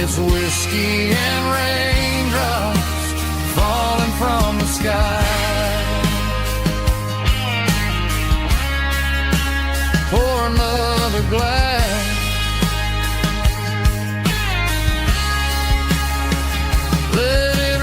It's whiskey and raindrops falling from the sky. Pour another glass. Let it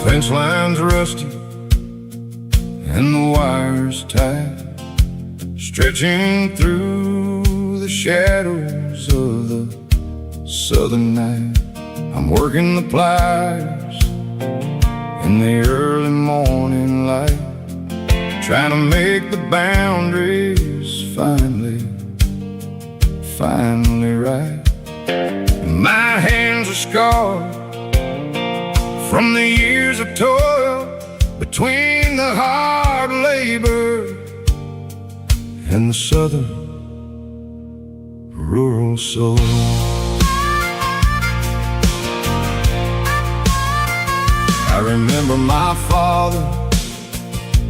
fence line's rusty and the wires tight, stretching through the shadows of the southern night. I'm working the pliers in the early morning light, trying to make the boundaries finally right. My hands are scarred from the years of toil, between the hard labor and the southern rural soul. I remember my father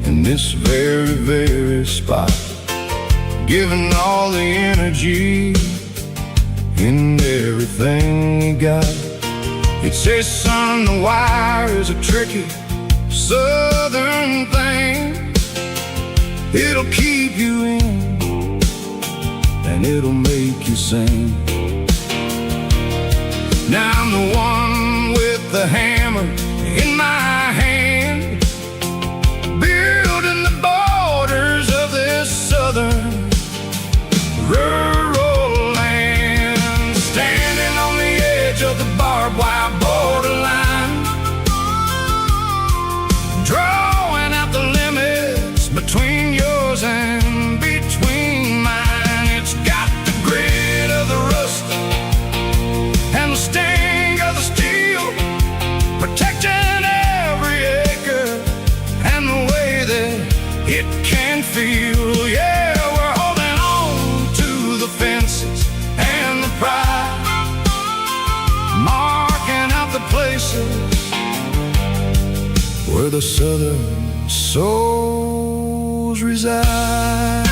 in this very spot, giving all the energy in everything he got. He'd say, son, the wire is a tricky southern thing. It'll keep you in and it'll make you sing. Now I'm the one with the hammer in my hand, building the borders of this southern rural land, standing on the edge of the barbed wire borderline, drawing out the limits between yours and between mine. It's got the grit of the rust and the sting of the steel, protecting every acre and the way that it can feel. Yeah, we're holding on to the fences and the pride, marking out the places where the southern souls reside.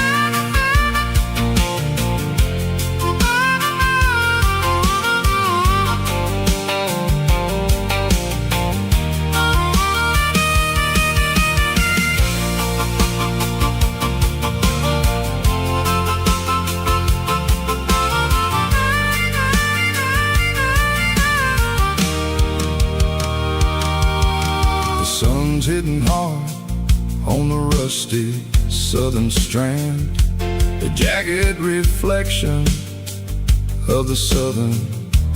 Sun's hitting hard on the rusty southern strand, the jagged reflection of the southern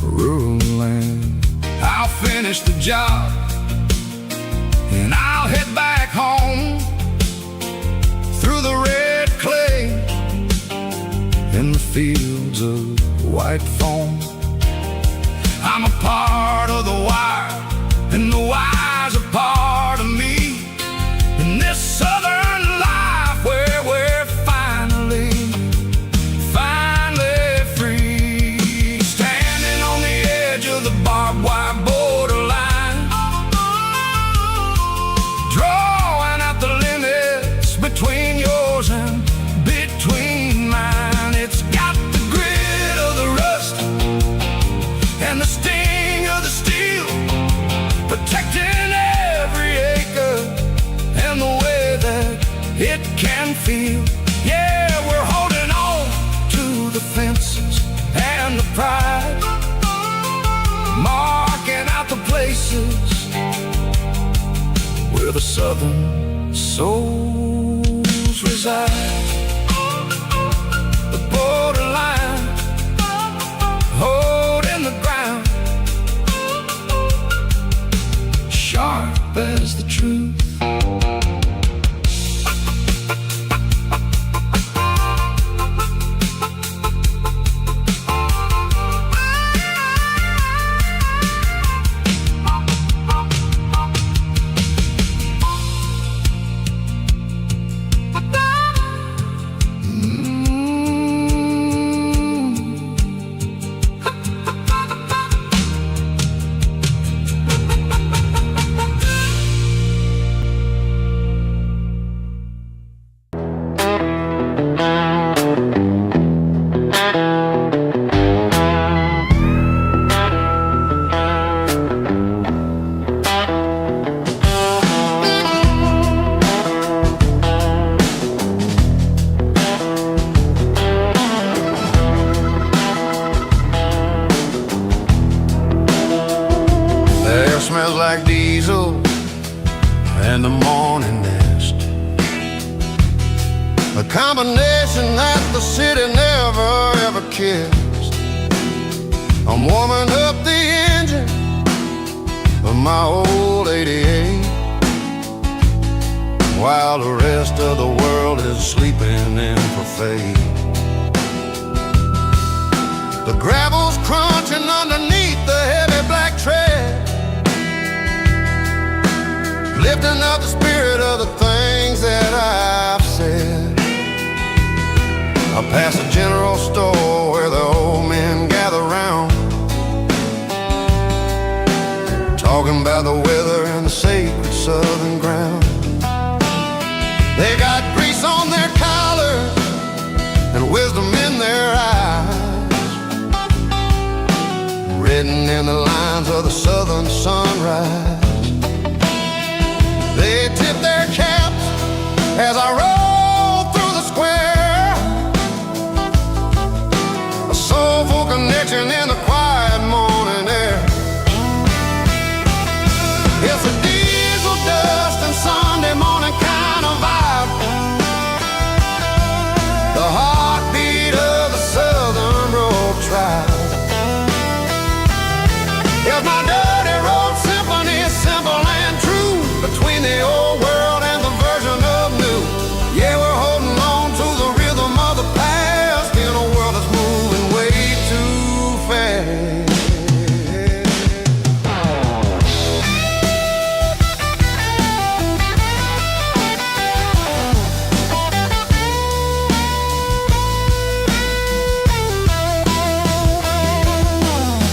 rural land. I'll finish the job and I'll head back home through the red clay in the fields of white foam. I'm a part of the wire and the wire's a part of me in this southern life where we're finally free, standing on the edge of the barbed wire borderline, drawing out the limits between yours and between mine. It's got the where the southern souls reside. The borderline, holding the ground, sharp as the truth. Smells like diesel and the morning nest, a combination that the city never ever kissed. I'm warming up the engine of my old 88 while the rest of the world is sleeping in for fate. The gravel's crunching underneath the heavy black tread, lifting up the spirit of the things that I've said. I pass a general store where the old men gather round, talking about the weather and the sacred southern ground. They got grease on their collars and wisdom in their eyes, written in the lines of the southern sunrise. They tip their caps as I roll through the square, a soulful connection in the quiet morning air. It's a diesel dust and Sunday morning kind of vibe, the heartbeat of the southern road tribe. It's my dirty road symphony, simple and true, between the old world and the version of new. Yeah, we're holding on to the rhythm of the past in a world that's moving way too fast.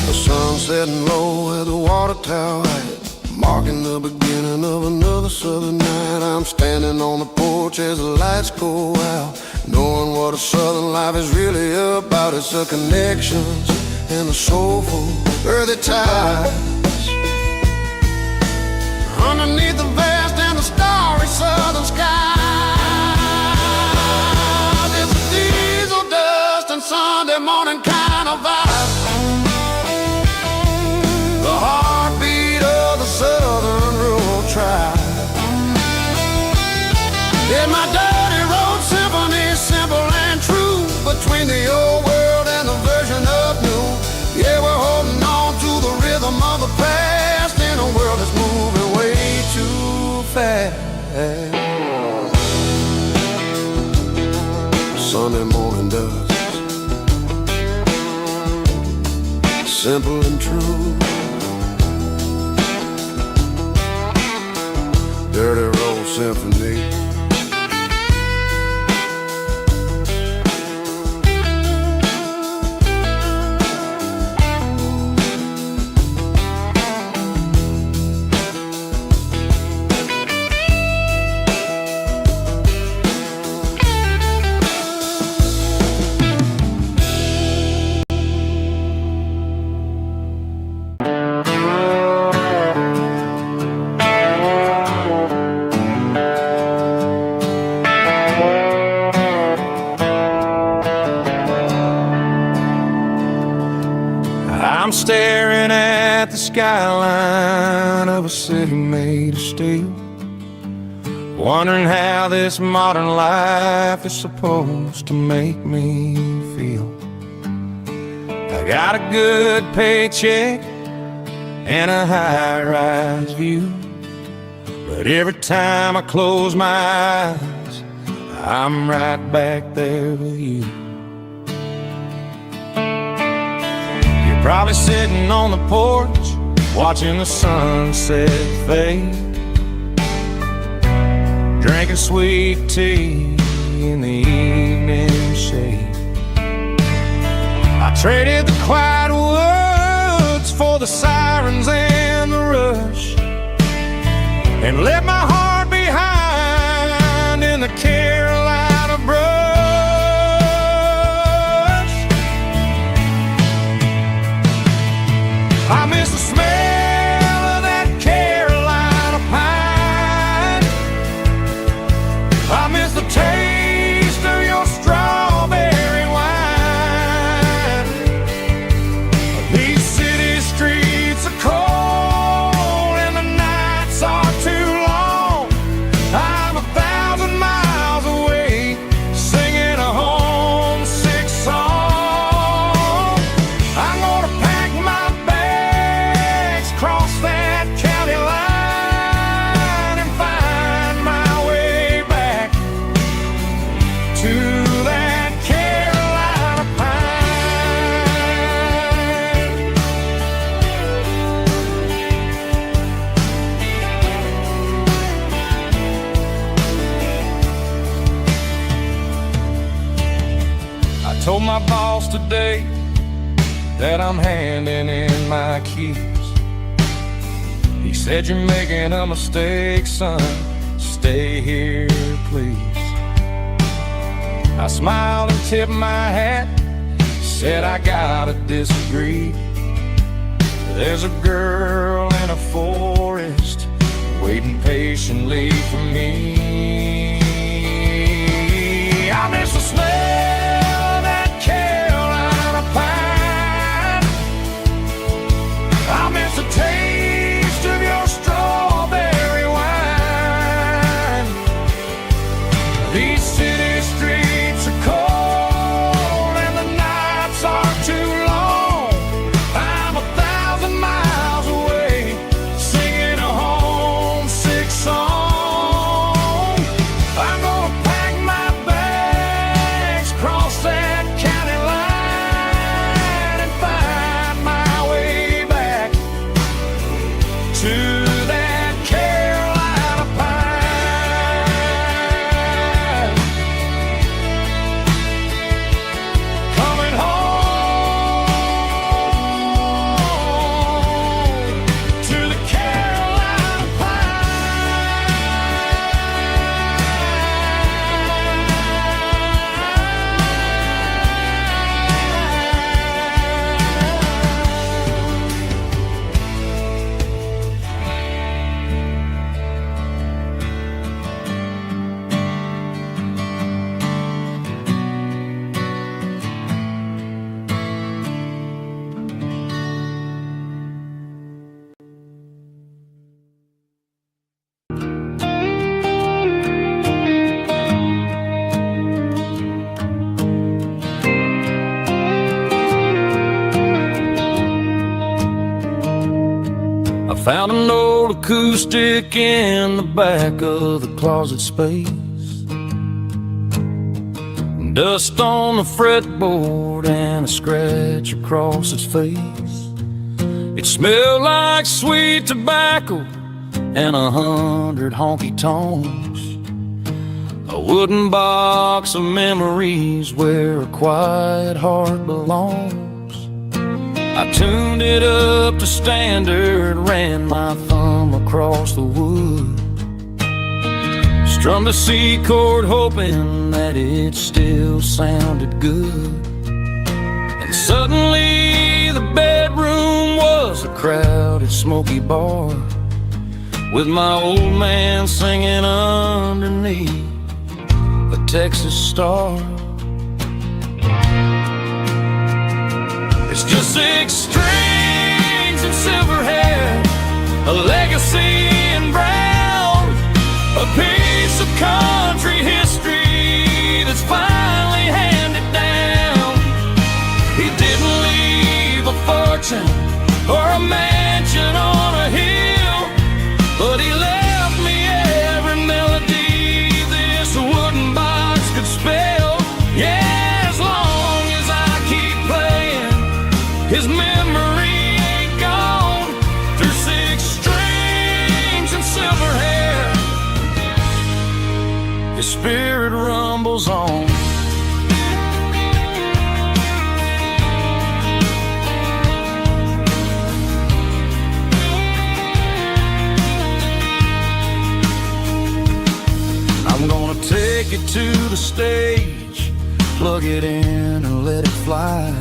The sun setting low at the water tower height, marking the beginning of another southern night. I'm standing on the porch as the lights go out, knowing what a southern life is really about. It's the connections and the soulful earthy ties underneath the vast and the starry southern sky. It's a diesel dust and Sunday morning kind of vibe, the heartbeat of the southern rural tribe. Yeah, my dirty road symphony, simple and true, between the old world and the version of new. Yeah, we're holding on to the rhythm of the past in a world that's moving way too fast. Sunday morning dust, simple and true, dirty road symphony. I'm staring at the skyline of a city made of steel, wondering how this modern life is supposed to make me feel. I got a good paycheck and a high-rise view, but every time I close my eyes, I'm right back there with you. You're probably sitting on the porch, watching the sunset fade, drinking sweet tea in the evening shade. I traded the quiet woods for the sirens and the rush, and left my heart behind in the Carolina brush. I miss the smell of that Carolina pine. I miss the taste of your strawberry wine. These city streets are cold and the nights are too long. I'm 1,000 miles away, singing a homesick song. I'm gonna pack my bags, cross that county line, and find my way back to that Carolina pine. I told my boss today that I'm handing in my keys. He said, "You're making a mistake, son. Stay here, please." I smiled and tipped my hat, said I gotta disagree. There's a girl in a forest waiting patiently for me. I miss the smell of that Carolina pine. I miss the taste of your strawberry wine. These city streets are cold and the nights are too long. I'm 1,000 miles away, singing a homesick song. I'm gonna pack my bags, cross that county line, and find my way back to that Carolina pine. Coming home to the Carolina I found an old acoustic in the back of the closet space. Dust on the fretboard and a scratch across its face. It smelled like sweet tobacco and 100 honky-tonks. A wooden box of memories where a quiet heart belongs. I tuned it up to standard, ran my thumb across the wood, strummed a C chord hoping that it still sounded good. And suddenly the bedroom was a crowded smoky bar, with my old man singing underneath the Texas star. It's just 6 strings and silver hair, a legacy in brown, a piece rumbles on. I'm gonna take it to the stage, plug it in and let it fly.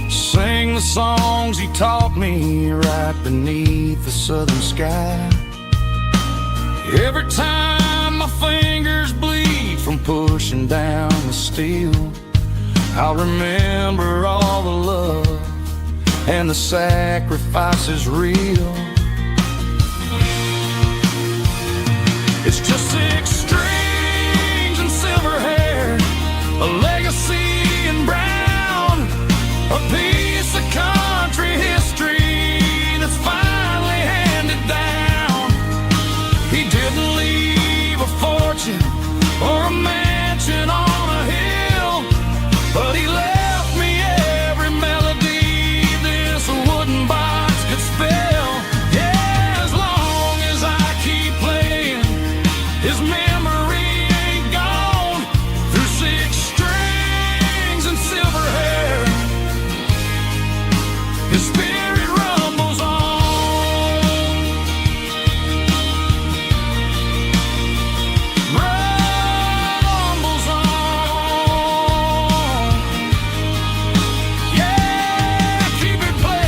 Sing the songs he taught me right beneath the southern sky. Every time my fingers bleed from pushing down the steel, I'll remember all the love and the sacrifices real. It's just 6 strings and silver hair, a legacy in brown, a piece of country history that's finally handed down. He didn't leave a fortune or a mansion on a hill, but he left me every melody this wooden box could spell. Yeah, as long as I keep playing, his memory ain't gone. Through 6 strings and silver hair, his spirit rumbles on. Rumbles on. Yeah, keep it playing.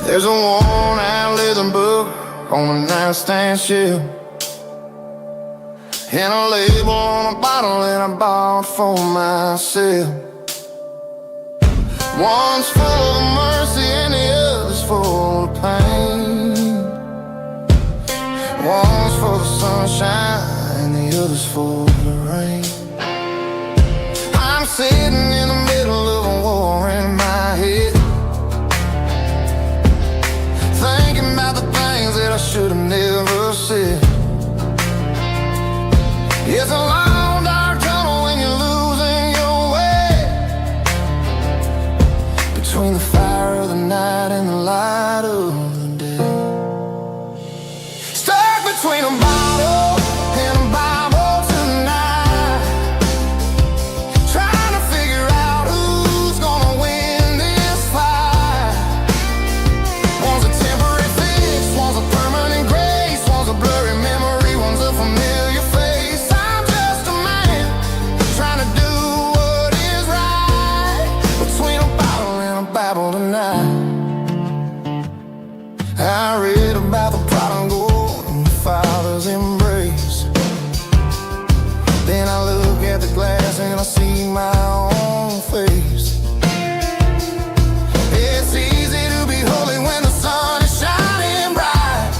There's a worn-out leather book on the nightstand shelf, and a label on a bottle that I bought for myself. One's full of mercy and the other's full of pain. One's for the sunshine and the other's for the rain. I'm sitting in the middle of a war in my head, thinking about the things that I should have never said. It's a long dark tunnel when you're losing your way, between the fire of the night and the light of the day. Stuck between a bottle and a Bible tonight, trying to figure out who's gonna win this fight. One's a temporary fix, one's a permanent grace, one's a blurry memory, one's a familiar face. I'm just a man trying to do what is right, between a bottle and a Bible tonight. I read about the prodigal and the father's embrace. Then I look at the glass and I see my own face. It's easy to be holy when the sun is shining bright,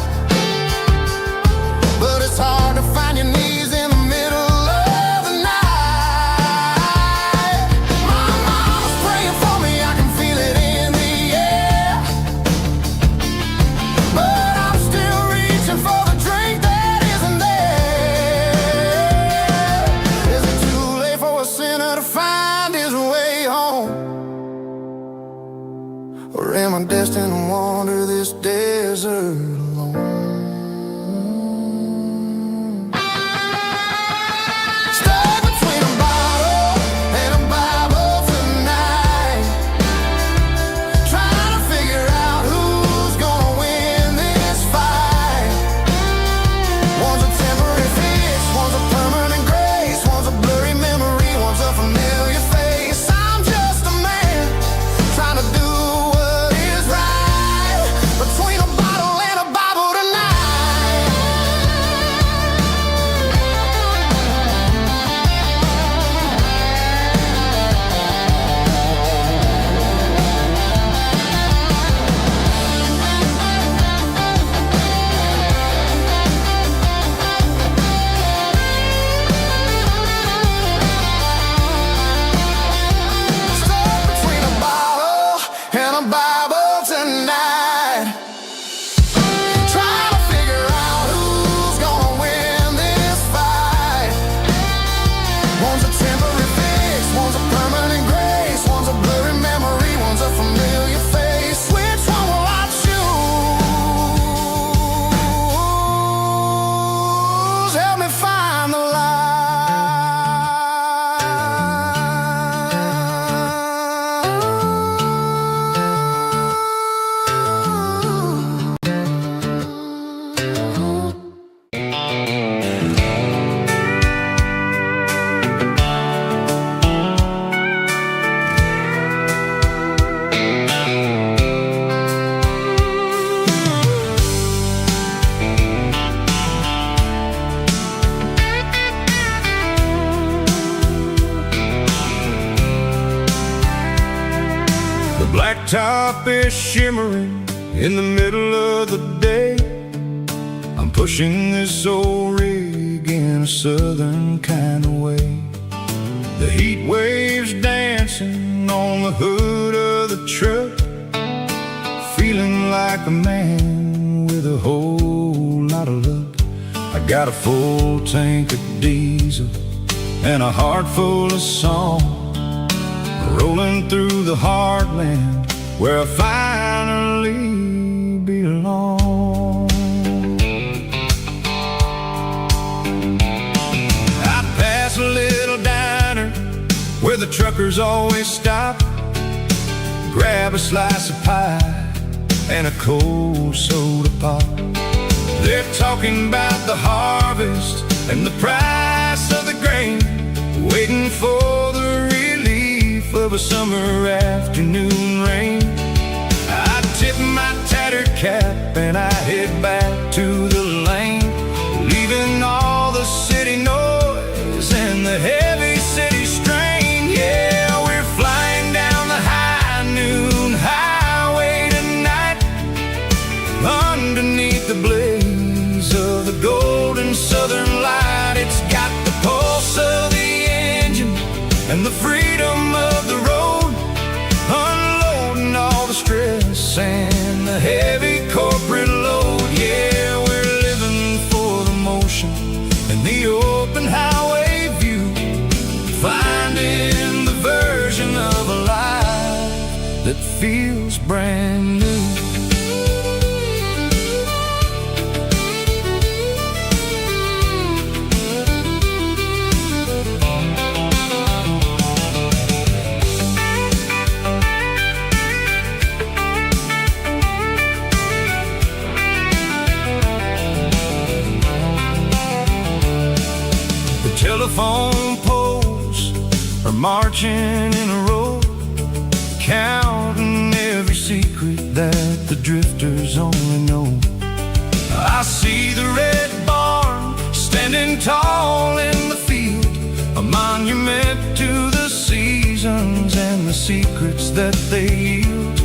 but it's hard to find your knees in the middle of the night. My mama's praying for me, I can feel it in the air, but I'm still reaching for the drink that isn't there. Is it too late for a sinner to find his way home? Or am I destined to wander this desert alone? Stuck between a bottle and a Bible tonight, trying to figure out who's gonna win this fight. One's a temporary fix, one's a permanent grace, one's a blurry memory, one's a familiar face. I'm just a man trying to do what is right, between a bottle and a Bible tonight. top is shimmering in the middle of the day. I'm pushing this old rig in a southern kind of way. The heat waves dancing on the hood of the truck, feeling like a man with a whole lot of luck. I got a full tank of diesel and a heart full of song, rolling through the heartland where I finally belong. I pass a little diner where the truckers always stop, grab a slice of pie and a cold soda pop. They're talking about the harvest and the price of the grain, waiting for the relief of a summer afternoon rain. I tip my tattered cap and I head back to the lane, leaving all the city noise and the heavy city strain. Yeah, we're flying down the high noon highway tonight, underneath the blaze of the golden southern light. It's got the pulse of the engine and the freedom of the road, unloading all the stress and the heavy corporate load. Yeah, we're living for the motion and the open highway view, finding the version of a life that feels brand new. Telephone poles are marching in a row, counting every secret that the drifters only know. I see the red barn standing tall in the field, a monument to the seasons and the secrets that they yield.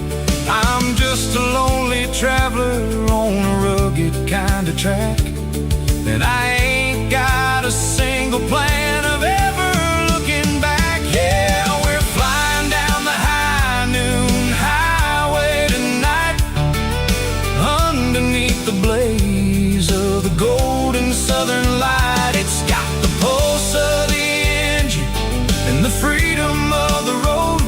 I'm just a lonely traveler on a rugged kind of track, and I ain't got a single plan of ever looking back. Yeah, we're flying down the high noon highway tonight, underneath the blaze of the golden southern light. It's got the pulse of the engine and the freedom of the road,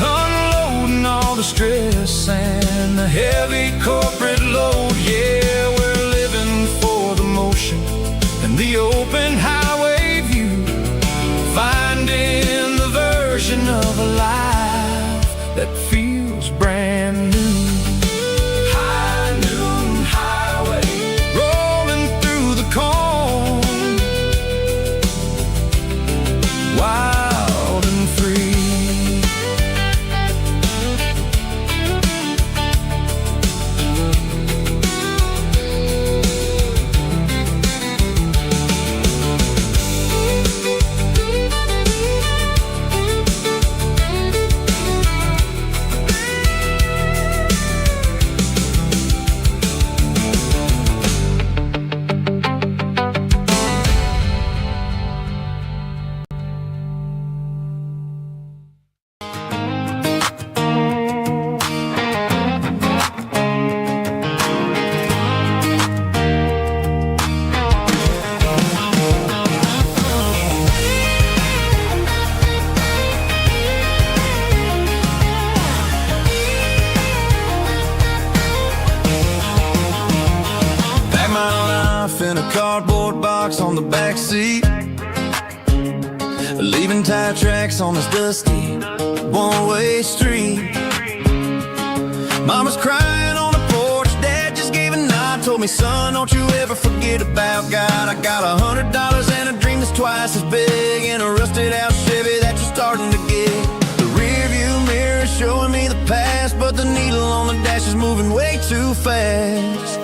unloading all the stress and the heavy corporate load. Yeah, we're living for the motion and the open highway view, finding the version of a life that feels brand new. High noon highway, rolling through the corn, wild and free. In a cardboard box on the back seat, leaving tire tracks on this dusty one-way street. Mama's crying on the porch, Dad just gave a nod, told me, son, don't you ever forget about God. I got $100 and a dream that's twice as big, and a rusted out Chevy that you're starting to get. The rear view mirror is showing me the past, but the needle on the dash is moving way too fast.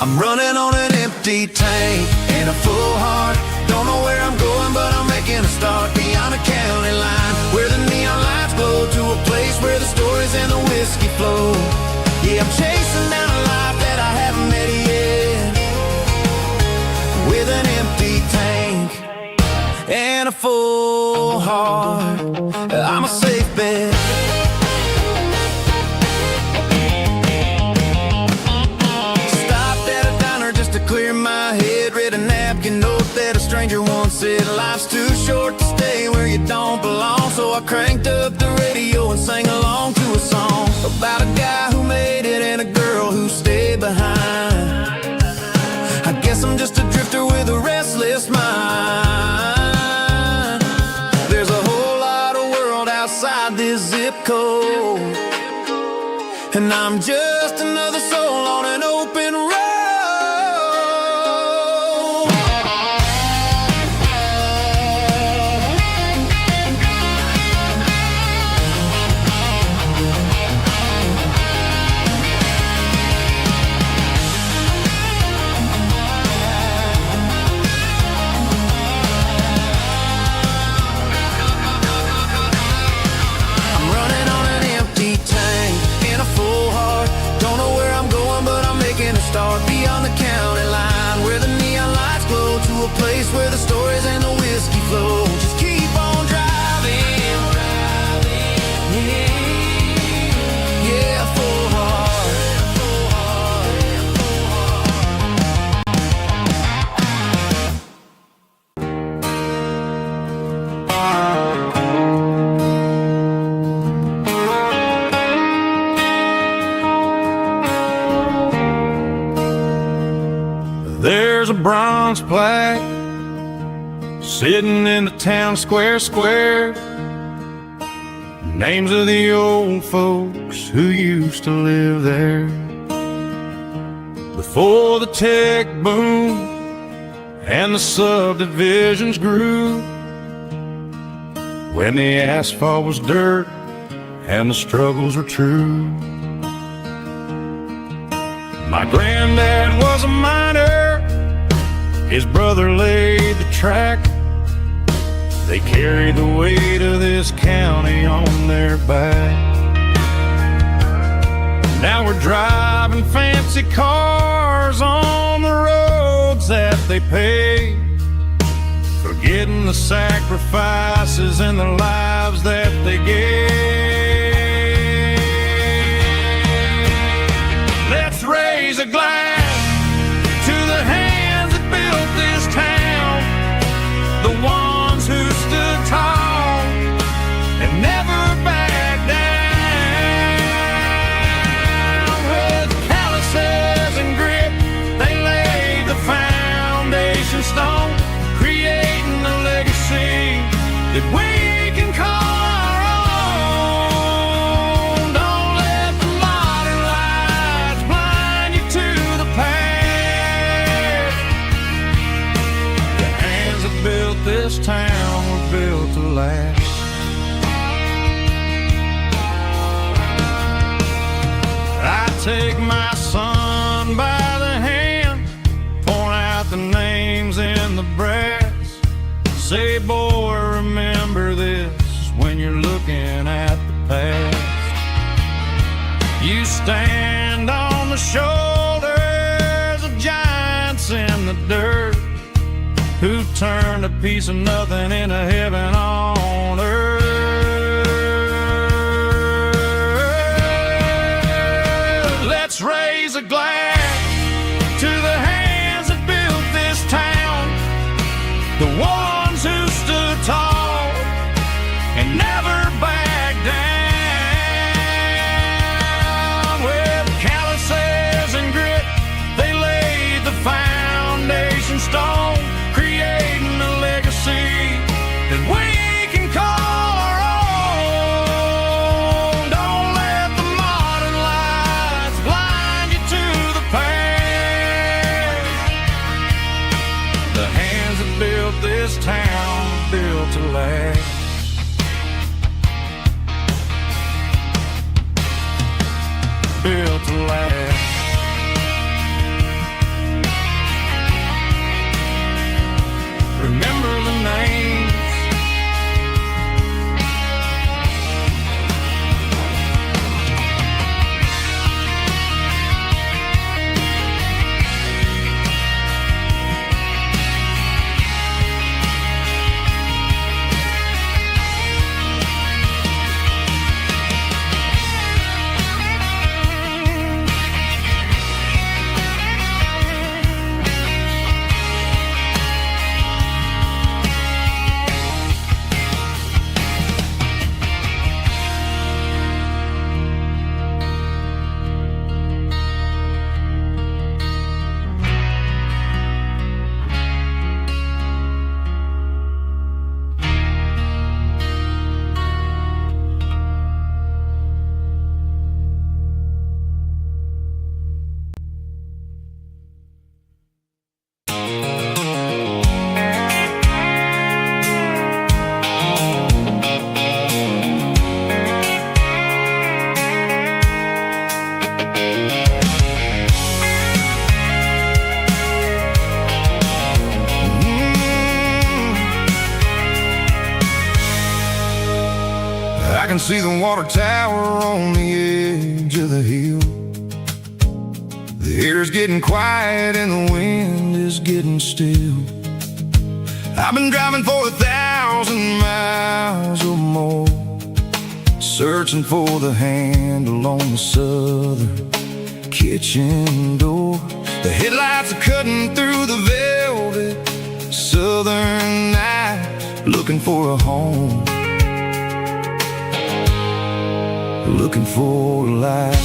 I'm running on an empty tank and a full heart. Don't know where I'm going, but I'm making a start beyond a county line where the neon lights lights glow, to a place where the stories and the whiskey flow. Yeah, I'm chasing down a life that I haven't met yet, with an empty tank and a full heart. I'm a safe bet. Stopped at a diner just to clear my head, read a napkin note that a stranger once said, life's too short to stay where you don't belong. So I cranked up the radio and sang along to a song about a guy who made it and a girl who stayed behind. I guess I'm just a drifter with a restless mind. There's a whole lot of world outside this zip code, and I'm just another soul on an open road. Start beyond the county line, where the neon lights glow, to a place where the stories and the whiskey flow. Just keep on driving, yeah, full heart. There's a bronze plaque sitting in the town square. Names of the old folks who used to live there before the tech boom and the subdivisions grew, when the asphalt was dirt and the struggles were true. My granddad was a miner, his brother laid the track. They carried the weight of this county on their back. Now we're driving fancy cars on the roads that they paved, forgetting the sacrifices and the lives that they gave. Let's raise a glass to the hands that built this town, the ones who stood tall and never backed down. With calluses and grit, they laid the foundation stone, creating a legacy that we can call our own. Don't let the modern lights blind you to the past. The hands that built this town were built to last. I take my son by the hand, point out the names in the brass, say, boy, remember this when you're looking at the past. You stand on the shoulders of giants in the dirt, who turned a piece of nothing into heaven on earth. Let's raise a glass to the hands that built this town, the ones who stood tall and never backed down. With calluses and grit, they laid the foundation stone, creating a legacy that we can call our own. Don't let the modern lights blind you to the past. The hands that built this town built to last. Built to last. Remember the names see the water tower on the edge of the hill. The air's getting quiet and the wind is getting still. I've been driving for 1,000 miles or more, searching for the handle on the southern kitchen door. The headlights are cutting through the velvet southern night, looking for a home, looking for a life.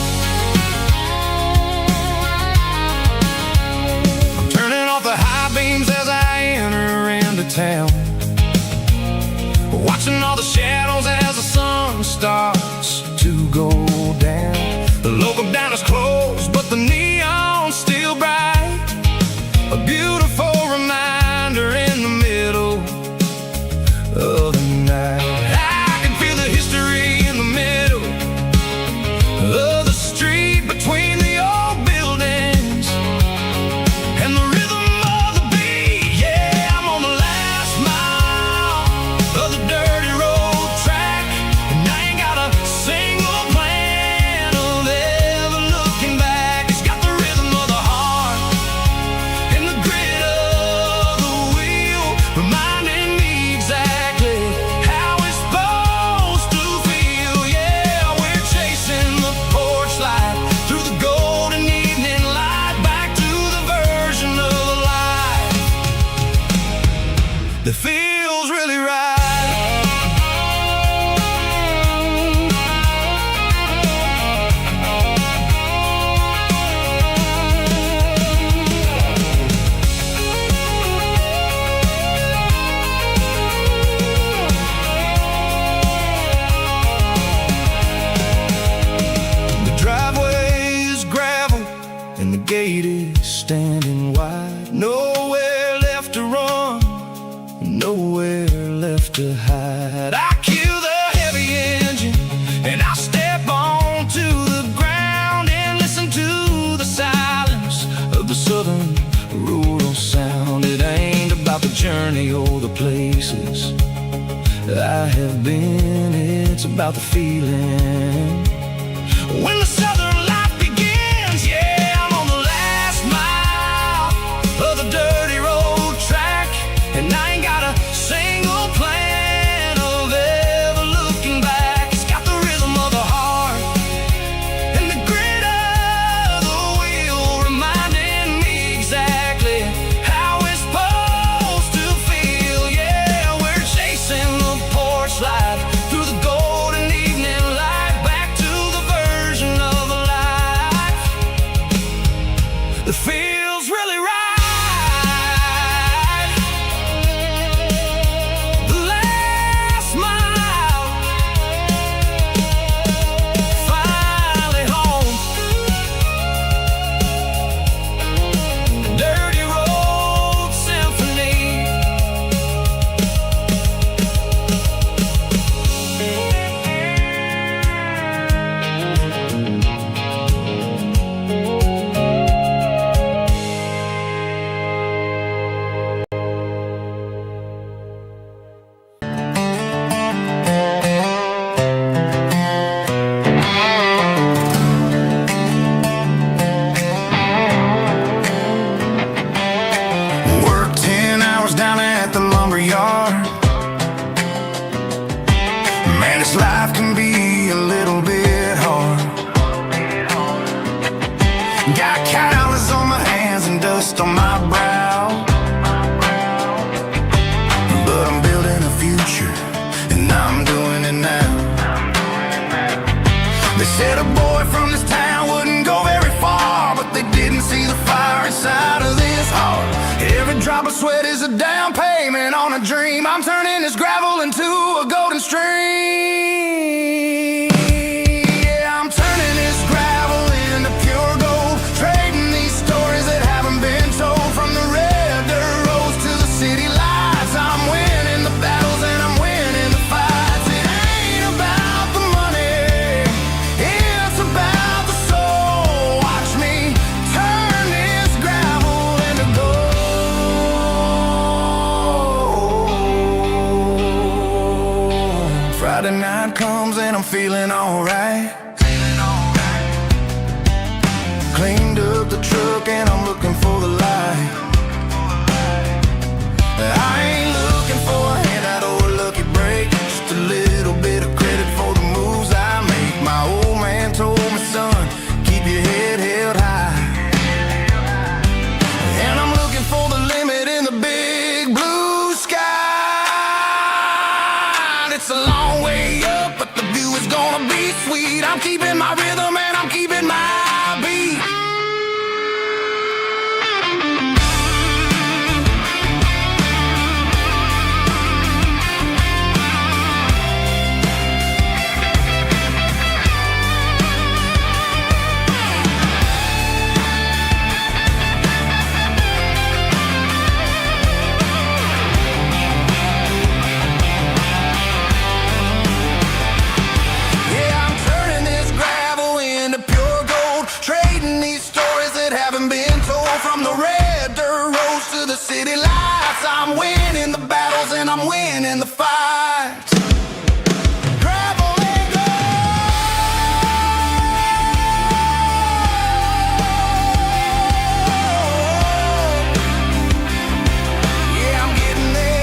I'm turning off the high beams as I enter into town, watching all the shadows as the sun starts to go down. The local diner's closed, but the neon's still bright, a beautiful reminder in the middle of the night. I can feel the history in the middle of the street between the old buildings and the rhythm of the beat. Yeah, I'm on the last mile of the dirty road track, and I ain't got a single plan of ever looking back. It's got the rhythm of the heart and the grit of the wheel, reminding me exactly how it's supposed to feel. Yeah, we're chasing the porch light through the golden evening light, back to the version of life that feels really right. The driveway is gravel and the gate is standing wide. Nowhere left to run, nowhere left to hide. I kill the heavy engine and I step onto the ground and listen to the silence of the southern rural sound. It ain't about the journey or the places I have been, it's about the feeling when the southern life begins. Yeah, I'm on the last mile of the dirty road track, and I ain't got a single plan of ever looking back. It's got the rhythm of the heart and the grit of the wheel, reminding me exactly how it's supposed to feel. Yeah, we're chasing the porch light through the golden evening light, back to the version of life that feels really right. The last mile, finally home. Dirty road symphony. Work 10 hours down at the lumber yard. Man, this life can be a little bit hard. Got calluses on my hands and dust on my brow, but I'm building a future and I'm doing it now. They said a boy from this town wouldn't go very far, but they didn't see the fire inside of this heart. Every drop of sweat is a down payment on a dream. I'm turning this gravel into a golden stream. Yeah, I'm turning this gravel into pure gold, trading these stories that haven't been told. From the red dirt roads to the city lights, I'm winning the battles and I'm winning the fights. It ain't about the money, it's about the soul. Watch me turn this gravel into gold. comes and I'm feeling alright. Cleaned up the truck and I'm looking for the light. I ain't looking for a handout or a lucky break, just a little bit of credit for the moves I make. My old man told me, son, keep your head held high. And I'm looking for the limit in the big blue sky. It's a long way up, but the view is gonna be sweet. I'm keeping my rhythm and I'm keeping my beat. From the red dirt roads to the city lights, I'm winning the battles and I'm winning the fights. Gravel and gold. Yeah, I'm getting there.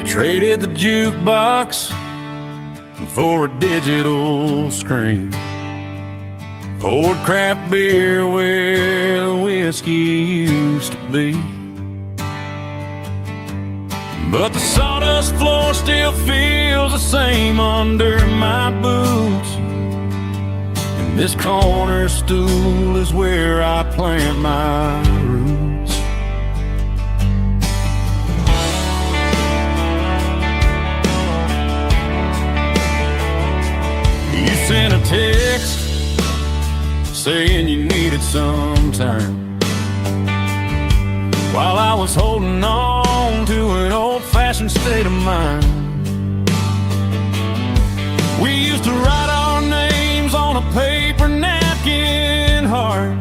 Traded the jukebox for a digital screen, poured craft beer where the whiskey used to be. But the sawdust floor still feels the same under my boots, and this corner stool is where I plant my roots. You sent a text saying you needed some time, while I was holding on to an old-fashioned state of mind. We used to write our names on a paper napkin heart.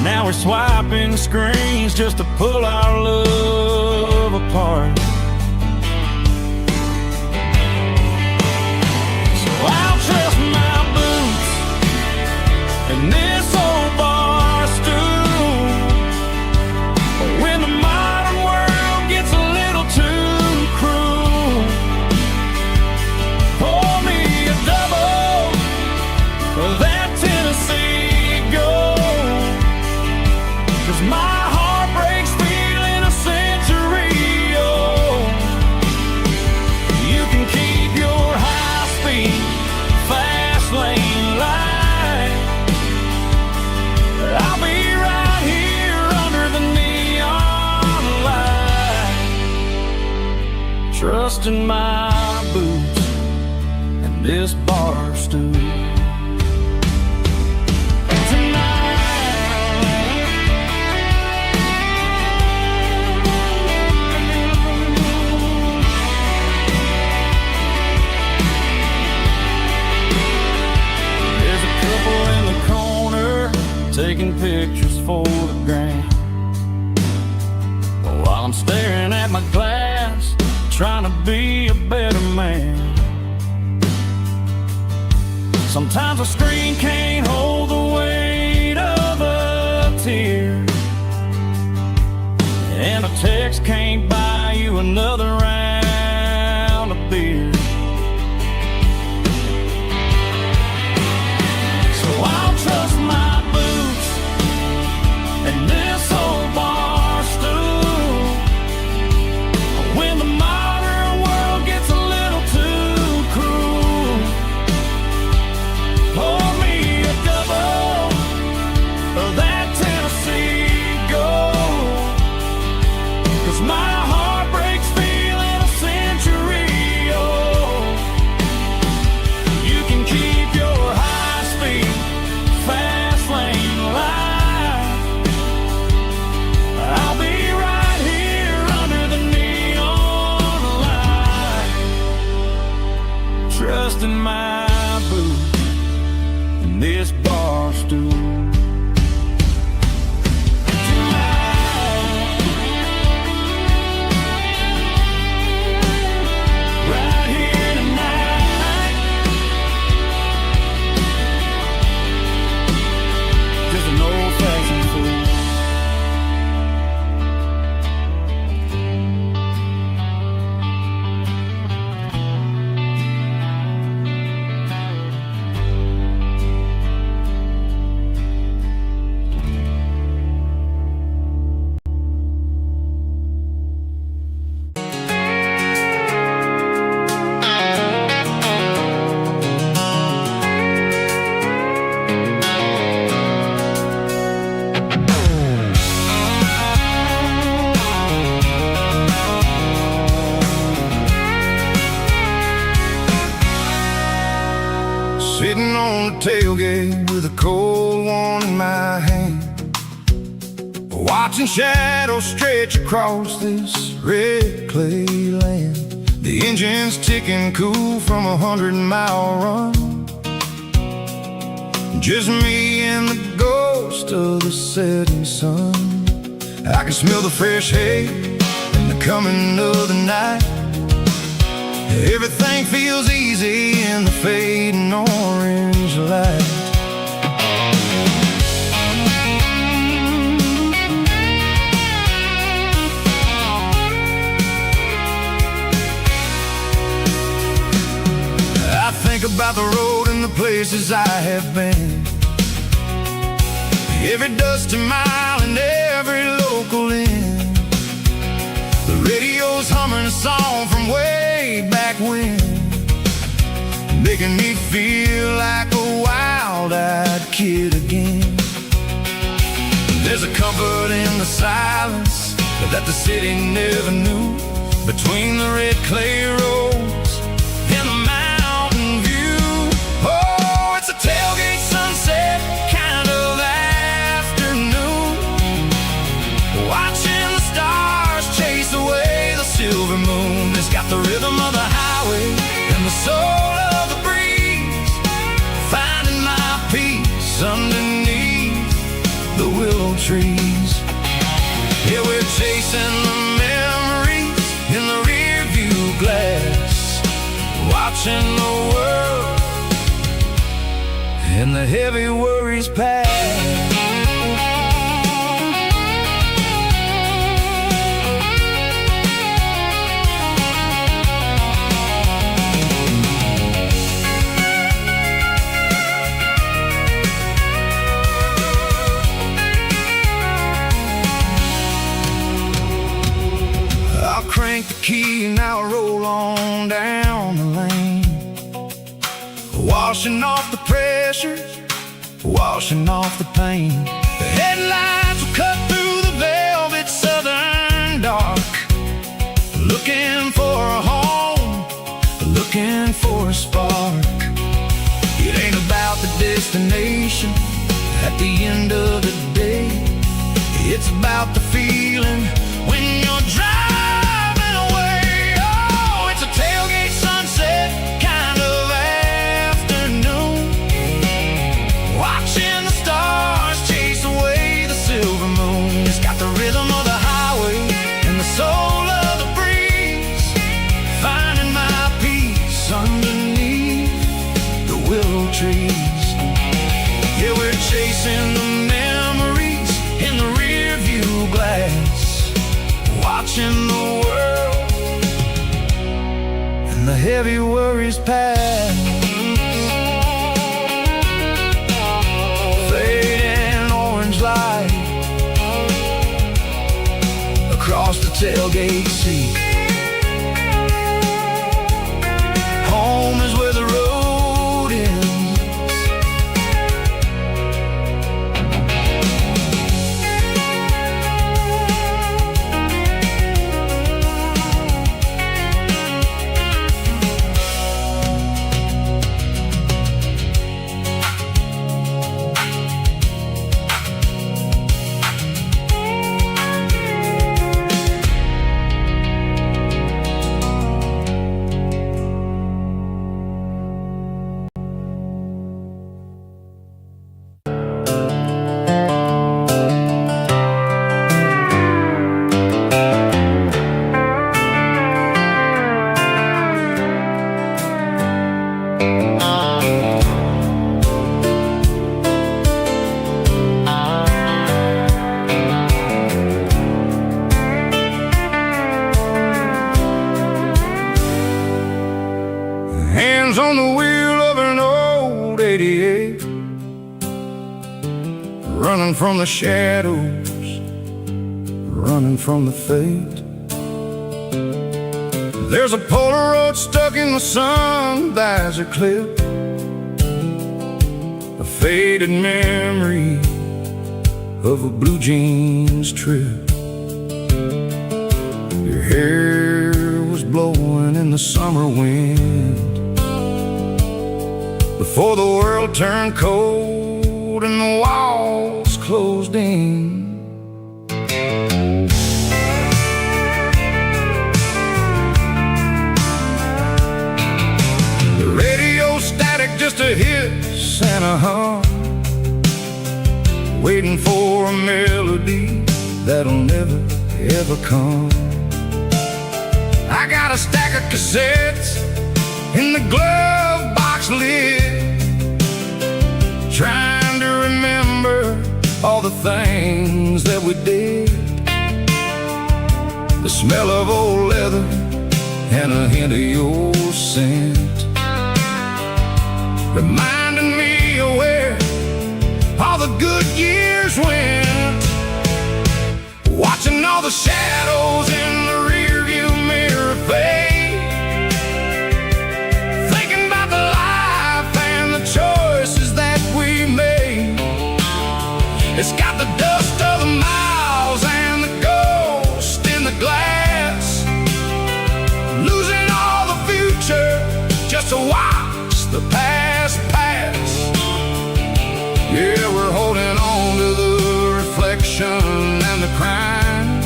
Now we're swiping screens just to pull our love apart. I'll trust my boots and this old bar stool. When the modern world gets a little too cruel, pour me a double of that Tennessee Gold, 'cause my heart breaks feeling a century old. You can keep your high-speed fast lane light, I'll be right here under the neon light, trusting my boots and this bar stool. Taking pictures for the gram, while I'm staring at my glass, trying to be a better man. Sometimes a screen can't hold the weight of a tear, and a text can't buy you another round of beer. So I'll trust my and this old bar stool. When the modern world gets a little too cruel, pour me a double of that Tennessee Gold, 'cause my heart breaks feeling tailgate with a cold one in my hand, watching shadows stretch across this red clay land. The engine's ticking cool from a 100-mile run, just me and the ghost of the setting sun. I can smell the fresh hay and the coming of the night. Everything feels easy in the fading orange light. I think about the road and the places I have been, every dusty mile and every local inn. The radio's humming a song from way back when, making me feel like a wild-eyed kid again. There's a comfort in the silence that the city never knew, between the red clay roads and the mountain view. Oh, it's a tailgate sunset kind of afternoon, watching the stars chase away the silver moon. It's got the rhythm of the highway and the soul of the breeze, finding my peace underneath the willow trees. Yeah, we're chasing the memories in the rear view glass, watching the world and the heavy worries pass. Crank the key and I'll roll on down the lane, washing off the pressure, washing off the pain. The headlights will cut through the velvet southern dark, looking for a home, looking for a spark. It ain't about the destination at the end of the day, it's about the feeling when you're driving. Tailgate sunset kind of afternoon, watching the stars chase away the silver moon. It's got the rhythm of the highway and the soul of the breeze, finding my peace underneath the willow trees. Yeah, we're chasing the memories in the rear view glass, watching the world and the heavy worries pass. Fading orange light across the tailgate seat. Home is where the road ends. Hands on the wheel of an old 88, running from the shadows, running from the fate. There's a Polaroid stuck in the sun, there's a clip, a faded memory of a blue jeans trip. Your hair was blowing in the summer wind, before the world turned cold and the walls closed in. The radio static just a hiss and a hum, waiting for a melody that'll never ever come. I got a stack of cassettes in the glove box lid, trying to remember all the things that we did. The smell of old leather and a hint of your scent, reminding me of where all the good years went. Watching all the shadows in the rearview mirror fade, thinking about the life and the choices that we made. It's got the dust of the miles and the ghost in the glass, losing all the future just to watch the past pass. Yeah, we're holding on to the reflection and the crime,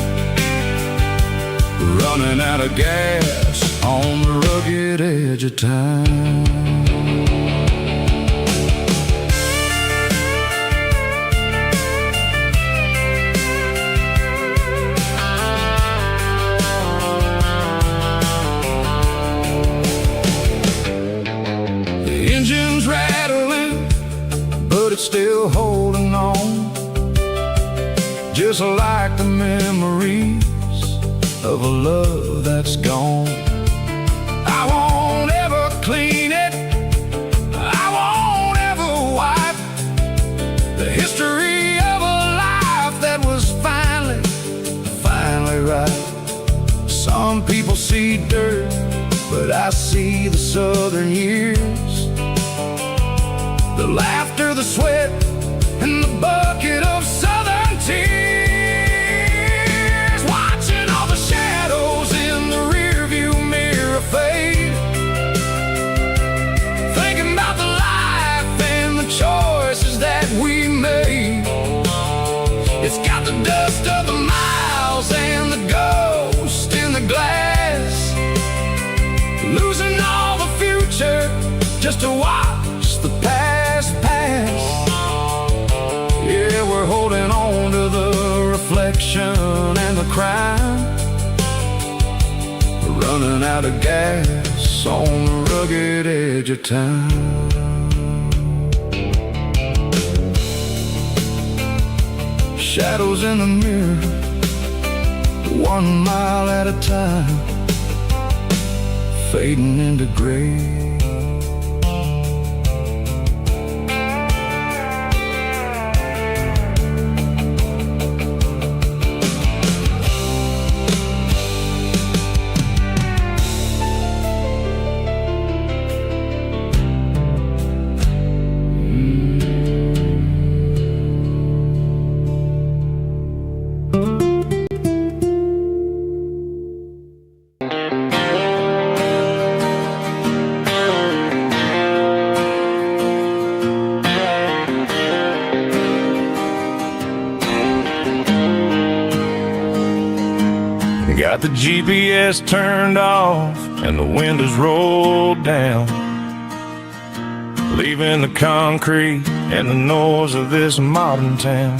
running out of gas on the rugged edge of time. The engine's rattling, but it's still holding on, just like the memories of a love that's gone. I won't ever clean it, I won't ever wipe the history of a life that was finally right. Some people see dirt, but I see the southern years, the laughter, the sweat, and the bucket of southern tears. Watching all the shadows in the rearview mirror fade, thinking about the life and the choices that we made. It's got the dust of the miles and the ghost in the glass, losing all the future just to watch the past pass. Yeah, we're holding on to the reflection and the crime, running out of gas on the rugged edge of time. Shadows in the mirror, 1 mile at a time, fading into gray. Got the GPS turned off and the windows rolled down, leaving the concrete and the noise of this modern town.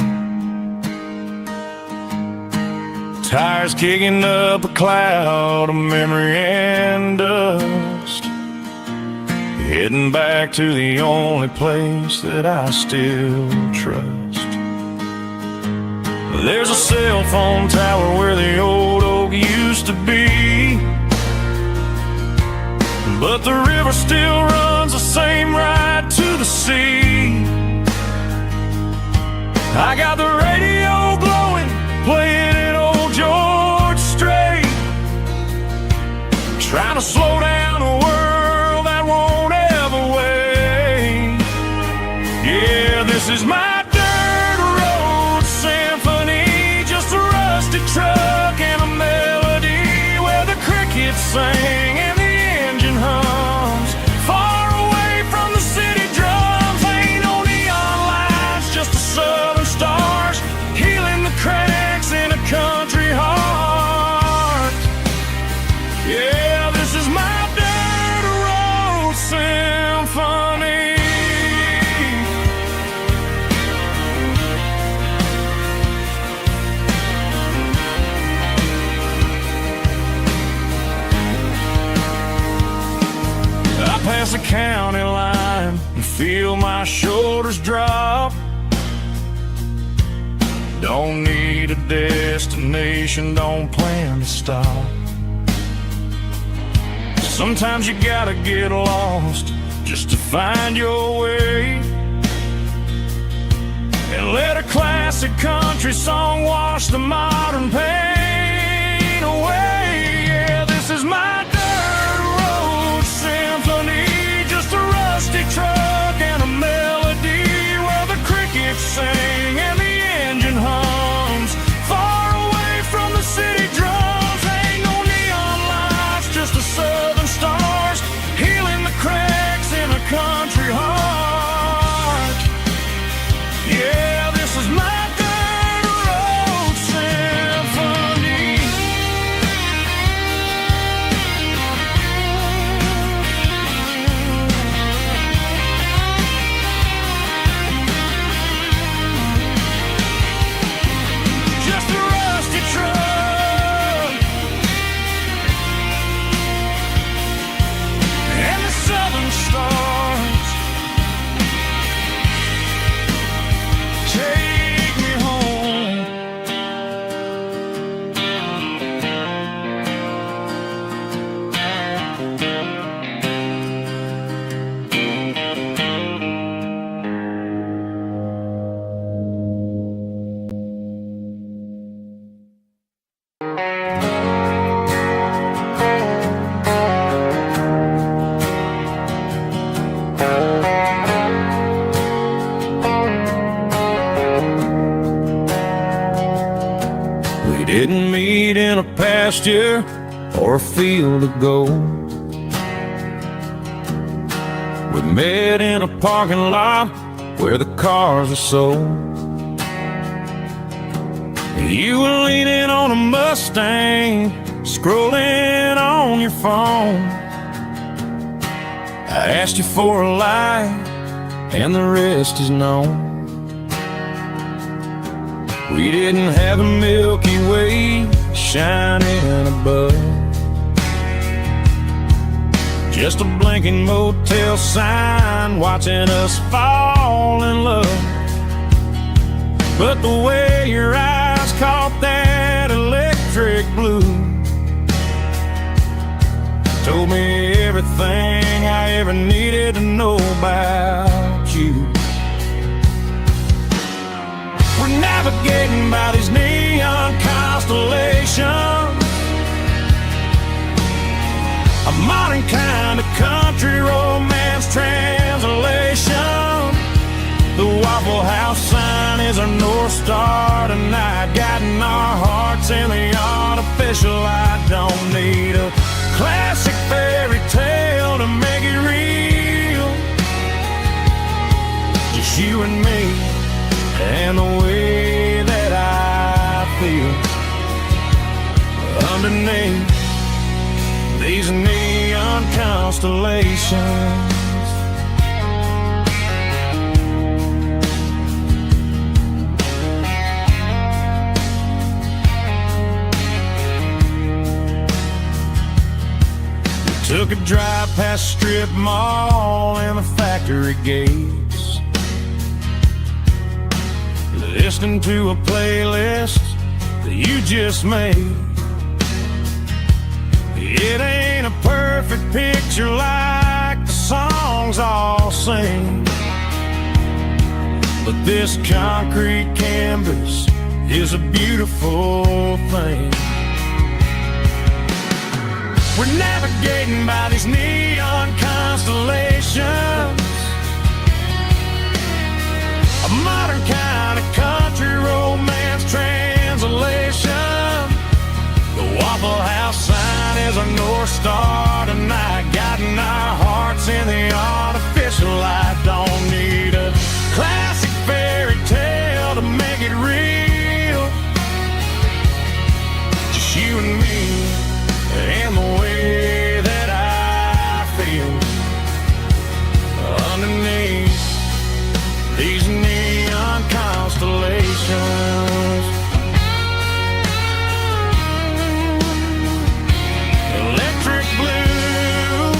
Tires kicking up a cloud of memory and dust, heading back to the only place that I still trust. There's a cell phone tower where the old oak used to be, but the river still runs the same right to the sea. I got the radio glowing, playing it old George Strait, trying to slow down a world that won't ever wait. Yeah, this is my truck and a melody where the crickets sing and the engine hums, far away from the city the county line and feel my shoulders drop. Don't need a destination, don't plan to stop. Sometimes you gotta get lost just to find your way, and let a classic country song wash the modern pain away. Yeah, this is my dirt road symphony, just a rusty truck and a melody where the crickets sing and the engine hums far away from the city drums. Ain't no neon lights, just the southern stars healing the cracks in a country heart. Yeah, this is my dirt road symphony. Just a rusty truck and the southern stars take me home. We didn't meet in a pasture or a field of gold. We met in a parking lot where the cars are sold. You were leaning on a Mustang, scrolling on your phone. I asked you for a light, and the rest is known. We didn't have a Milky Way shining above, just a blinking motel sign watching us fall in love. But the way your eyes caught that electric blue told me everything I ever needed to know about you. We're navigating by these neon constellations, a modern kind of country romance translation. The Waffle House sign is our North Star tonight, guiding our hearts in the artificial light. Don't need a classic fairy tale to make it real, just you and me and the way that I feel underneath these neon constellations. Took a drive past strip mall and the factory gates, listening to a playlist that you just made. It ain't a perfect picture like the songs all sing, but this concrete canvas is a beautiful thing. We're navigating by these neon constellations, a modern kind of country romance translation. The Waffle House sign is our North Star tonight, guiding our hearts in the artificial light. Don't need a classic fairy tale to make it real, just you and me and the way that I feel underneath these neon constellations. Electric blue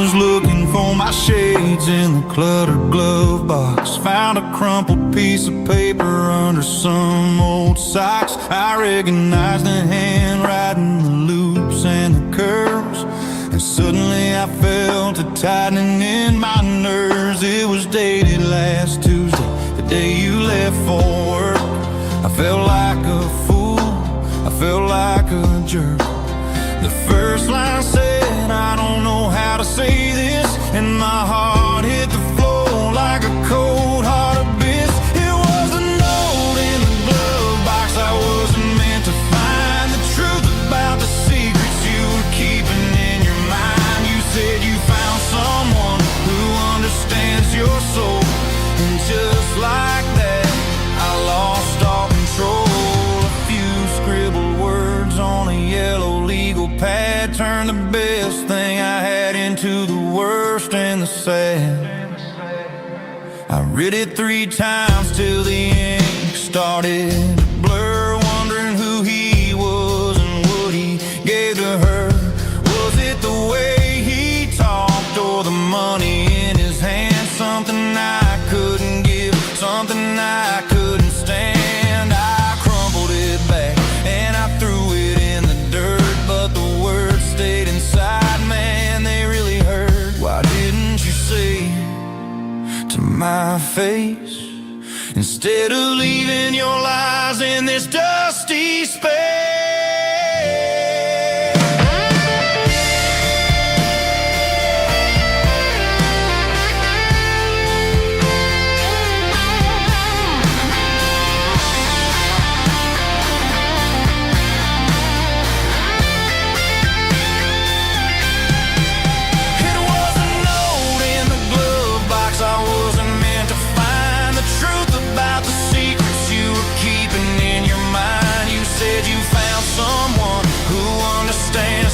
was looking for my shades in the cluttered glove box. Found a crumpled piece of paper under some old socks. I recognized the handwriting, the loops and the curves, and suddenly I felt a tightening in my nerves. It was dated last Tuesday, the day you left for work. I felt like a fool, I felt like a jerk. The first line said, I don't know how to say this, and my heart hit the floor like a cold hard abyss. It was a note in the glove box I wasn't meant to find. The truth about the secrets you were keeping in your mind. You said you found someone who understands your soul, and just like that, I lost all control. A few scribbled words on a yellow legal pad turned the best thing I had into the worst and the sad. I read it 3 times till the ink started to blur, wondering who he was and what he gave to her. Was it the way he talked or the money in his hand? Something I couldn't give, something I couldn't stand. I crumpled it back and I threw it in the dirt, but the words stayed inside, man, they really hurt. Why didn't you say to my face, instead of leaving your lies in this dusty space?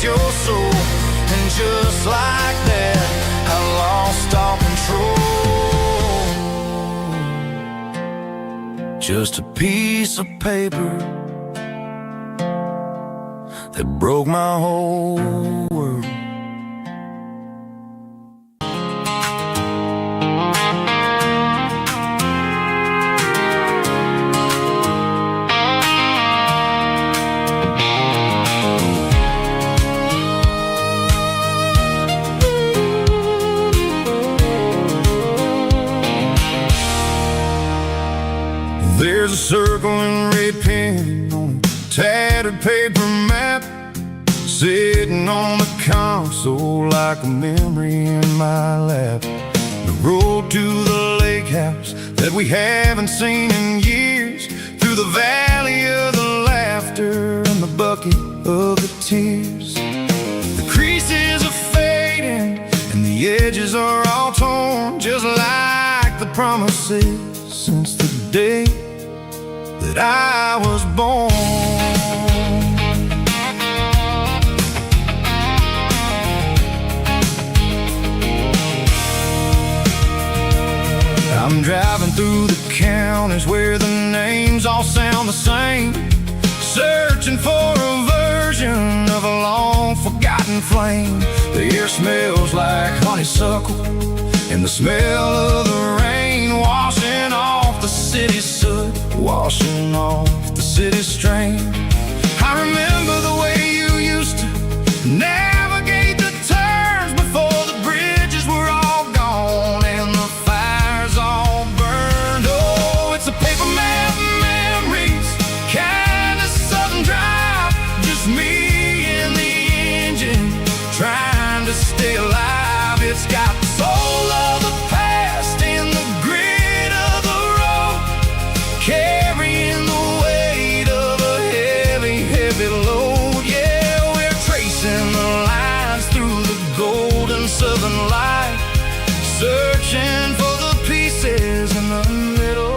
Your soul, and just like that, I lost all control. Just a piece of paper that broke my whole world. There's a circle in red pen on a tattered paper map, sitting on the console like a memory in my lap. The road to the lake house that we haven't seen in years, through the valley of the laughter and the bucket of the tears. The creases are fading and the edges are all torn, just like the promises since the day that I was born. I'm driving through the counties where the names all sound the same, searching for a version of a long forgotten flame. The air smells like honeysuckle, and the smell of the rain washing off the city's soot, washing off the city's strain. I remember the way you used to navigate the turns before the bridges were all gone and the fires all burned. Oh, it's a paper map memories, kind of southern drive, just me and the engine trying to stay alive. It's got the soul of the past in the grit of the road, carrying the weight of a heavy, heavy load. Yeah, we're tracing the lines through the golden southern light, searching for the pieces in the middle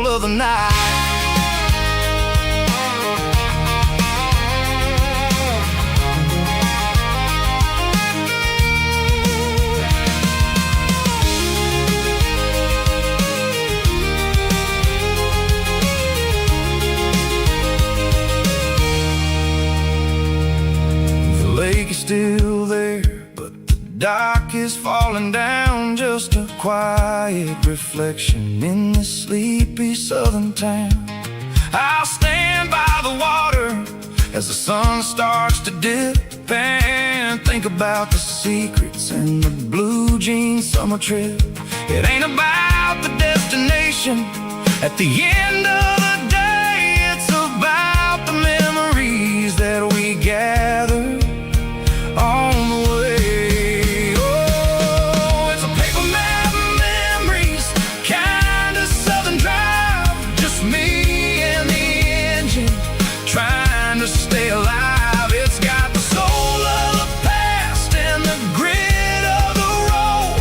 of the night. Still there, but the dock is falling down, just a quiet reflection in this sleepy southern town. I'll stand by the water as the sun starts to dip and think about the secrets and the blue jean summer trip. It ain't about the destination at the end of the day, it's about the memories that we gather on the way. Oh, it's a paper map of memories, kind of southern drive, just me and the engine trying to stay alive. It's got the soul of the past and the grit of the road,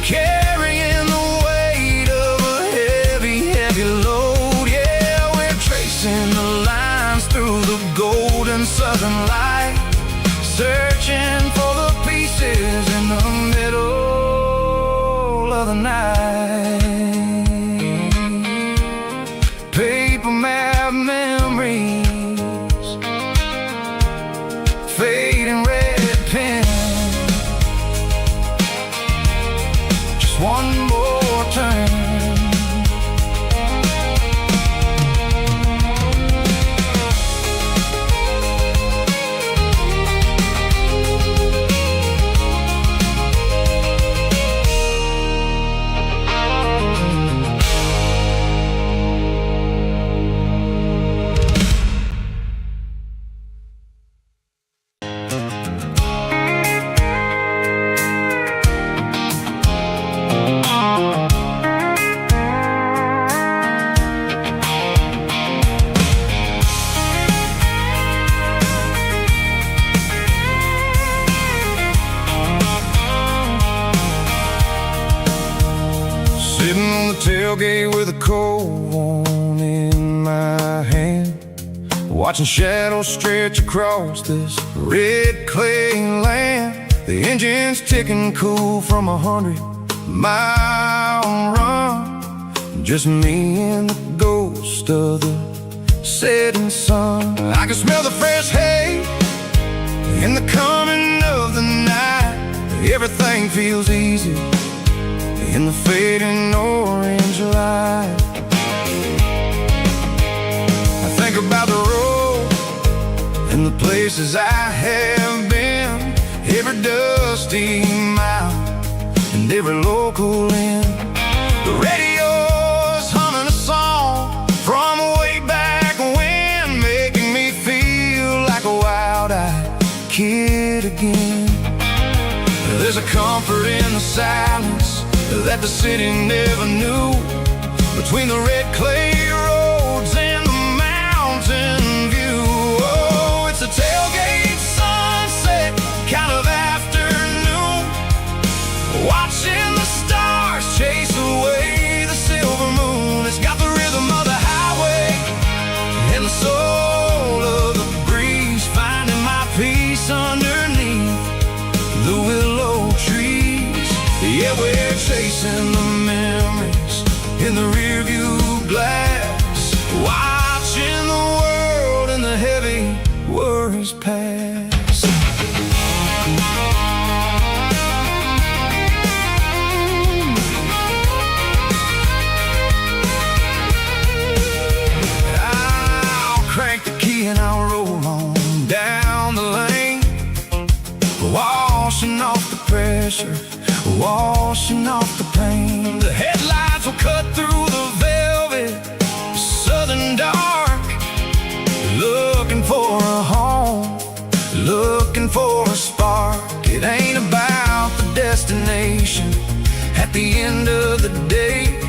carrying the weight of a heavy, heavy load. Yeah, we're tracing the lines through the golden southern light, searching for the pieces in the middle of the night. Paper map memories, fading red pen, just one more turn. Sitting on the tailgate with a cold one in my hand, watching shadows stretch across this red clay land. The engine's ticking cool from 100-mile run, just me and the ghost of the setting sun. I can smell the fresh hay in the coming of the night. Everything feels easy in the fading orange light. I think about the road and the places I have been, every dusty mile and every local inn. The radio's humming a song from way back when, making me feel like a wild-eyed kid again. There's a comfort in the silence that the city never knew, between the red clay roads and the mountain view. Oh, it's a tailgate sunset kind of afternoon, watching the stars chase away the silver moon. It's got the rhythm of the highway and the soul of the breeze, finding my peace underneath the willow trees. Yeah, we're chasing the memories in the rearview glass, watching the world and the heavy worries pass. I'll crank the key and I'll roll on down the lane, washing off the pressure, washing off the pain. The headlights will cut through the velvet southern dark, looking for a home, looking for a spark. It ain't about the destination at the end of the day,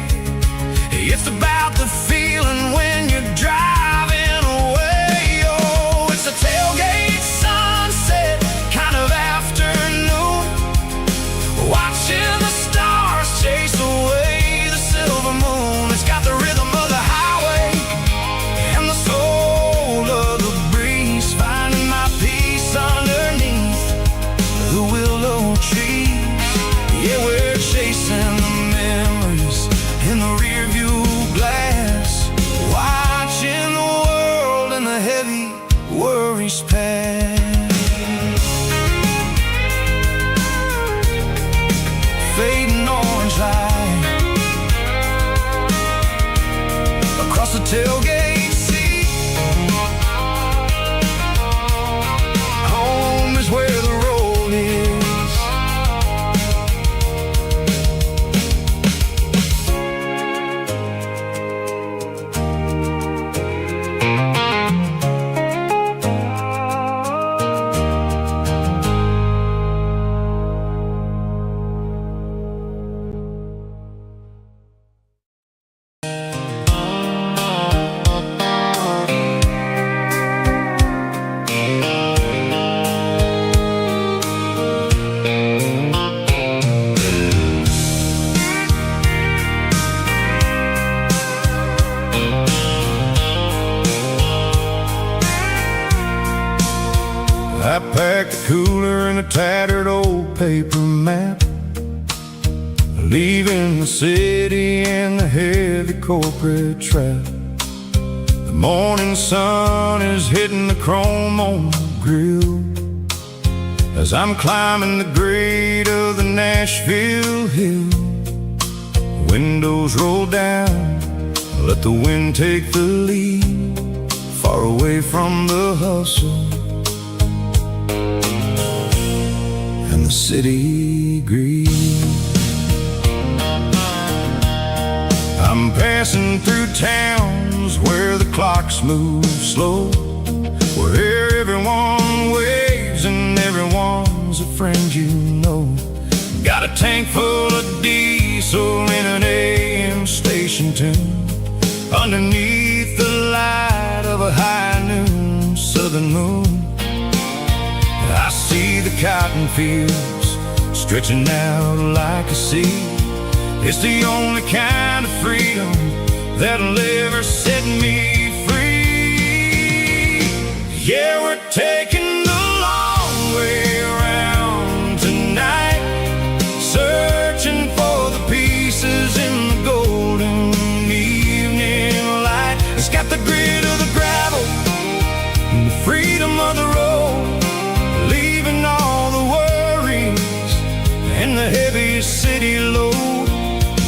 it's about the feeling when you're driving away. Oh, it's a tailgate sunset kind of afternoon, watching the stars chase away the silver moon. It's got the rhythm of the highway and the soul of the breeze, finding my peace underneath the willow trees. Yeah, we're chasing the memories in the rearview glass, watching the world and the heavy worries pass. I packed a cooler and a tattered old paper map, leaving the city and the heavy corporate trap. The morning sun is hitting the chrome on the grill as I'm climbing the grade of the Nashville hill. Windows roll down, let the wind take the lead, far away from the hustle and the city greed. I'm passing through towns where the clocks move slow, where everyone waves and everyone's a friend you know. Got a tank full of diesel in an AM station tune, underneath the light of a high noon southern moon. I see the cotton fields stretching out like a sea. It's the only kind of freedom that'll ever set me free. Yeah, we're taking the long way around tonight, searching for the pieces in the golden evening light. It's got the grit of the gravel and the freedom of the road, leaving all the worries and the heavy city load.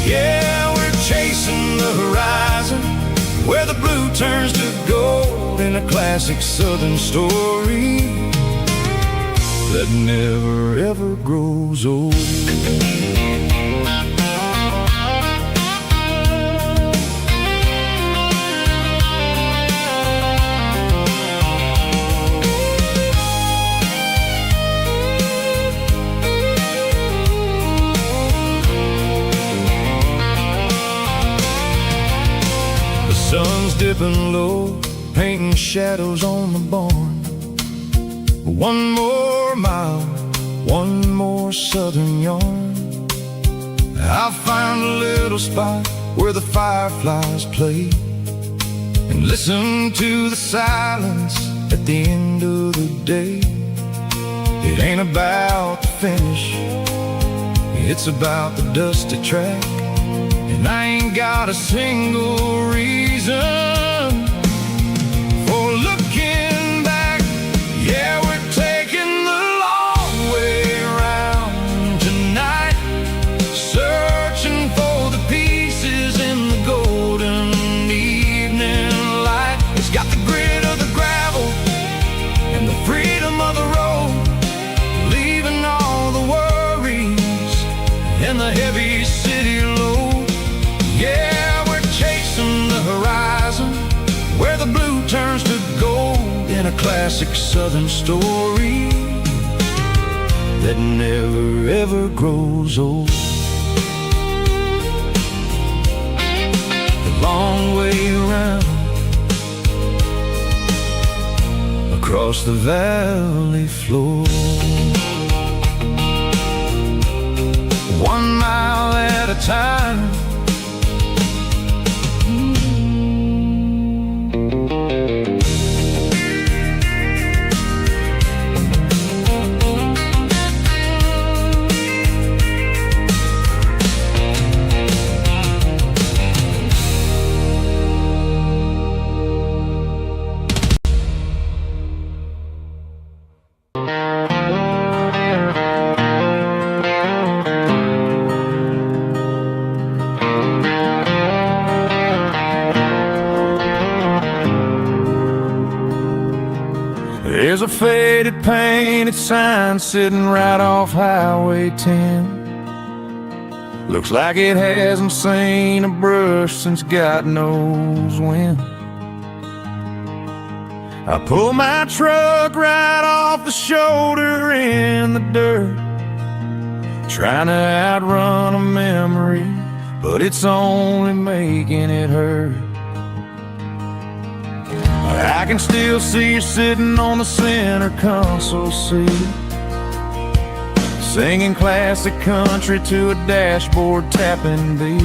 Yeah, we're chasing the horizon, where the blue turns to gold, in a classic southern story that never ever grows old. Sun's dipping low, painting shadows on the barn. One more mile, one more southern yarn. I'll find a little spot where the fireflies play, and listen to the silence at the end of the day. It ain't about the finish, it's about the dusty track. And I ain't got a single reason for looking back. Yeah, we're taking the long way around tonight, searching for the pieces in the golden evening light. It's got the grit of the gravel and the freedom of the road, leaving all the worries and the heavy city load. Yeah, we're chasing the horizon, where the blue turns to gold, in a classic southern story that never ever grows old. The long way around, across the valley floor, 1 mile at a time. There's a faded painted sign sitting right off Highway 10. Looks like it hasn't seen a brush since God knows when. I pull my truck right off the shoulder in the dirt, trying to outrun a memory, but it's only making it hurt. I can still see you sitting on the center console seat, singing classic country to a dashboard tapping beat.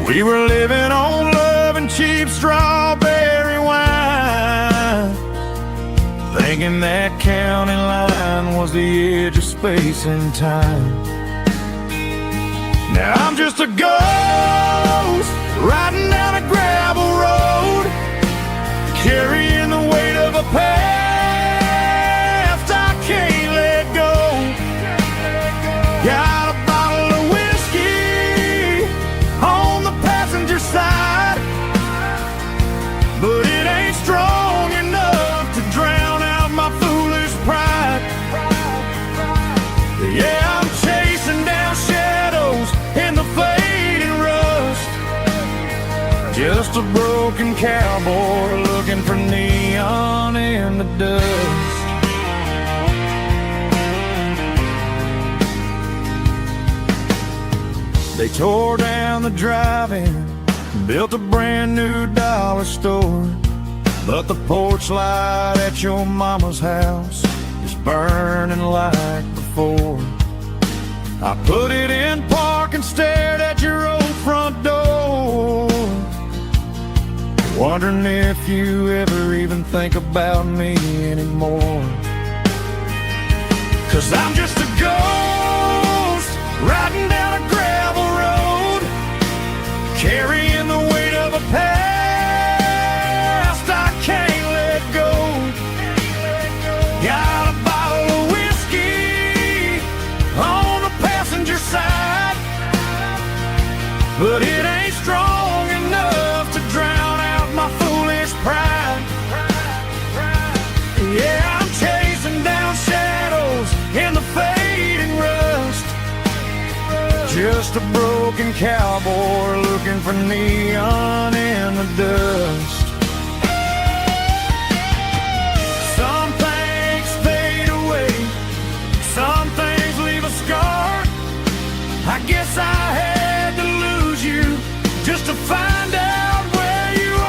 We were living on love and cheap strawberry wine, thinking that county line was the edge of space and time. Now I'm just a ghost riding down a gravel road, carrying the weight of a past I can't let go. Got a bottle of whiskey on the passenger side, but it ain't strong enough to drown out my foolish pride. Yeah, I'm chasing down shadows in the fading rust, just a broken cowboy looking for neon in the dust. They tore down the drive-in, built a brand new dollar store, but the porch light at your mama's house is burning like before. I put it in park and stared at your old front door, wondering if you ever even think about me anymore. 'Cause I'm just a ghost riding down a gravel road, carrying the weight of a past I can't let go. Got a bottle of whiskey on the passenger side, but it ain't strong enough to drown out my foolish pride. Yeah, I'm chasing down shadows in the fading rust, just a broken cowboy looking for neon in the dust. Some things fade away, some things leave a scar. I guess I had to lose you just to find out where you are.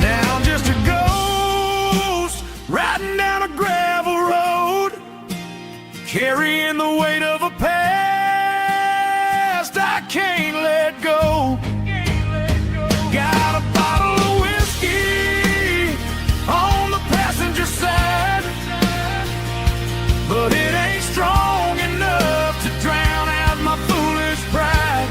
Now I'm just a ghost riding down a gravel road, carrying the weight of a past I can't let go. Got a bottle of whiskey on the passenger side, but it ain't strong enough to drown out my foolish pride.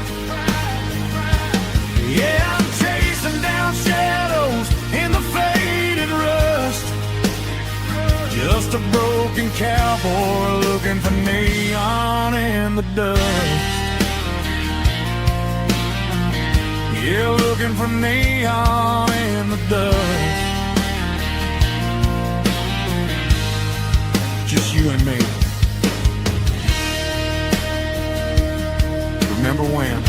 Yeah, I'm chasing down shadows in the faded rust, just a broken cowboy looking for neon in the dust. Yeah, looking for neon in the dust. Just you and me. Remember when?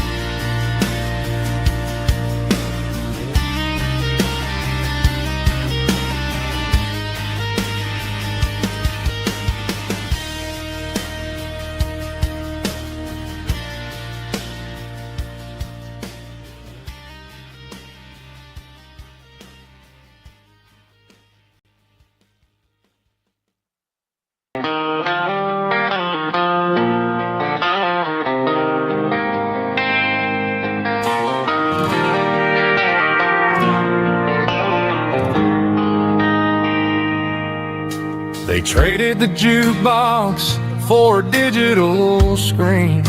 They traded the jukebox for a digital screen,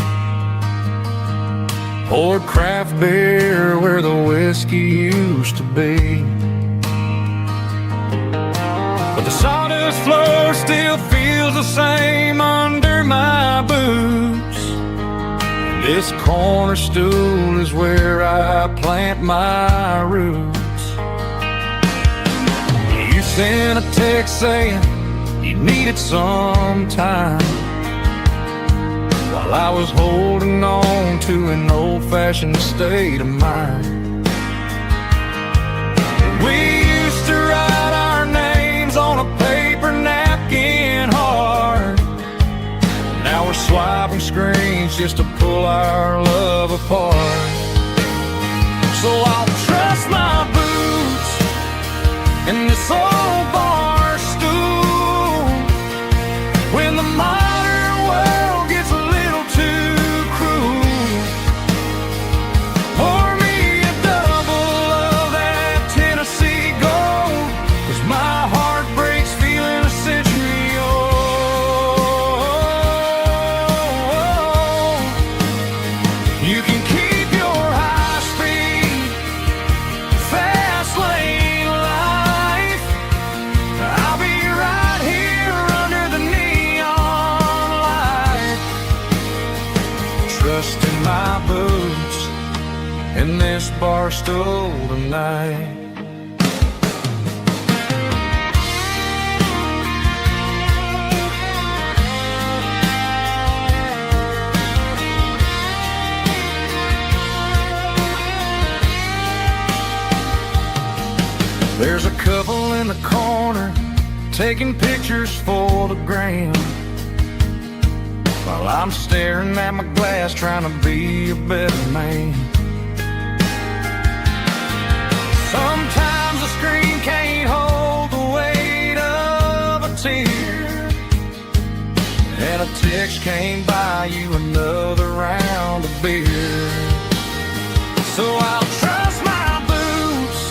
poured craft beer where the whiskey used to be, but the sawdust floor still feels the same under my boots. This corner stool is where I plant my roots. You sent a text saying you needed some time, while I was holding on to an old-fashioned state of mind. We used to write our names on a paper napkin hard. Now we're swiping screens just to pull our love apart. So I'll trust my boots in this old bar stool trust in my boots in this bar stool tonight. There's a couple in the corner taking pictures for the gram, while I'm staring at my glass trying to be a better man. Sometimes the screen can't hold the weight of a tear, and a text can't buy you another round of beer. So I'll trust my boots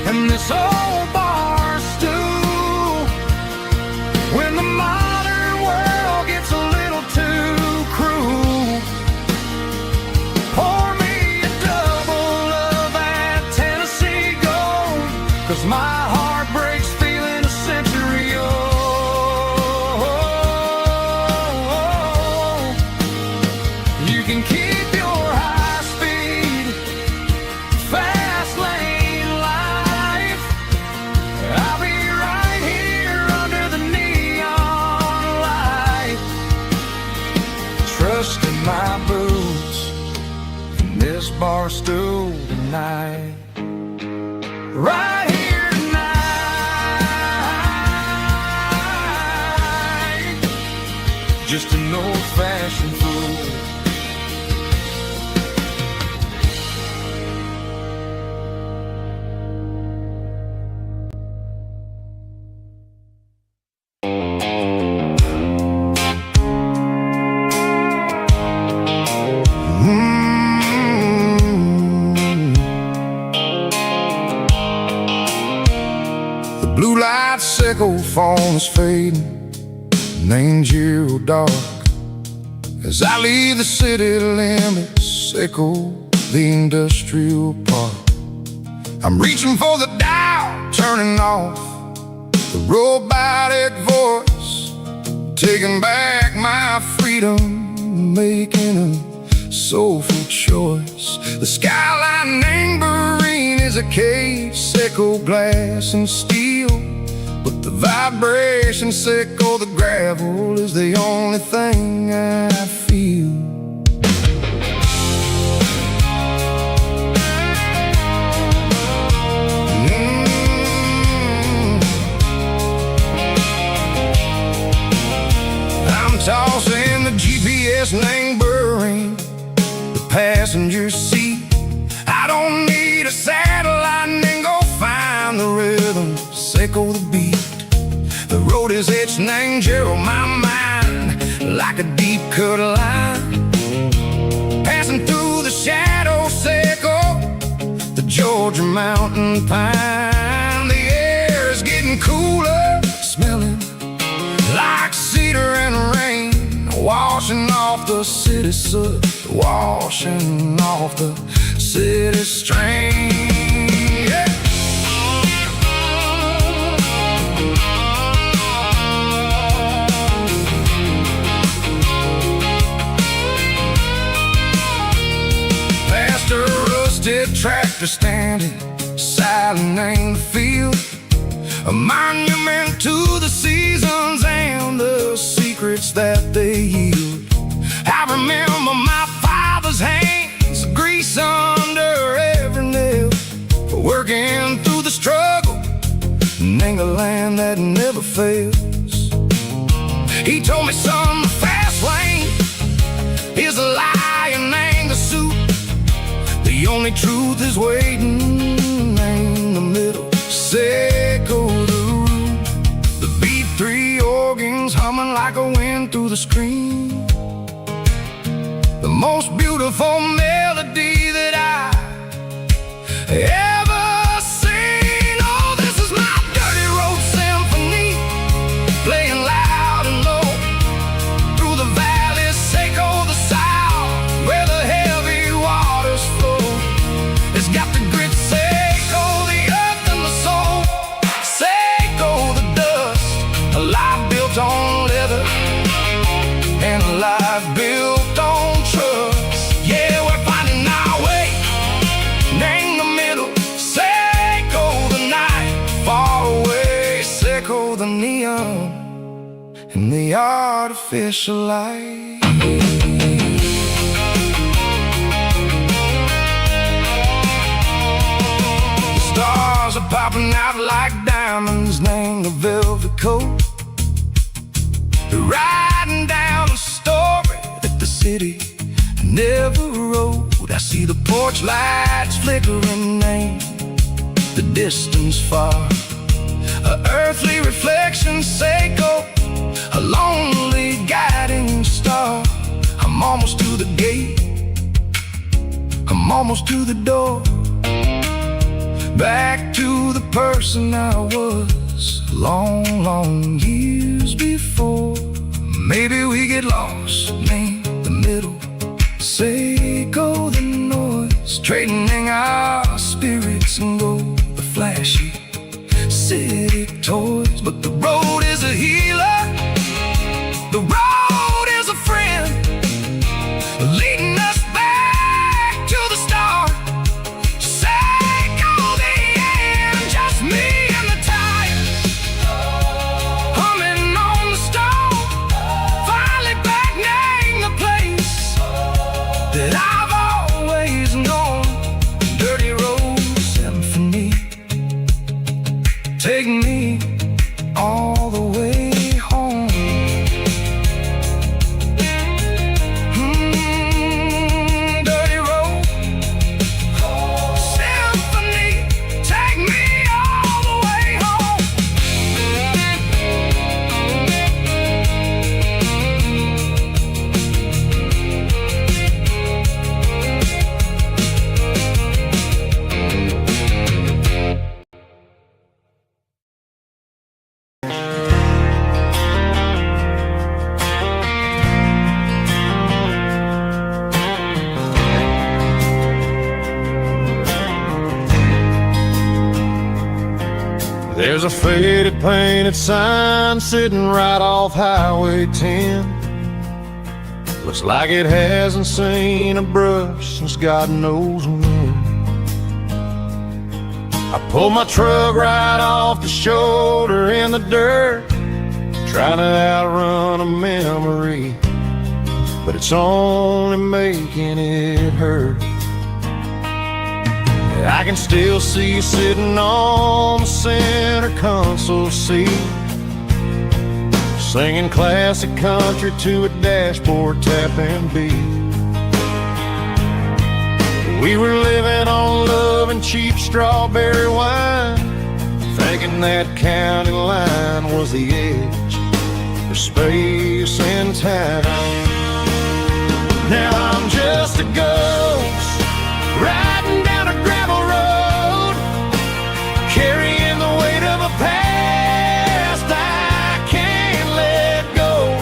and this old bar stool when the modern world gets a little too cruel. Pour me a double of that Tennessee Gold, 'cause my heart breaks feeling a century old. You can keep your high speed, fast lane life. I'll be right here under the neon light, trusting my boots in this bar stool tonight. Right here tonight, just an old-fashioned fool. Blue light sickle phone is fading, and ain't you dark as I leave the city limits, sickle the industrial park. I'm reaching for the dial, turning off the robotic voice, taking back my freedom, making a soulful choice. The skyline anchorine is a cave, sickle glass and steel, but the vibration sickle, the gravel is the only thing I feel. I'm tossing the GPS neighboring the passenger seat. I don't need a satellite and go find the rhythm, sickle the beat. The road is etched and angel my mind like a deep cut line, passing through the shadow sickle, the Georgia mountain pine. The air is getting cooler, smelling like cedar and rain, washing off the city soot, washing off the city strain. Yeah. Past a rusted tractor standing silent in the field, a monument to the seasons and the secrets that they yield. I remember my father's hands, grease under every nail, for working through the struggle in the land that never fails. He told me, son, the fast lane is a lie and ain't the suit. The only truth is waiting in the middle, sickle the root. The B3 organs humming like a wind through the screen, the most beautiful melody that I ever seen. Oh, this is my dirty road symphony, playing loud and low through the valleys, sickle the south, where the heavy waters flow. It's got the grit, sickle the earth and the soul, sickle the dust, a life built on leather and a life built on trust. neon and the artificial light. The stars are popping out like diamonds named the velvet coat. They're riding down the story that the city never wrote. I see the porch lights flickering in the distance far. An earthly reflection Seiko, a lonely guiding star. I'm almost to the gate, I'm almost to the door. Back to the person I was long, long years before. Maybe we get lost, me, the middle, Seiko, the noise, trading our spirits and gold, the flashy city toys. But the road is a healer, the road is a friend, leading us back to the start. Seiko, the end, just me and the tires, humming on the stove, finally back name the place that I've always known. Dirty Road Symphony, take me all the way home. Dirty Road Symphony, take me all the way home. There's a faded painted sign sitting right off Highway 10. Looks like it hasn't seen a brush since God knows when. I pulled my truck right off the shoulder in the dirt, trying to outrun a memory, but it's only making it hurt. I can still see you sitting on the center console seat, singing classic country to a dashboard tapping beat. We were living on love and cheap strawberry wine, thinking that county line was the edge of space and time. Now I'm just a ghost riding down a gravel road, carrying the weight of a past I can't let go.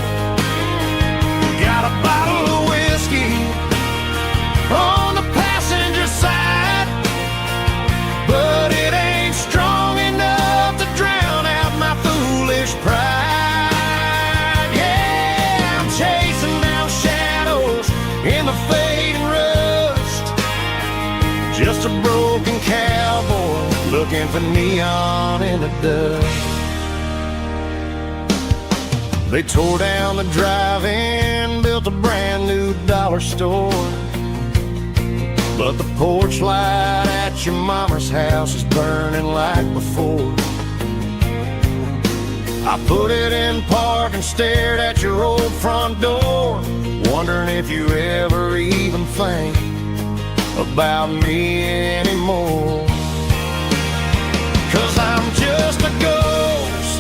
Got a bottle of whiskey on the passenger side, but it ain't strong enough to drown out my foolish pride. Yeah, I'm chasing down shadows in the fading rust, just a broken cowboy looking for neon in the dust. They tore down the drive-in, built a brand new dollar store, but the porch light at your mama's house is burning like before. I put it in park and stared at your old front door, wondering if you ever even think about me anymore. 'Cause I'm just a ghost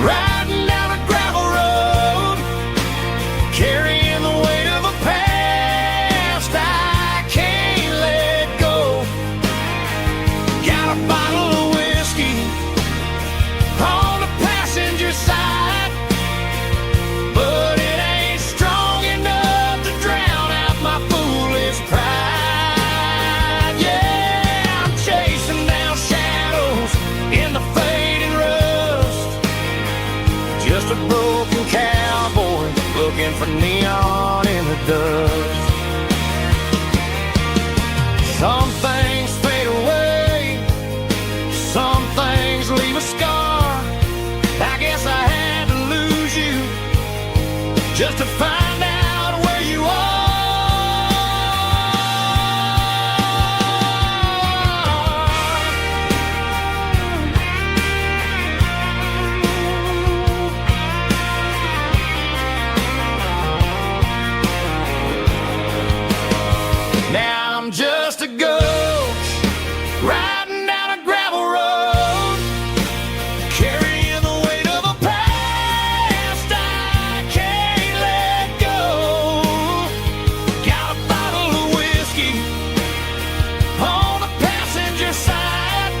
riding down a gravel road, carrying the weight of a past I can't let go. Got a bottle of whiskey on the passenger side, but it ain't strong enough to drown out my foolish pride. Yeah, I'm chasing down shadows in the fading rust, just a broken cowboy looking for neon in the dust. Some things fade away, some things leave a scar. I guess just to find out where you are. Now I'm just a ghost riding down a gravel road, carrying the weight of a past I can't let go. Got a bottle of whiskey on the passenger side,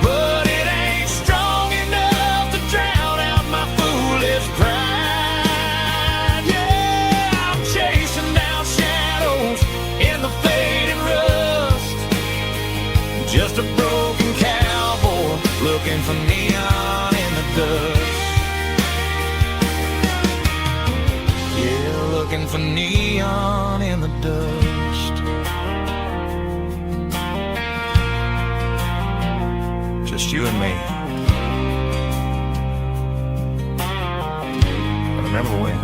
but it ain't strong enough to drown out my foolish pride. Yeah, I'm chasing down shadows in the fading rust, just a broken cowboy looking for neon in the dust. Yeah, looking for neon in the dust. Just you and me. But I never win.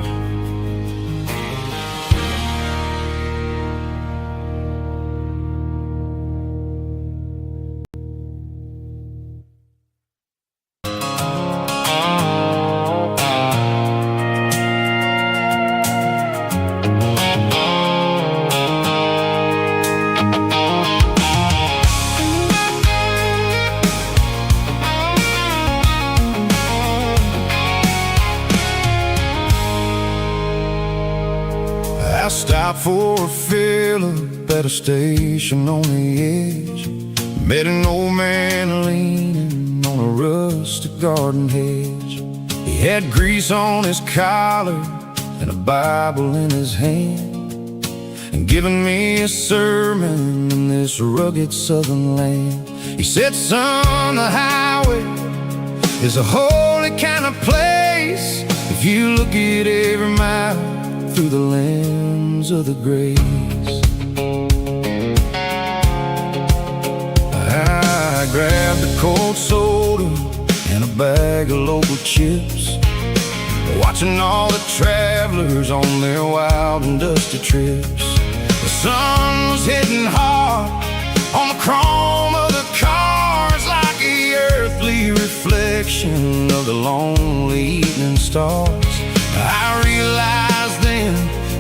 I stopped for a fill-up at a station on the edge. Met an old man leaning on a rustic garden hedge. He had grease on his collar and a Bible in his hand, and giving me a sermon in this rugged southern land. He said, son, the highway is a holy kind of place if you look at every mile through the lens of the grace. I grabbed a cold soda and a bag of local chips, watching all the travelers on their wild and dusty trips. The sun was hitting hard on the chrome of the cars, like the earthly reflection of the lonely evening stars. I realized then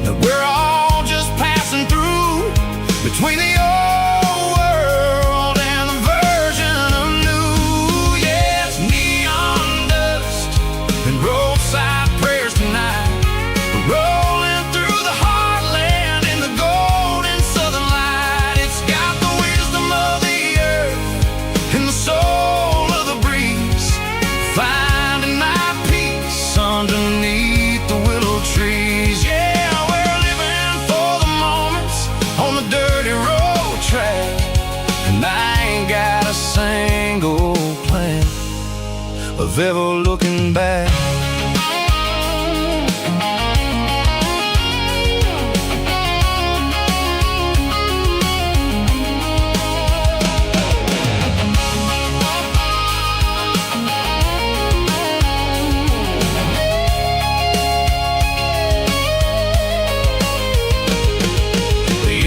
that we're all just passing through between the old world and the version of new. Yes, neon dust and roadside prayers tonight, we're rolling through the heartland in the golden southern light. It's got the wisdom of the earth and the soul of the breeze, finding my peace underneath the willow trees. Yeah, we're living for the moments on the dirty road track, and I ain't got a single plan of ever looking back.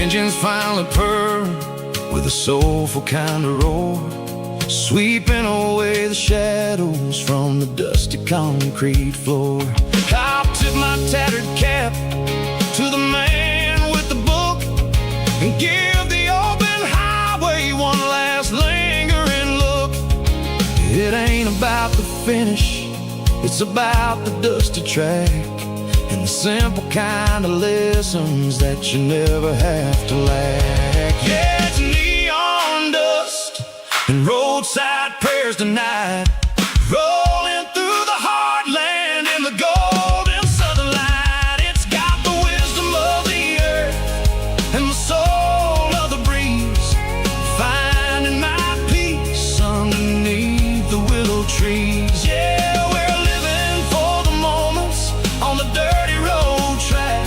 Engines finally purr with a soulful kind of roar, sweeping away the shadows from the dusty concrete floor. I'll tip my tattered cap to the man with the book and give the open highway one last lingering look. It ain't about the finish, it's about the dusty track and the simple kind of lessons that you never have to lack. Yeah, it's neon dust and roadside prayers tonight, rolling through the heartland in the golden southern light. It's got the wisdom of the earth and the soul of the breeze, finding my peace underneath the willow trees. Yeah, we're living for the moments on the dirty road track,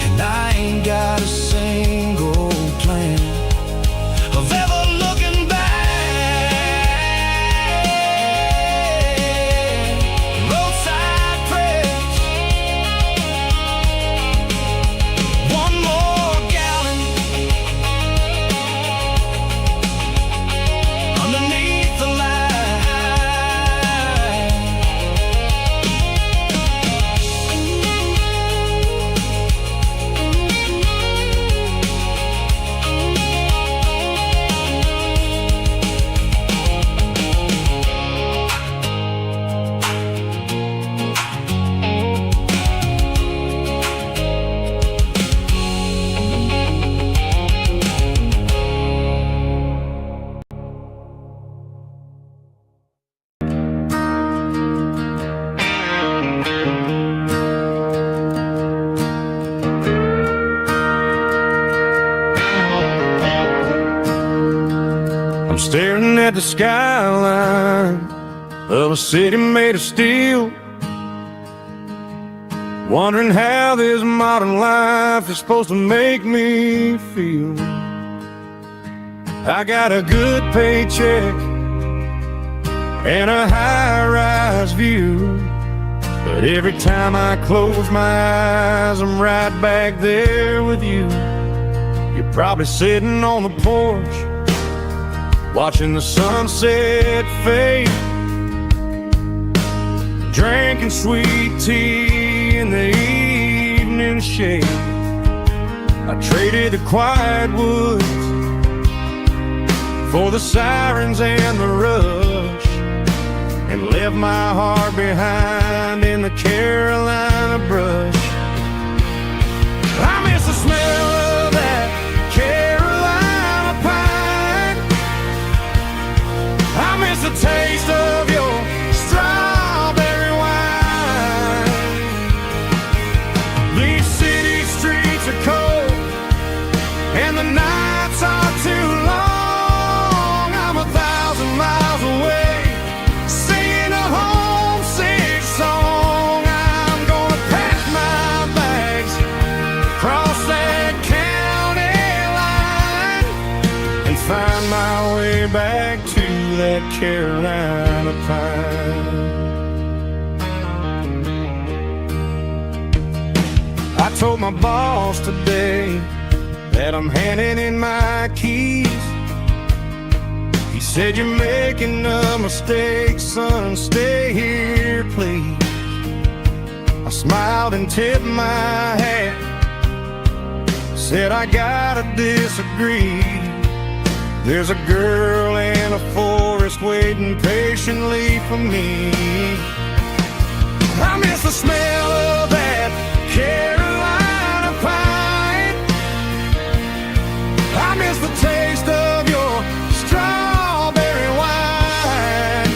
and I ain't got a single plan of ever looking back. the skyline of a city made of steel, wondering how this modern life is supposed to make me feel. I got a good paycheck and a high-rise view, but every time I close my eyes, I'm right back there with you. You're probably sitting on the porch, watching the sunset fade, drinking sweet tea in the evening shade. I traded the quiet woods for the sirens and the rush, and left my heart behind in the Carolina brush. I miss the smell of that Carolina pine. I miss the taste of your strawberry wine. These city streets are cold and the nights are too long. I'm 1,000 miles away, singing a homesick song. I'm gonna pack my bags, cross that county line, and find my way back to that Carolina pine. I told my boss today that I'm handing in my keys. He said, "You're making a mistake, son, stay here, please." I smiled and tipped my hat, said, "I gotta disagree. There's a girl in a forest waiting patiently for me." I miss the smell of that Carolina pine. I miss the taste of your strawberry wine.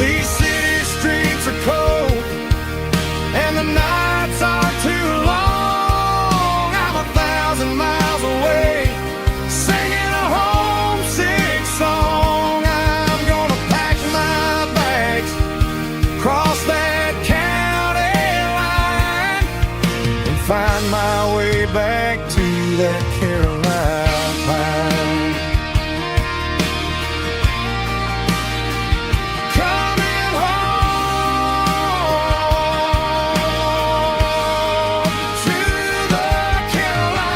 These city streets are cold and the nights are too long. I'm 1,000 miles away, singing a homesick song. I'm gonna pack my bags, cross that county line, and find my way back to that Carolina pine. Coming home to the Carolina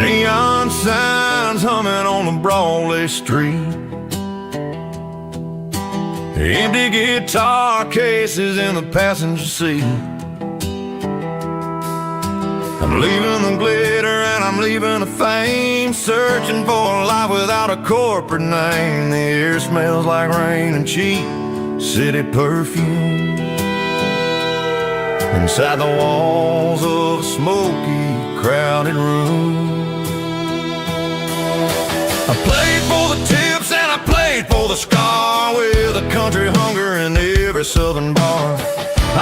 Neon signs humming on the Broadway street, empty guitar cases in the passenger seat. I'm leaving the glitter and I'm leaving the fame, searching for a life without a corporate name. The air smells like rain and cheap city perfume inside the walls of a smoky, crowded room. I played for the tips and I played for the scar, with a country hunger in every southern bar.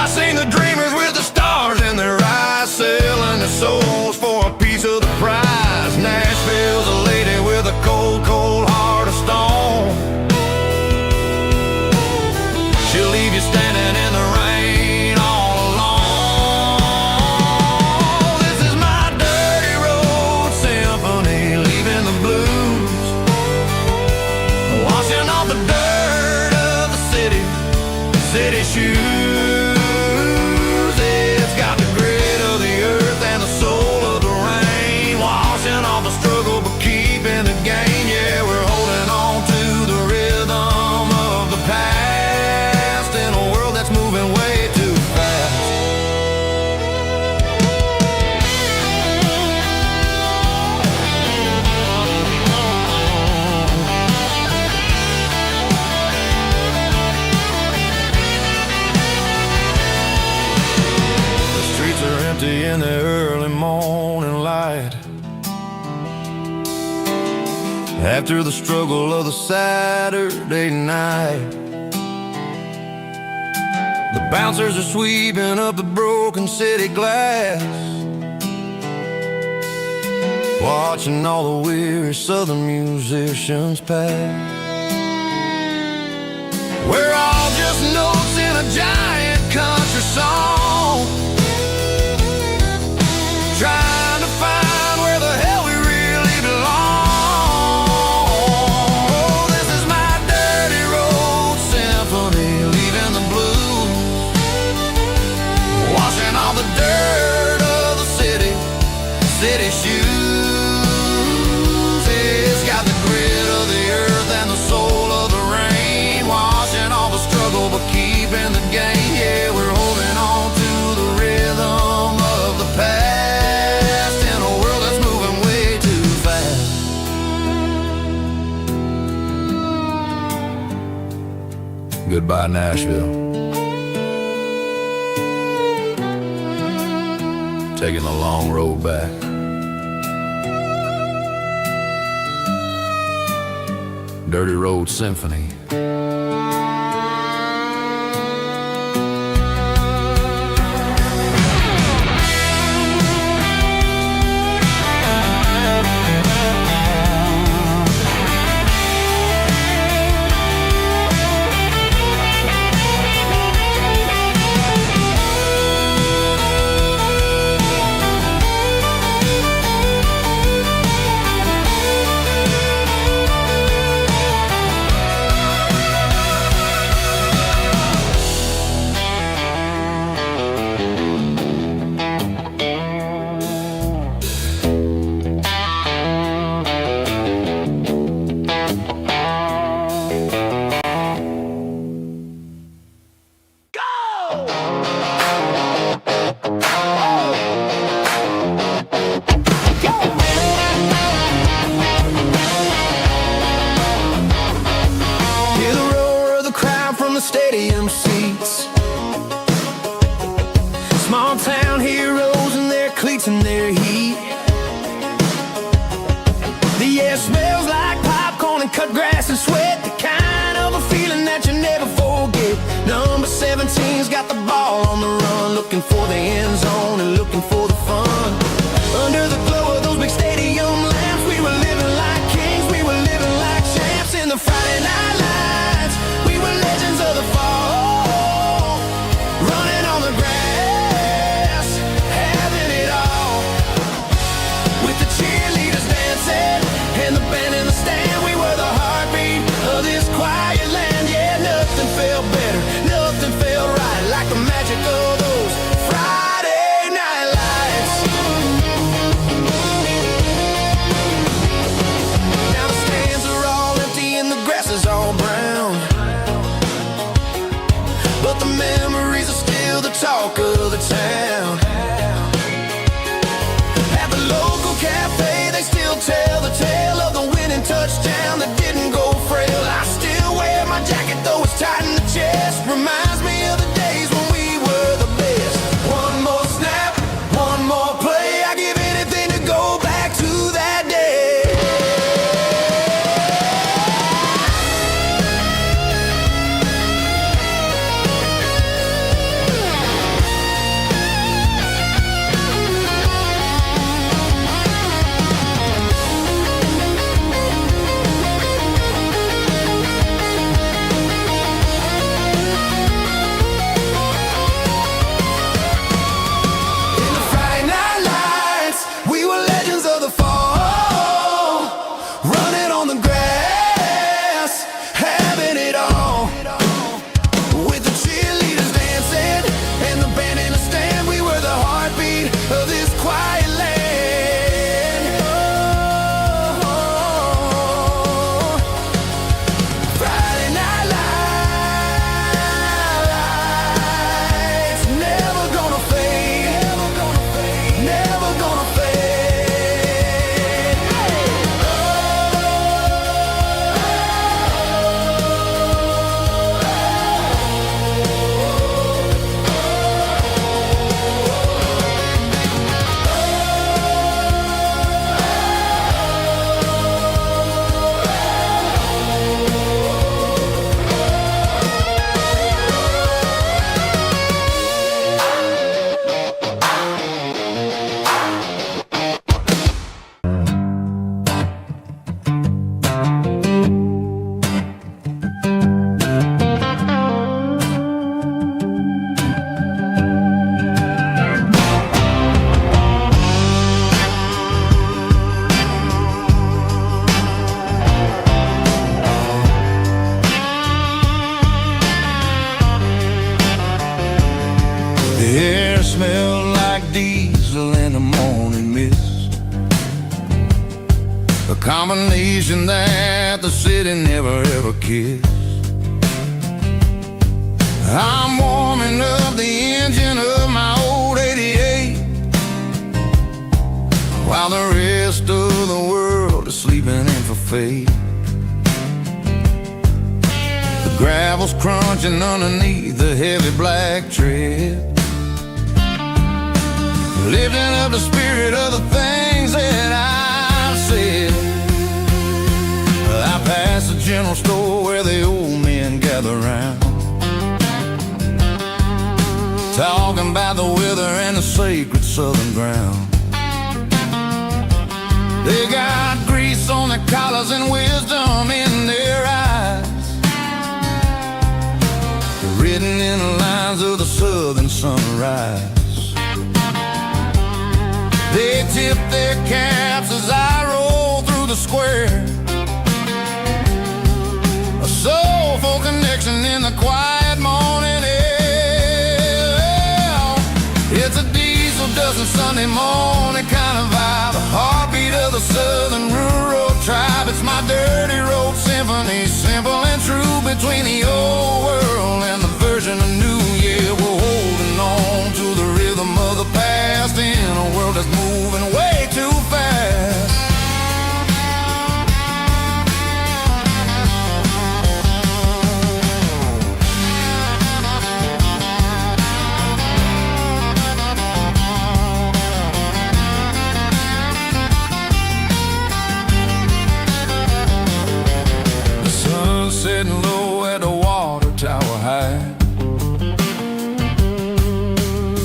I seen the dreamers with the stars in their eyes, selling their souls for a piece of the prize. Nashville's a lady with a cold, cold heart of stone. She'll leave you standing in the rain all alone. This is my dirty road symphony, leaving the blues, washing off the dirt of the city shoes. It's got the grit of the earth and the soul of the rain, washing off the struggle but keep after the struggle of the Saturday night. The bouncers are sweeping up the broken city glass, watching all the weary southern musicians pass. We're all just notes in a giant country song, trying to find where the hell we really belong. Oh, this is my dirty road symphony, leaving the blues, washing all the dirt of the city shoes. It's got the grit of the earth and the soul of the rain, washing all the struggle but keeping the game. Yeah, we're holding on to the rhythm of the past in a world that's moving way too fast. Goodbye, Nashville. Taking the long road back. Dirty Road Symphony. Stadium seats, small town heroes in their cleats and their heat. The air smells like popcorn and cut grass and sweat, the kind of a feeling that you never forget. Number 17's got the ball on the run, looking for the end zone and looking for the fun. Under the glow of those big stadium lamps, we were living like kings, we were living like champs in the Friday night lights. We were legends of the fall, running on the grass, having it all, with the cheerleaders dancing and the band in the stand. We were the heartbeat of this quiet land. Yeah, nothing felt better, nothing felt right like the magic of those Friday night lights. Now the stands are all empty and the grass is all brown, but the memories are still the talk of the town. At the local cafe, they still tell the tale of the winning touchdown that didn't go frail. I still wear my jacket though it's tight in the chest, reminds me of the days when we were the best. One more snap, one more play, I give anything to go back to that day. combination that the city never ever kissed. I'm warming up the engine of my old 88, while the rest of the world is sleeping in for fate. The gravel's crunching underneath the heavy black tread, lifting up the spirit of the things that I've said. I pass the general store where the old men gather round, talking about the weather and the sacred southern ground. They got grease on their collars and wisdom in their eyes, written in the lines of the southern sunrise. They tip their caps as I roll through the square, a soulful connection in the quiet morning air. It's a diesel dusting Sunday morning kind of vibe, the heartbeat of the southern rural tribe. It's my dirty road symphony, simple and true, between the old world and the version of new. Yeah, we're holding on to the rhythm of the past in a world that's moving way too fast. Sitting low at the water tower high,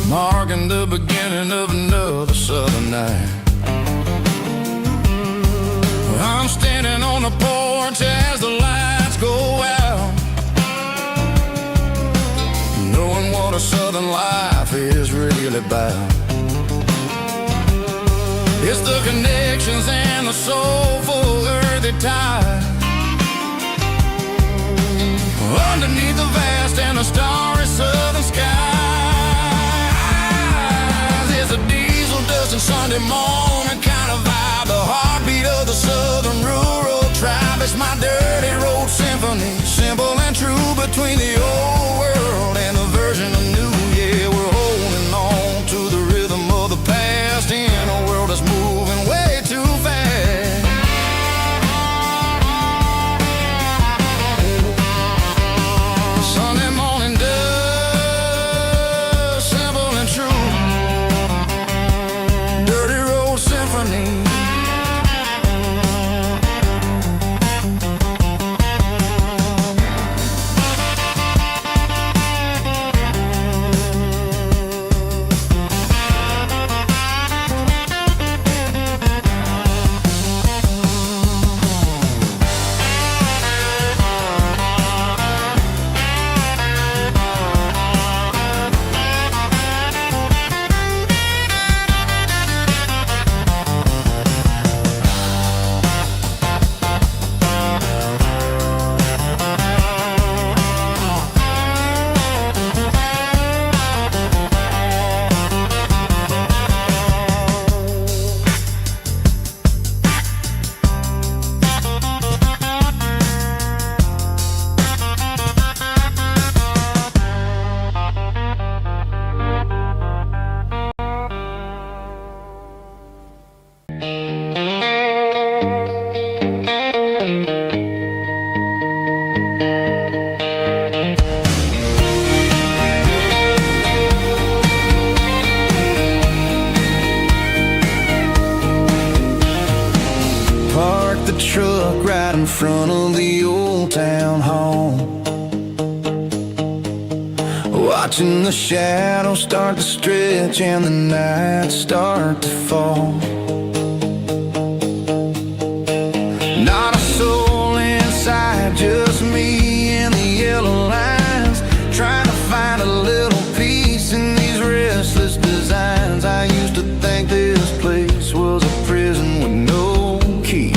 marking the beginning of another southern night. I'm standing on the porch as the lights go out, knowing what a southern life is really about. It's the connections and the soulful earthy ties, underneath the vast and the starry southern skies. It's a diesel dusting Sunday morning kind of vibe, the heartbeat of the southern rural tribe. It's my dirty road symphony, simple and true, between the old world and the version of new. Yeah, we're holding on to the rhythm of the past in a world that's moving way too fast. Sunday morning dust, simple and true, dirty road symphony. The truck right in front of the old town hall, watching the shadows start to stretch and the night start to fall. Not a soul inside, just me and the yellow lines, trying to find a little peace in these restless designs. I used to think this place was a prison with no key.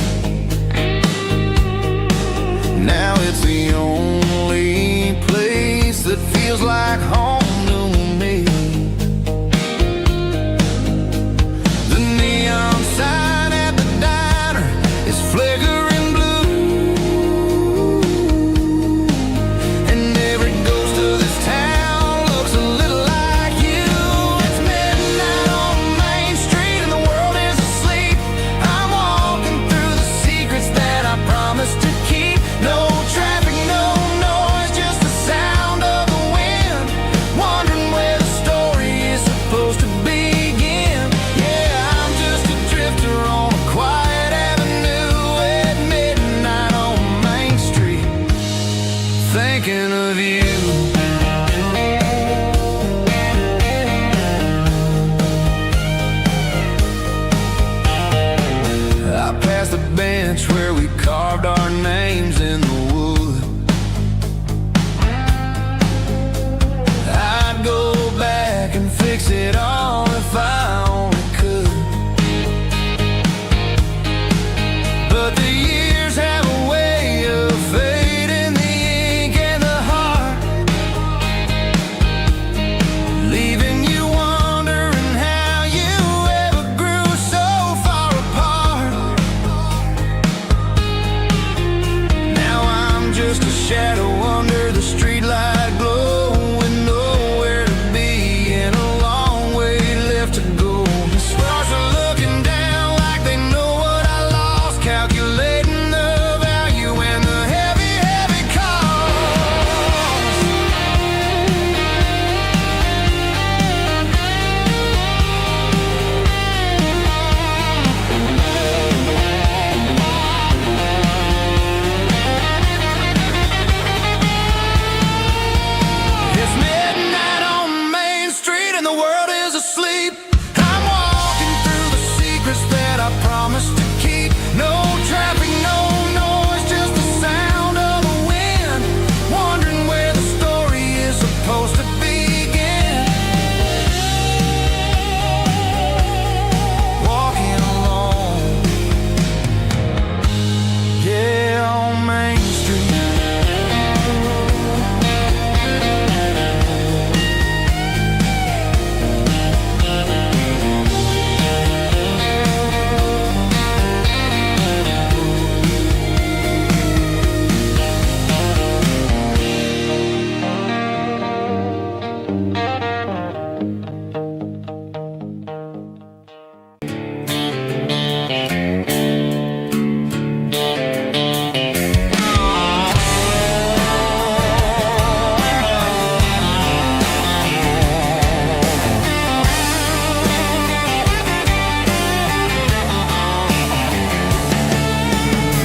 Now it's the only place that feels like home to me. The neon shadow under the streetlight glow, with nowhere to be and a long way left to go. The stars are looking down like they know what I lost, calculating the value and the heavy, heavy cost. It's midnight on Main Street and the world is asleep. I'm walking through the secrets that I promised to keep. No traffic, no noise, just the sound of the wind. Wondering where the story is supposed to begin. Walking alone, yeah, on Main Street.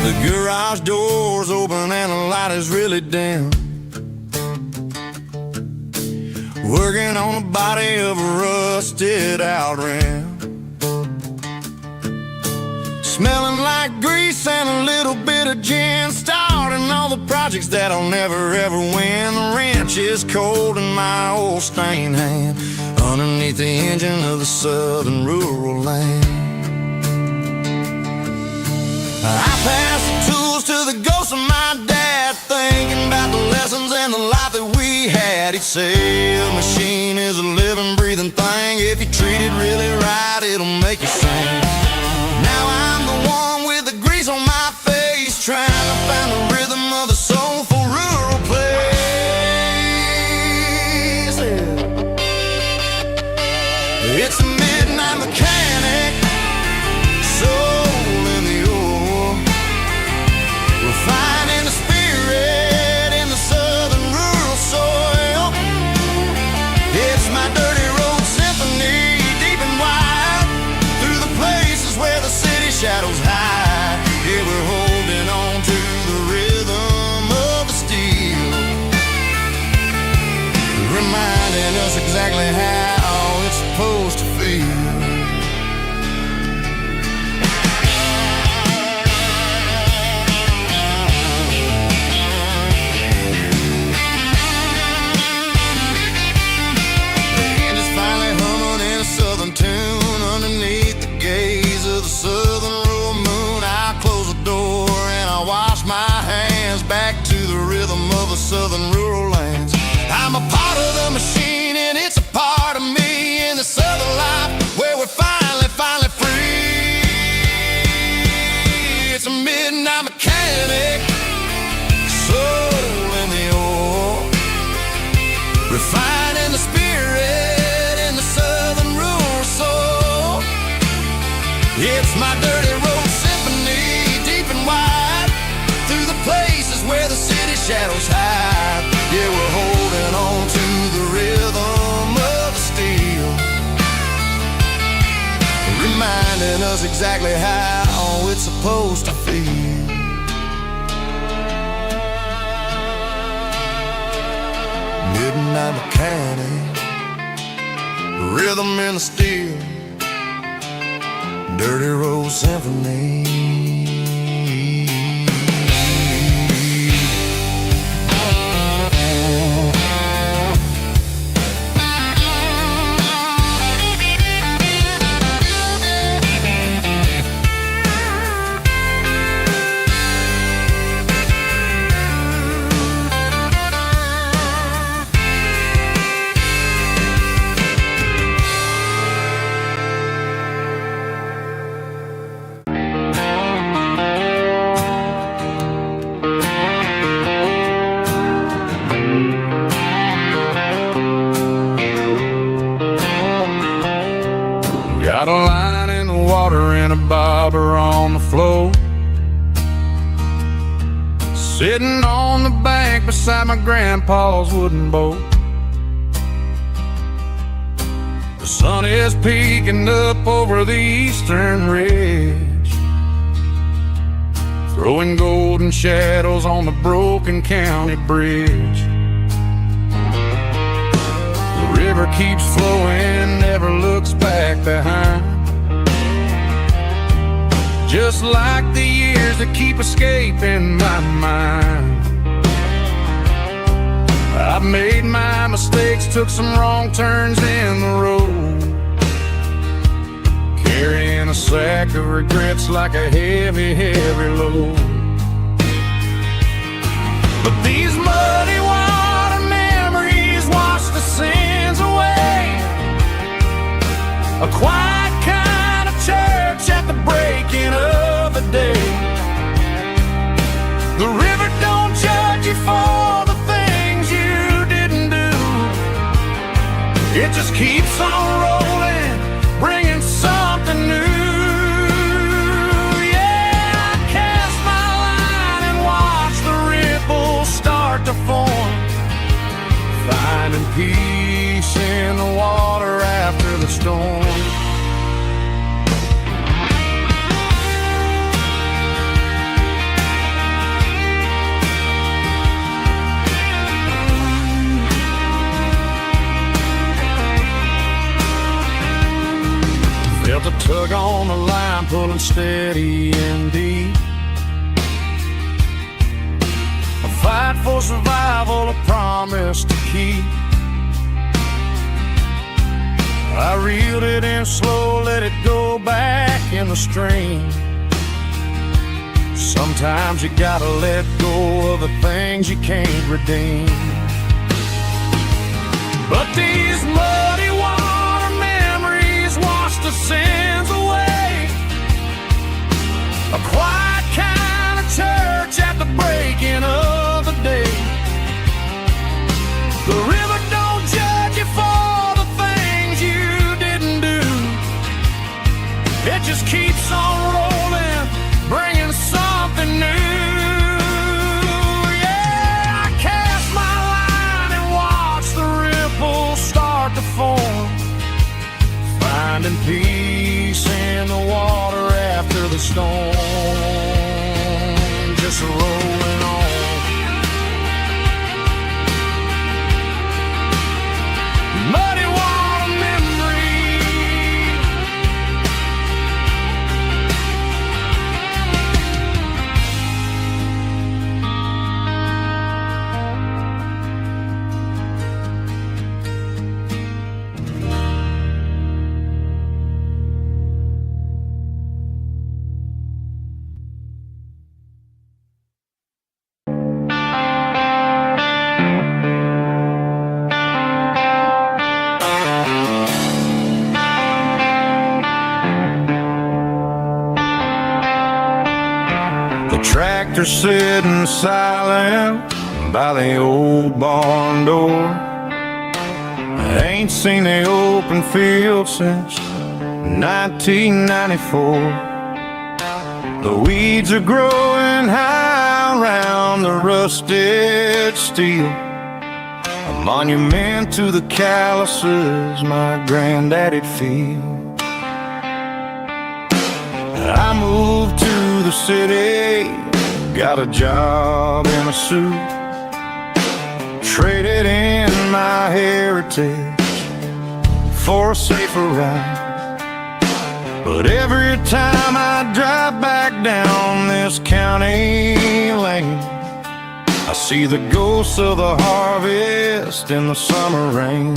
The garage door's open and the light is really dim. Working on the body of a rusted out rim. Smelling like grease and a little bit of gin. Starting all the projects that I'll never ever win. The wrench is cold in my old stained hand, underneath the engine of the southern rural land. I pass the tools to the ghost of my dad, thinking about the lessons and the life that we had. He'd say a machine is a living, breathing thing. If you treat it really right, it'll make you sing. Now I'm the one with the grease on my face, trying to find the rhythm of the soulful rural place. It's a midnight mechanic, soul in the ore, refining the spirit in the southern rural soil. It's my dirty road symphony, deep and wide, through the places where the city shadows hide. Yeah, we're holding on to the rhythm of the steel, reminding us exactly how it's supposed to feel. Tune underneath the gaze of the southern rural moon. I close the door and I wash my hands, back to the rhythm of the southern rural lands. I'm a part of the machine and it's a part of me, in the southern life where we're finally free. It's a midnight mechanic, soul in the ore, refining the spirit in the southern rural soul. It's my dirty road symphony, deep and wide, through the places where the city shadows hide. Yeah, we're holding on to the rhythm of the steel, reminding us exactly how it's supposed to feel. Midnight mechanic, rhythm in the steel, dirty road symphony. sitting on the bank beside my grandpa's wooden boat. The sun is peeking up over the eastern ridge, throwing golden shadows on the broken county bridge. The river keeps flowing, never looks back behind, just like the years that keep escaping my mind. I've made my mistakes, took some wrong turns in the road, carrying a sack of regrets like a heavy, heavy load. But these muddy water memories wash the sins away. A quiet kind of church at the breaking of the day. The river don't judge you for the things you didn't do. It just keeps on rolling, bringing something new. Yeah, I cast my line and watch the ripples start to form, finding peace in the water after the storm. Felt a tug on the line, pulling steady and deep. A fight for survival, a promise to keep. I reeled it in slow, let it go back in the stream. Sometimes you gotta let go of the things you can't redeem. But these muddy water memories wash the sins away. A quiet kind of church at the breaking of the day. The river don't judge you for the things you didn't do. It just keeps on rolling, bringing something new. Yeah, I cast my line and watch the ripples start to form, finding peace in the water after the storm. Just rolling on. Muddy water memory. Tractor sitting silent by the old barn door. I ain't seen the open field since 1994. The weeds are growing high around the rusted steel, a monument to the calluses my granddaddy'd feel. I moved to the city, got a job in a suit, traded in my heritage for a safer ride. But every time I drive back down this county lane, I see the ghosts of the harvest in the summer rain.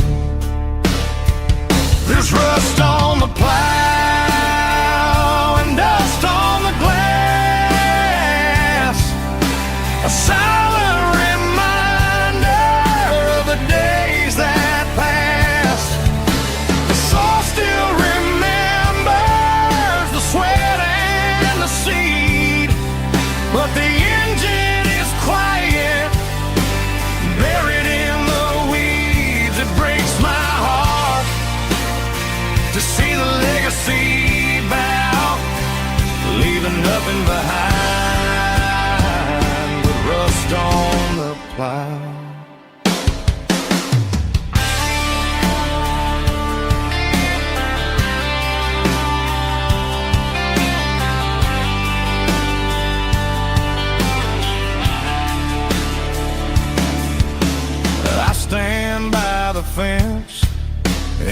There's rust on the plow and dust on the glass, a silent reminder of the days that passed. The soul still remembers the sweat and the seed, but the engine is quiet, buried in the weeds. It breaks my heart to see the legacy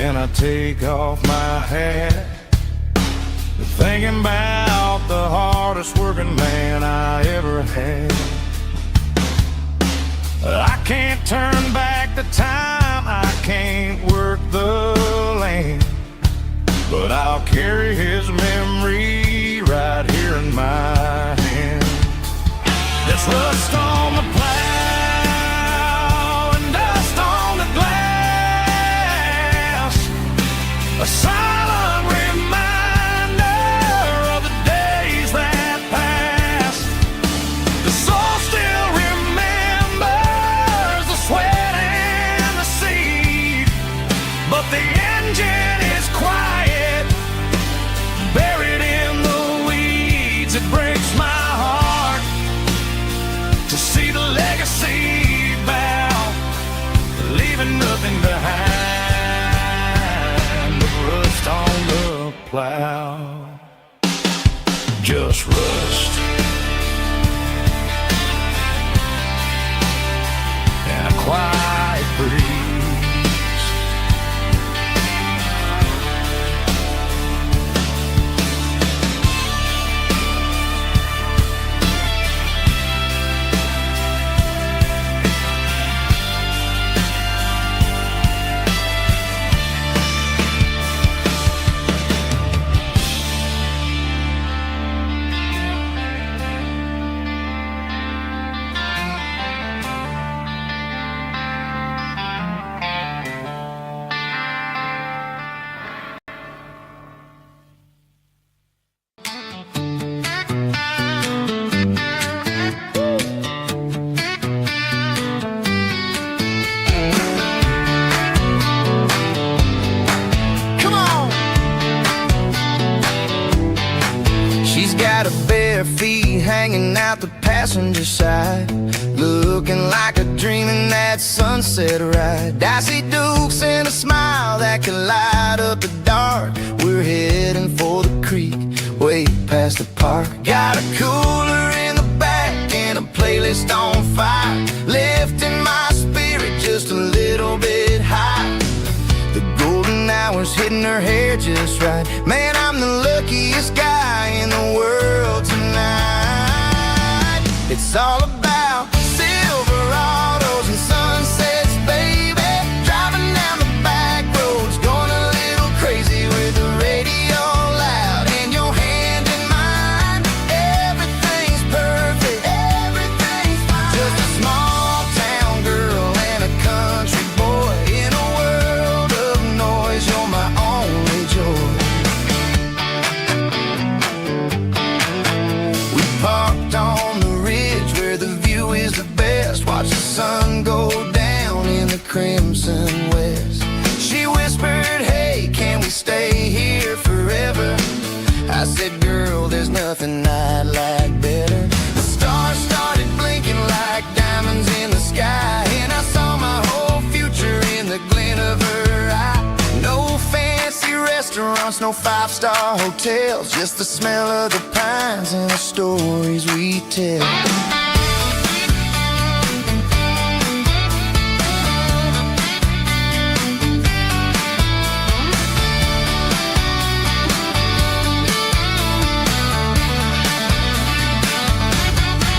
Then I take off my hat, thinking about the hardest working man I ever had. I can't turn back the time, I can't work the land, but I'll carry his memory right here in my hand. There's rust on the plow and dust on the glass, a silent reminder of the days that passed. The soul still remembers the sweat and the seed, but the engine is quiet, buried in the weeds. It breaks my heart to see the legacy bow, leaving nothing behind but rust on the plow. Just rust and a quiet breeze. Feet hanging out the passenger side, looking like a dream in that sunset ride. I see Dukes and a smile that can light up the dark. We're heading for the creek, way past the park. Got a cooler in the back and a playlist on fire, lifting my spirit just a little bit high. The golden hours hitting her hair just right. Man, I'm the luckiest guy in the world tonight. It's all about Silverados and sunsets, baby. Driving down the back roads, going a little crazy with the radio loud and your hand in mine. Everything's perfect, everything's fine. Just a small town girl and a country boy in a world of noise. You're my only joy. We parked on the ridge where the view is the best. Watch the sun go down in the crimson west. She whispered, hey, can we stay here forever? I said, girl, there's nothing I'd like better. The stars started blinking like diamonds in the sky, and I saw my whole future in the glint of her eye. No fancy restaurants, no five-star hotels, just the smell of the pines and the stories we tell.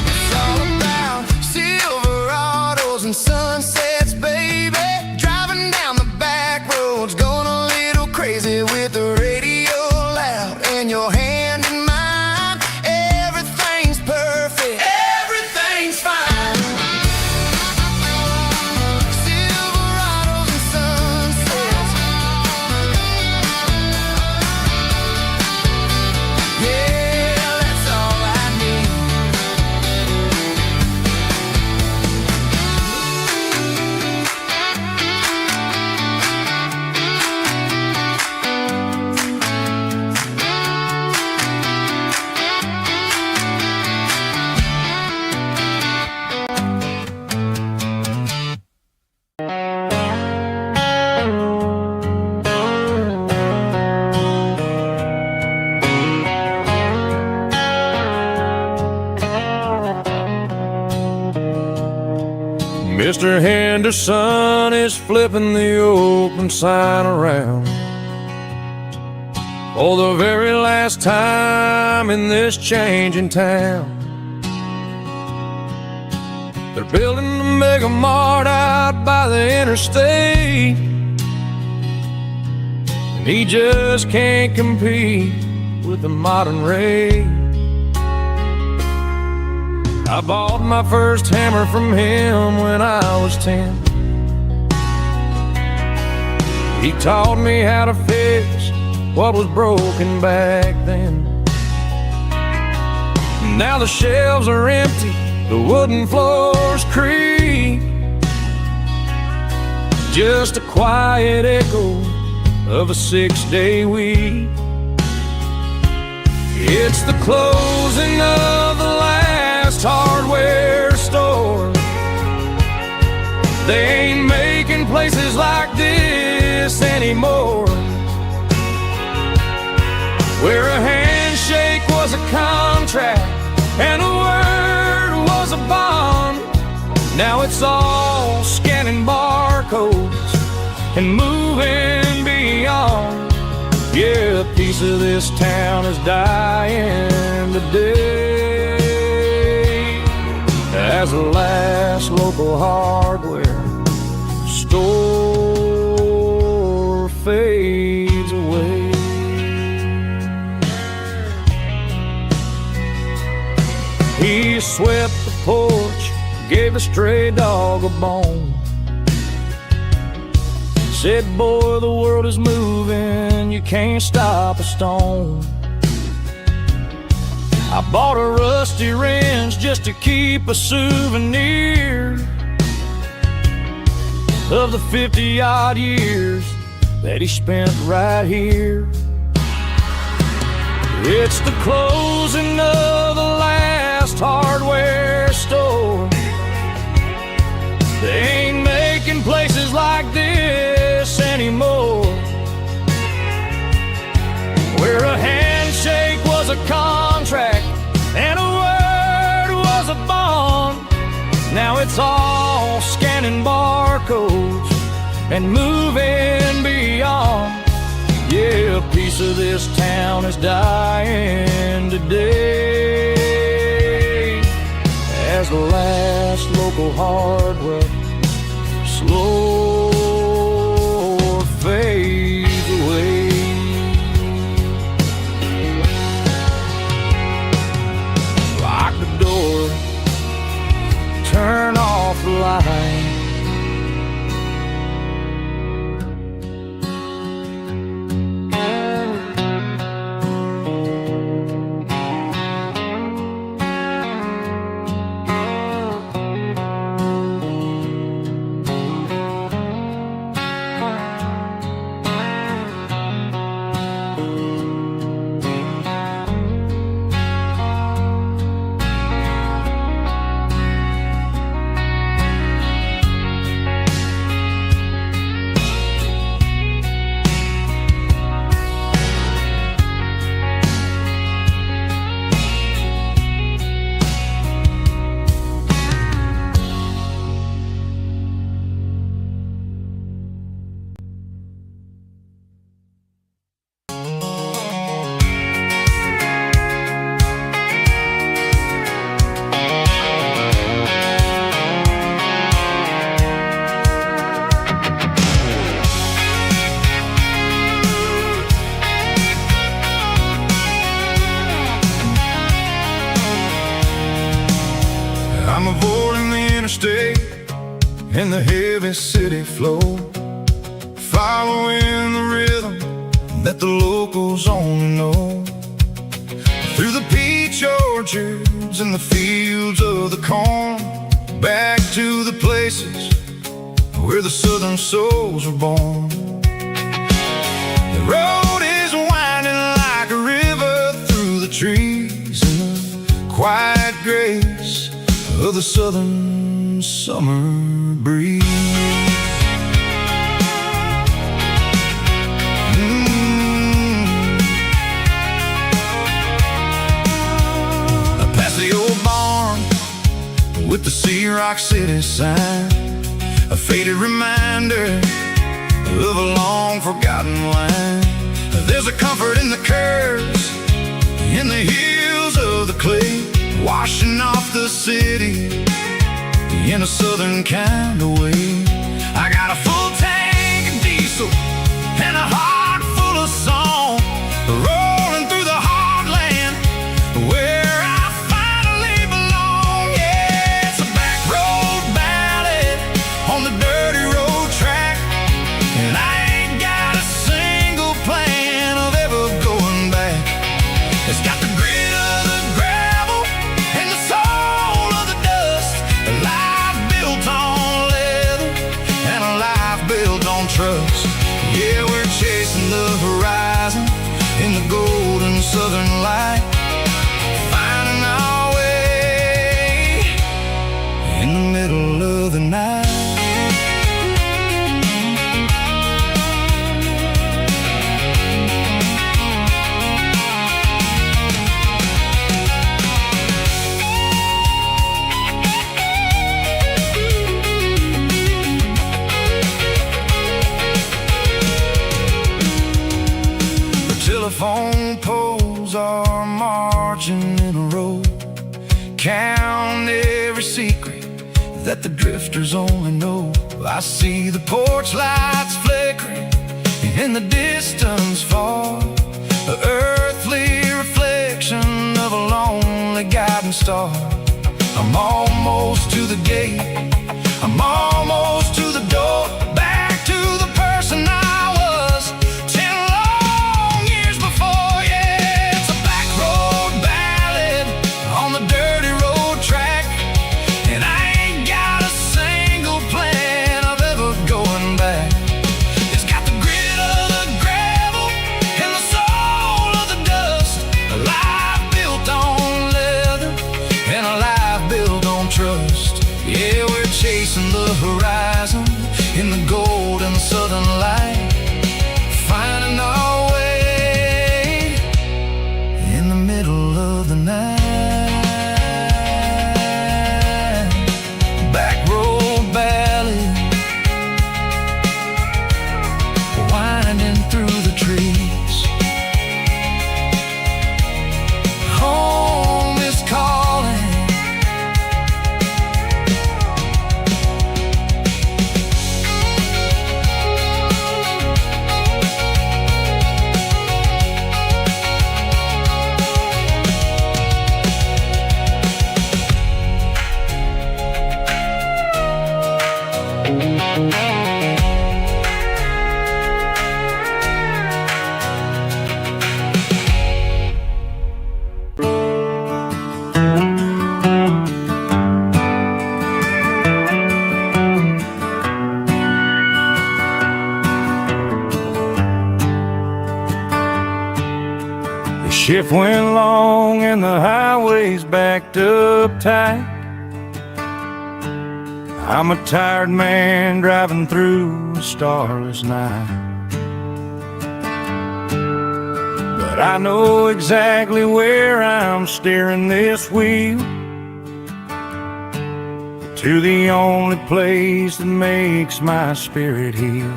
It's all about Silverados and sunsets, baby. Driving down the back roads, going a little crazy with the radio loud and your hand in mine. Everything's perfect. Mr. Henderson is flipping the open sign around for the very last time in this changing town. They're building a mega mart out by the interstate, and he just can't compete with the modern rate. I bought my first hammer from him when I was 10. He taught me how to fix what was broken back then. Now the shelves are empty, the wooden floors creak, just a quiet echo of a 6-day week. It's the closing of the last hardware store. They ain't making places like this anymore, where a handshake was a contract and a word was a bond. Now it's all scanning barcodes and moving beyond. Yeah, a piece of this town is dying today as the last local hardware store fades away. He swept the porch, gave the stray dog a bone, said, boy, the world is moving, you can't stop a stone. I bought a rusty wrench just to keep a souvenir of the 50-odd years that he spent right here. It's the closing of the last hardware store. They ain't making places like this anymore, where a handshake was a contract and a word was a bond. Now it's all scanning barcodes and moving beyond. Yeah, a piece of this town is dying today as the last local hardware slow fades away. Lock the door, turn off the light. I'm avoiding the interstate and the heavy city flow, following the rhythm that the locals only know. Through the peach orchards and the fields of the corn, back to the places where the southern souls were born. The road is winding like a river through the trees in the quiet grace of the southern summer breeze. Past the old barn with the Sea Rock City sign, faded reminder of a long forgotten line. There's a comfort in the curves, in the heels of the clay, washing off the city in a southern kind of way. I got a full tank of diesel and a heart full of song, rolling through the heartland where I finally belong. Yeah, it's a back road ballad on the dirty road track, and I ain't got a single plan of ever going back. It's got the grit of the gravel and the soul of the dust, a life built on leather and a life built on trust. Yeah, we're chasing the horizon in the golden southern light, finding our way in the middle of the night. Telephone poles are marching in a row, count every secret that the drifters only know. I see the porch lights flickering in the distance far, an earthly reflection of a lonely guiding star. I'm almost to the gate, I'm almost to the door, back to the person I was 10 long years before. Yeah, it's a back road ballad on the dirty road track, and I ain't got a single plan of ever going back. It's got the grit of the gravel and the soul of the dust, a life built on leather and a life built on trust. Yeah, we're chasing the horizon in the golden southern light, finding our way in the middle of the night. Back road ballad, winding through the trees. Home is calling. The shift went long and the highway's backed up tight. I'm a tired man driving through a starless night, but I know exactly where I'm steering this wheel, to the only place that makes my spirit heal.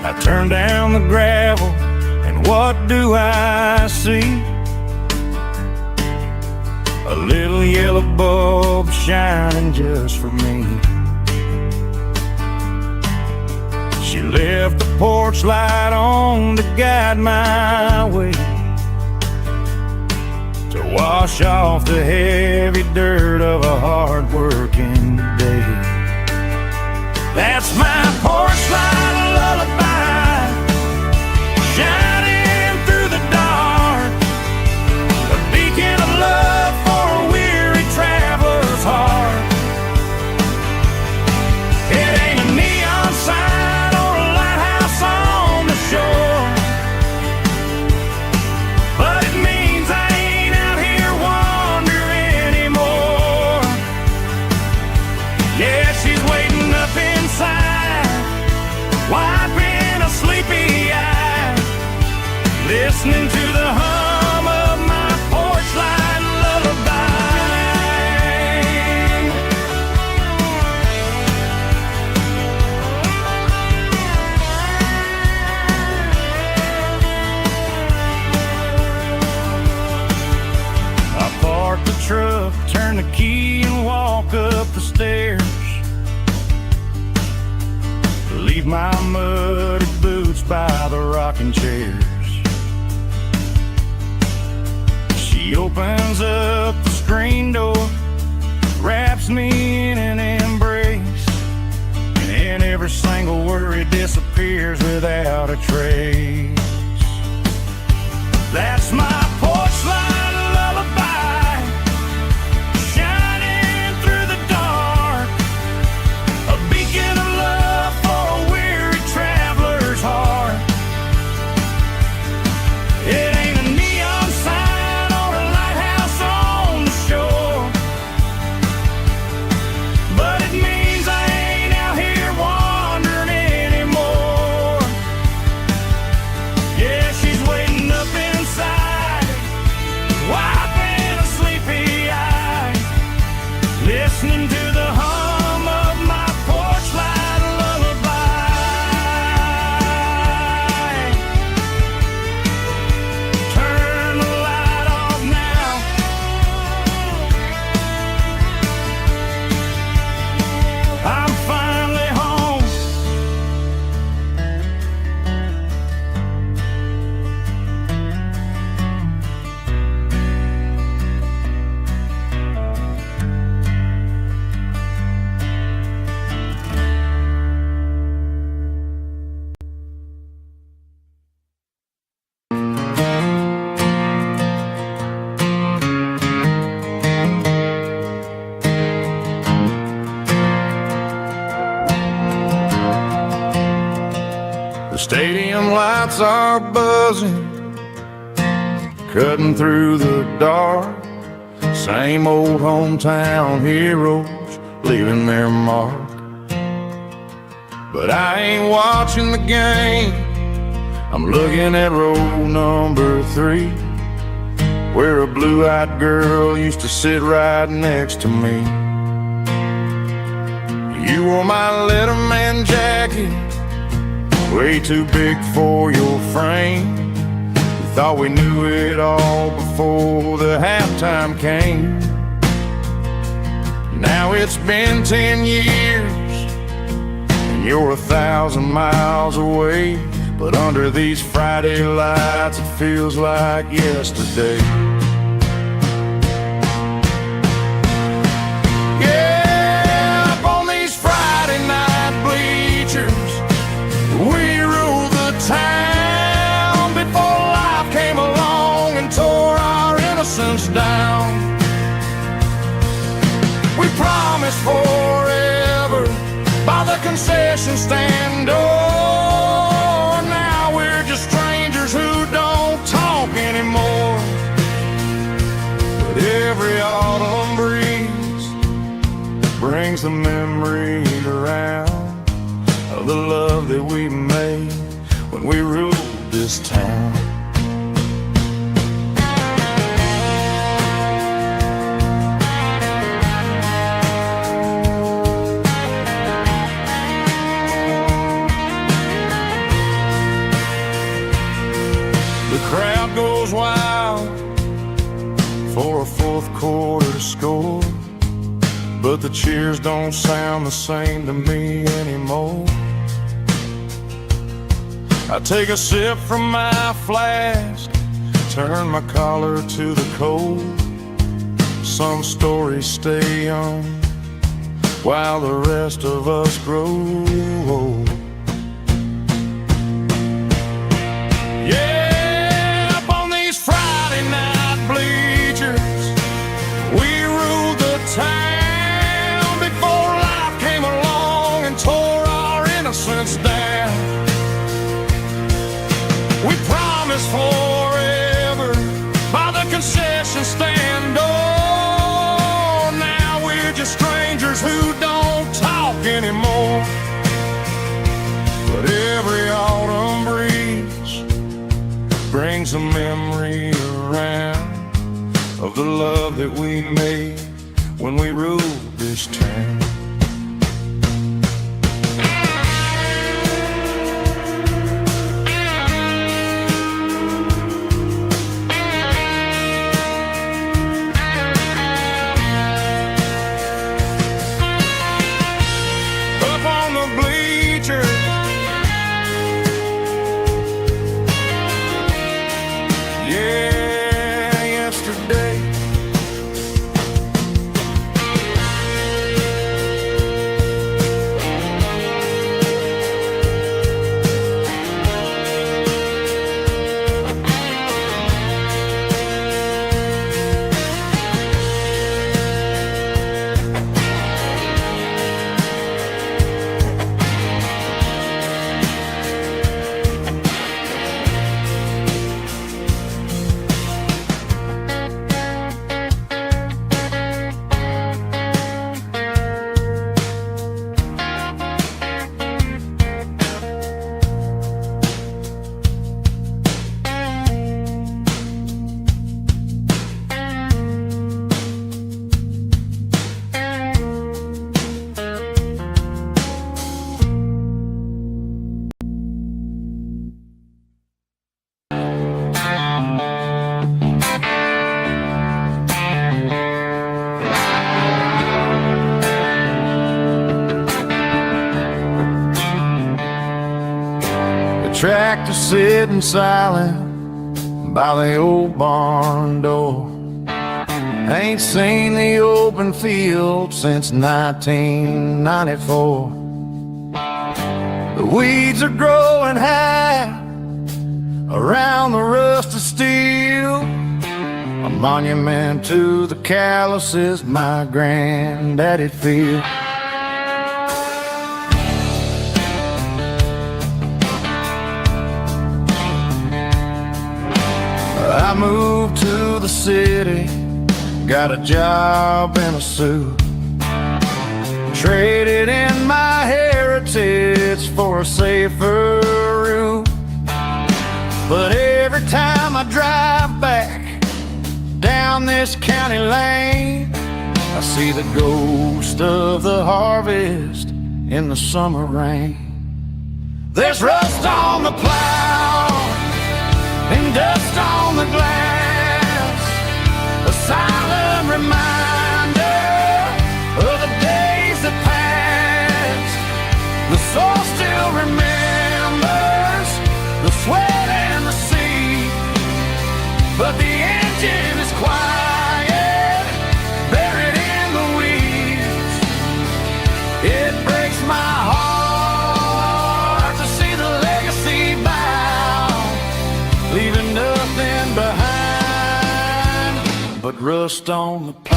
I turn down the gravel, and what do I see? A little yellow bulb shining just for me. She left the porch light on to guide my way, to wash off the heavy dirt of a hard-working day. That's my porch light lullaby, shining through the dark, a beacon of love for a weary traveler's heart. It ain't a neon sign or a lighthouse on the shore, but it means I ain't out here wandering anymore. Yeah, she's waiting up inside, wiping a sleepy eye, listening to the hum of my porch light lullaby. Park the truck, turn the key and walk up the stairs. Leave my muddy boots by the rocking chairs. She opens up the screen door, wraps me in an embrace, and every single worry disappears without a trace. That's my porch light lullaby, shining through the dark, a beacon of love for a weary traveler's heart. It ain't a neon sign or a lighthouse on the shore, but it means I ain't out here wandering anymore. Yeah, she's waiting up inside, wiping a sleepy eye, listening to the hum of my porch light lullaby. Turn the light off now. I'm finally home. The stadium lights are buzzing, cutting through the dark. Same old hometown heroes leaving their mark. But I ain't watching the game, I'm looking at row number 3, where a blue-eyed girl used to sit right next to me. You wore my Letterman jacket, way too big for your frame. We thought we knew it all before the halftime came. Now it's been 10 years, and you're 1,000 miles away. But under these Friday lights, it feels like yesterday. Yeah, up on these Friday night bleachers, we ruled the town before life came along and tore our innocence down. We promised forever by the concession stand door. Now we're just strangers who don't talk anymore. But every autumn breeze brings the memory around of the love that we made when we ruled this town. The crowd goes wild for a fourth quarter score, but the cheers don't sound the same to me anymore. I take a sip from my flask, turn my collar to the cold. Some stories stay young while the rest of us grow old. Yeah, up on these Friday night bleachers, we ruled the town before life came along and tore our innocence down. We promised forever by the concession stand door. Now we're just strangers who don't talk anymore. But every autumn breeze brings a memory around of the love that we made when we ruled this town. tractor sitting silent by the old barn door. Ain't seen the open field since 1994. The weeds are growing high around the rusted steel, a monument to the calluses my granddaddy'd feel. I moved to the city, got a job in a suit, traded in my heritage for a safer route. But every time I drive back down this county lane, I see the ghost of the harvest in the summer rain. There's rust on the plow and dust on the glass, a silent reminder of the days that passed. The soul still remembers the sweat and the sea, but the engine is quiet, buried in the weeds. It breaks my heart to see the legacy bow, leaving nothing behind but rust on the plow.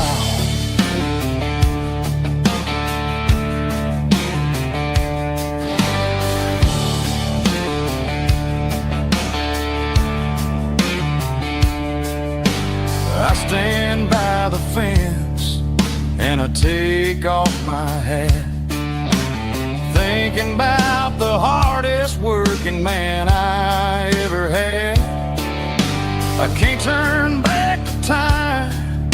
I stand by the fence and I take off my hat, thinking about the hardest working man I ever had. I can't turn back the time,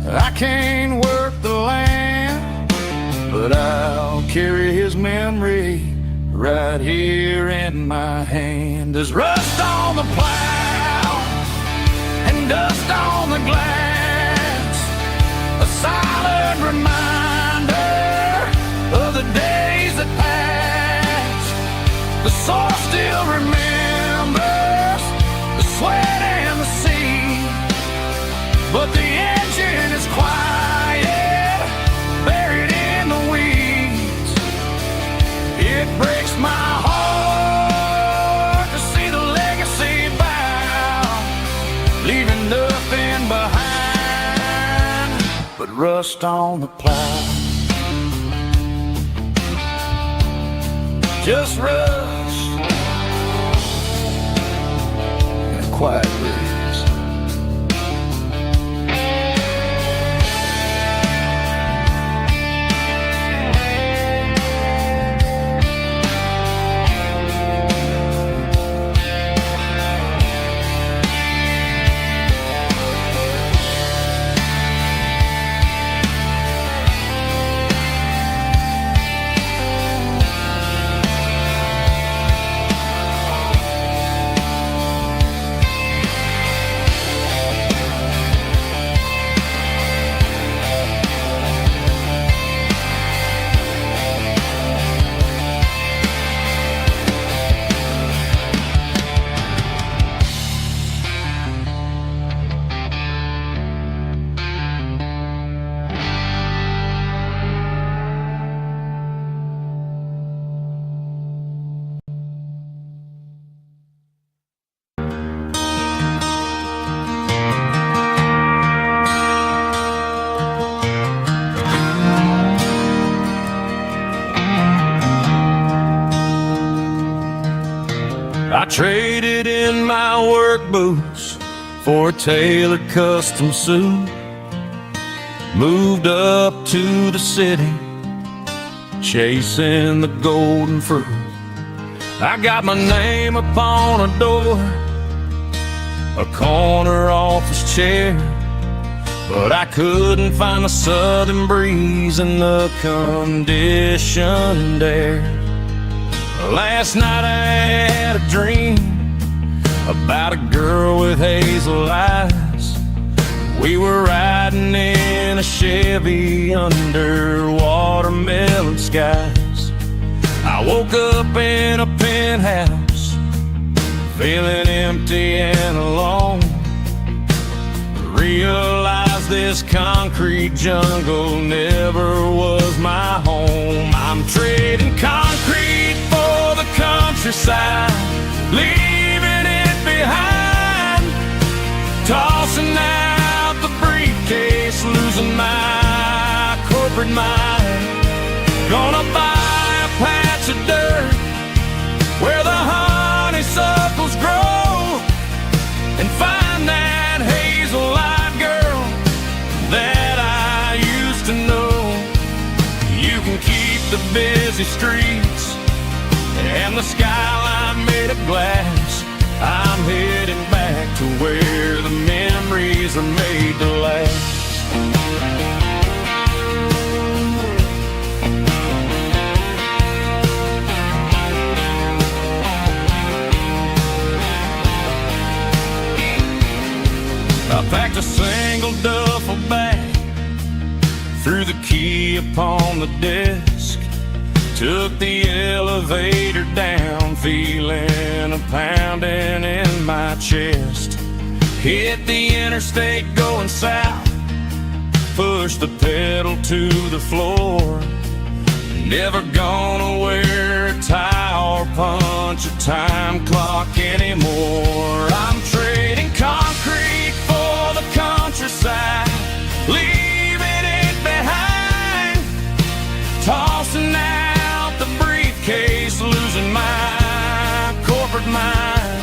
I can't work the land, but I'll carry his memory right here in my hand. There's rust on the plow and dust on the glass, a silent reminder of the days that passed. The soul still remembers the sweat and the sea, but the engine is quiet, buried in the weeds. It breaks my heart to see the legacy bow, leaving nothing behind but rust on the plow. Just rust and a quiet breeze. I traded in my work boots for a tailored custom suit, moved up to the city, chasing the golden fruit. I got my name upon a door, a corner office chair, but I couldn't find the southern breeze in the conditioned air. Last night I had a dream about a girl with hazel eyes. We were riding in a Chevy under watermelon skies. I woke up in a penthouse feeling empty and alone. Realize this concrete jungle never was my home. I'm trading concrete for the countryside, leaving it behind, tossing out the briefcase, losing my corporate mind. Gonna buy a patch of dirt where the honeysuckles grow, and find that hazel-eyed girl that I used to know. You can keep the busy streets and the skyline made of glass. I'm heading back to where the memories are made to last. I packed a single duffel bag, threw the key upon the desk, took the elevator down, feeling a pounding in my chest. Hit the interstate going south, pushed the pedal to the floor. Never gonna wear a tie or punch a time clock anymore. I'm trading concrete for the countryside, leaving it behind, tossing out the briefcase, losing my corporate mind.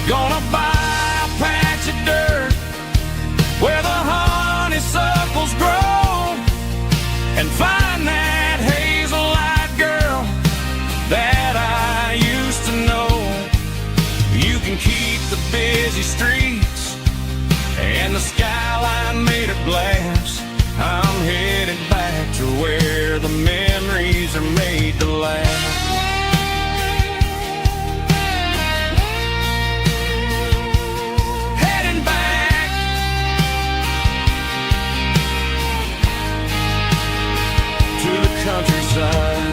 Gonna buy a patch of dirt where the honeysuckles grow, and find that hazel-eyed girl that I used to know. You can keep the busy streets and the skyline made of glass. I'm headed back to where the memories are made to last. Heading back to the countryside.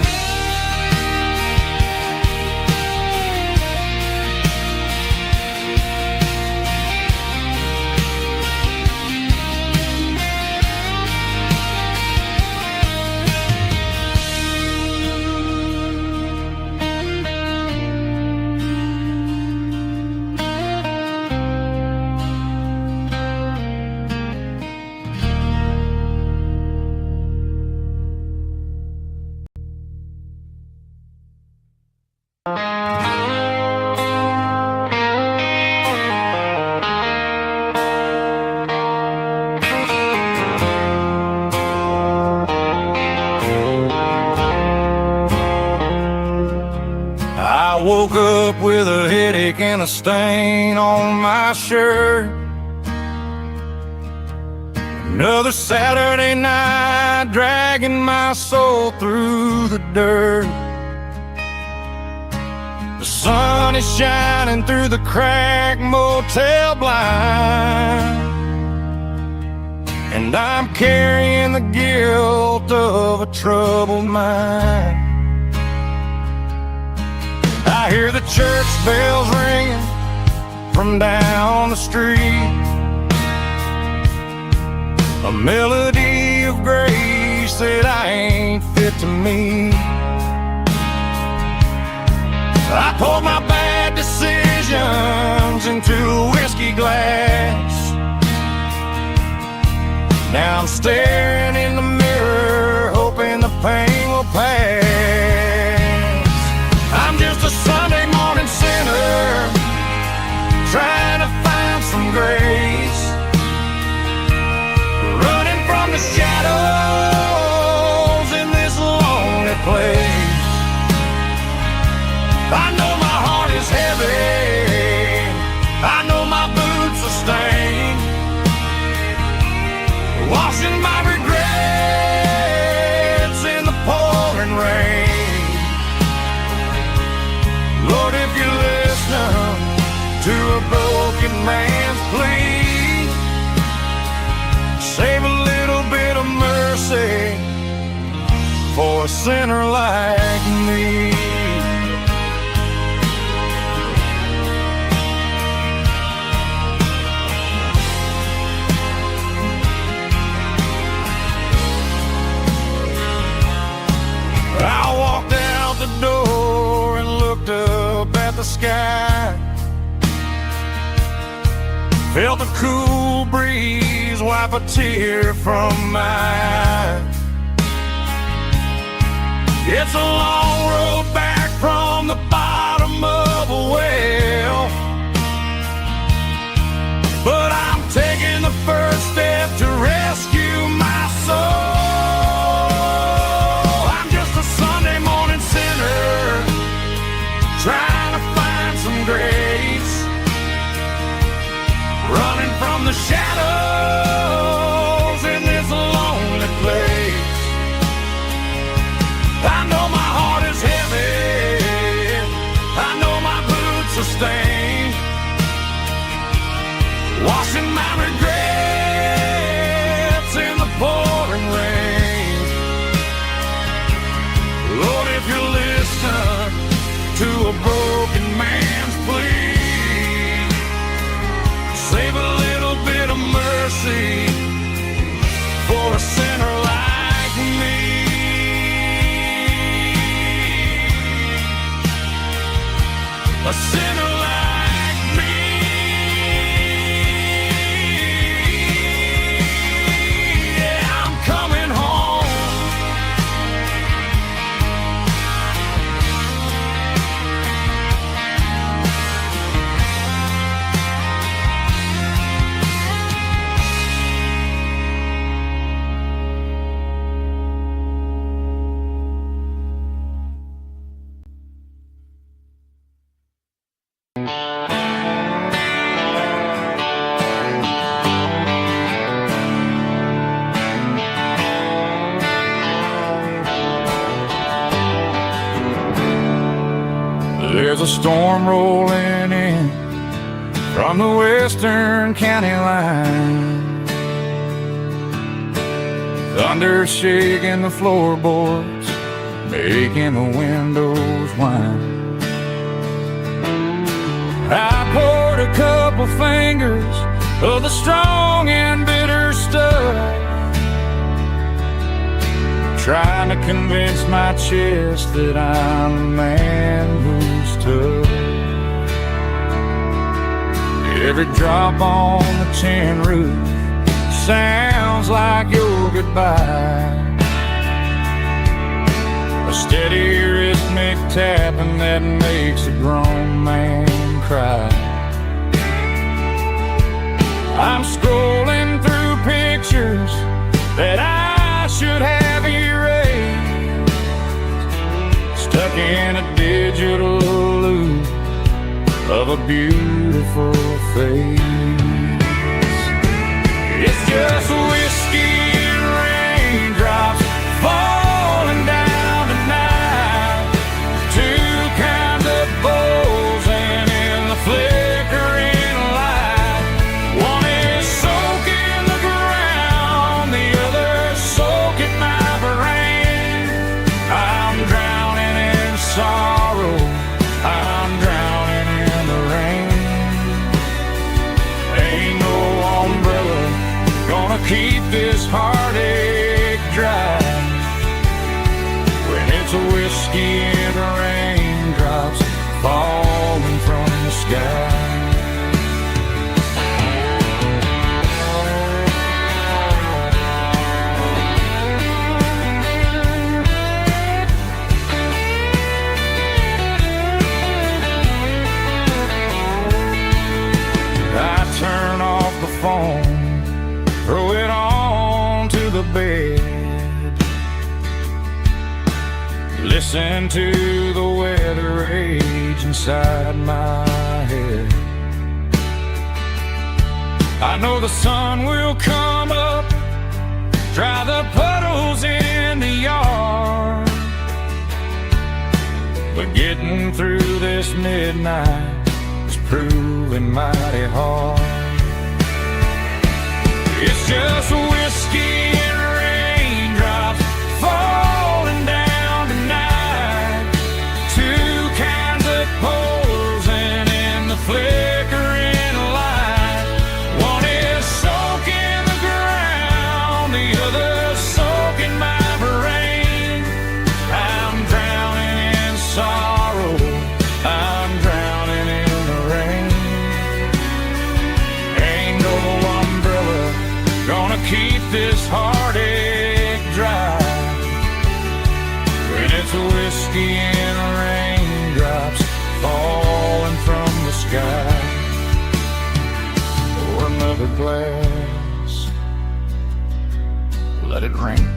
I woke up with a headache and a stain on my shirt. Another Saturday night, dragging my soul through the dirt. The sun is shining through the cracked motel blind, and I'm carrying the guilt of a troubled mind. I hear the church bells ringing from down the street, a melody of grace that I ain't fit to meet. I poured my bad decisions into a whiskey glass. Now I'm staring in the mirror, hoping the pain will pass. I'm just a Sunday morning sinner, trying to find some grace, running from the shadows in this lonely place. I know my heart is heavy, I know my boots are stained, washing my regrets in the pouring rain. Lord, if you listen to a broken man's plea, save a little bit of mercy for a sinner like me. sky. Felt the cool breeze wipe a tear from my eye. It's a long road back from the bottom of a well, but I'm taking the first step to rescue my soul. I'm just a Sunday morning sinner trying to find some grace, running from the shadows in this lonely place. I know my heart is heavy, I know my boots are stained, washing my regrets in the pouring rain. Lord, if you listen to a broken man's plea, save a little bit of mercy for a sinner like me. A sinner like me. Yeah, I'm coming home. There's a storm rolling in from the western county line, thunder shaking the floorboards, making the windows whine. I poured a couple fingers of the strong and bitter stuff, trying to convince my chest that I'm a man who's tough. Every drop on the tin roof sounds like your goodbye, a steady rhythmic tapping that makes a grown man cry. I'm scrolling through pictures that I should have erased, stuck in a digital loop of a beautiful face. It's just whiskey and raindrops falling down tonight, two kinds of bowls and in the flickering light. One is soaking the ground, the other soaking my brain. I'm drowning in sorrow, I'm drowning in the rain. Ain't no umbrella gonna keep this heartache dry when it's a whiskey and raindrops falling from the sky. I turn off the phone, throw it on to the bed, listen to the weather rage inside my head. I know the sun will come up, dry the puddles in the yard, but getting through this midnight is proving mighty hard. It's just whiskey and raindrops falling down tonight, two kinds of poles and in the flickering light. One is soaking the ground, the other soaking my brain. I'm drowning in sorrow, I'm drowning this heartache dry. When it's whiskey and raindrops falling from the sky. Pour another glass, let it rain.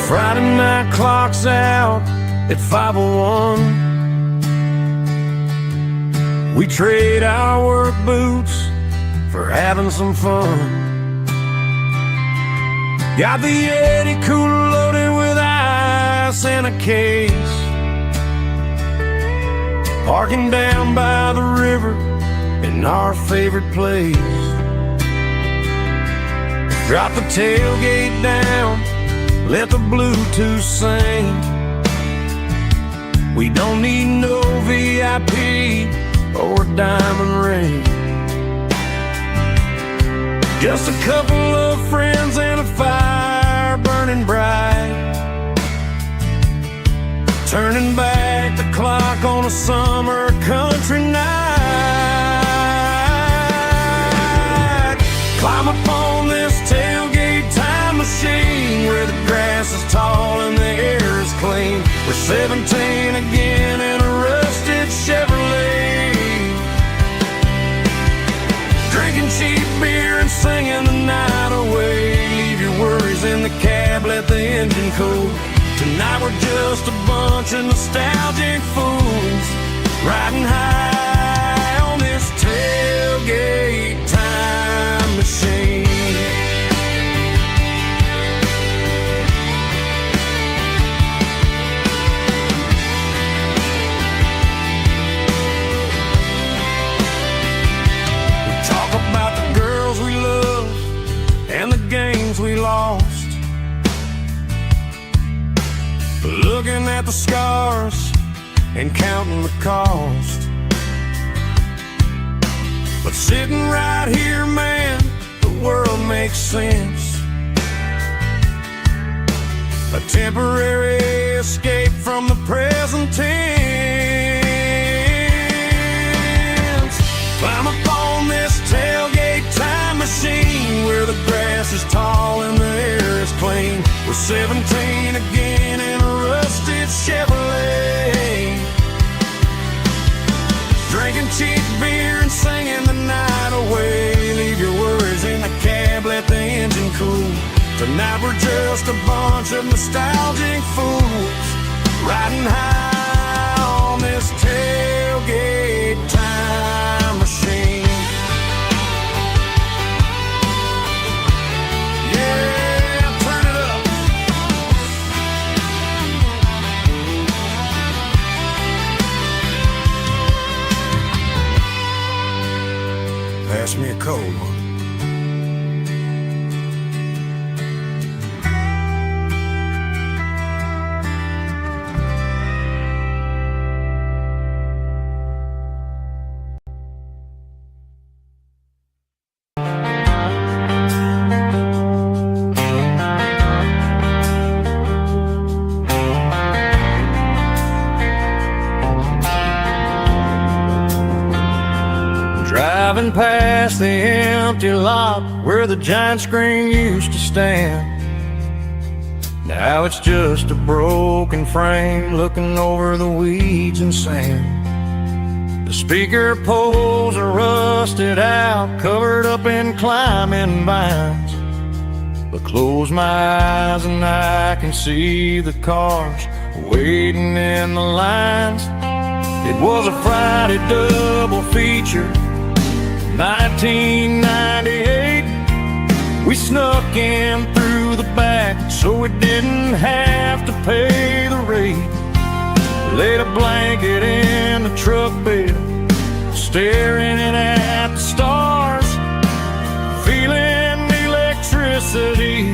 Friday night clock's out at 5:01. We trade our work boots for having some fun. Got the Yeti cooler loaded with ice and a case. Parking down by the river in our favorite place. Drop the tailgate down, let the Bluetooth sing. We don't need no VIP or a diamond ring. Just a couple of friends and a fire burning bright, turning back the clock on a summer country night. Climb up on this tailgate time machine where the grass is tall and the air is clean. We're 17 again in a rusted Chevrolet, drinking cheap beer and singing the night away. Leave your worries in the cab, let the engine cool. Tonight we're just a bunch of nostalgic fools, riding high on this tailgate time machine. We lost, looking at the scars and counting the cost. But sitting right here, man, the world makes sense. A temporary escape from the present tense. Climb up on this tailgate time machine where the grass is tall and the air is clean. We're 17 again in a rusted Chevrolet, drinking cheap beer and singing the night away. Leave your worries in the cab, let the engine cool. Tonight we're just a bunch of nostalgic fools, riding high on this tailgate time machine. Pass me a cold one. Driving past the empty lot where the giant screen used to stand. Now it's just a broken frame looking over the weeds and sand. The The speaker poles are rusted out, covered up in climbing vines. But close my eyes and I can see the cars waiting in the lines. It was a Friday double feature, 1998. We snuck in through the back so we didn't have to pay the rate. Laid a blanket in the truck bed, staring at the stars, feeling the electricity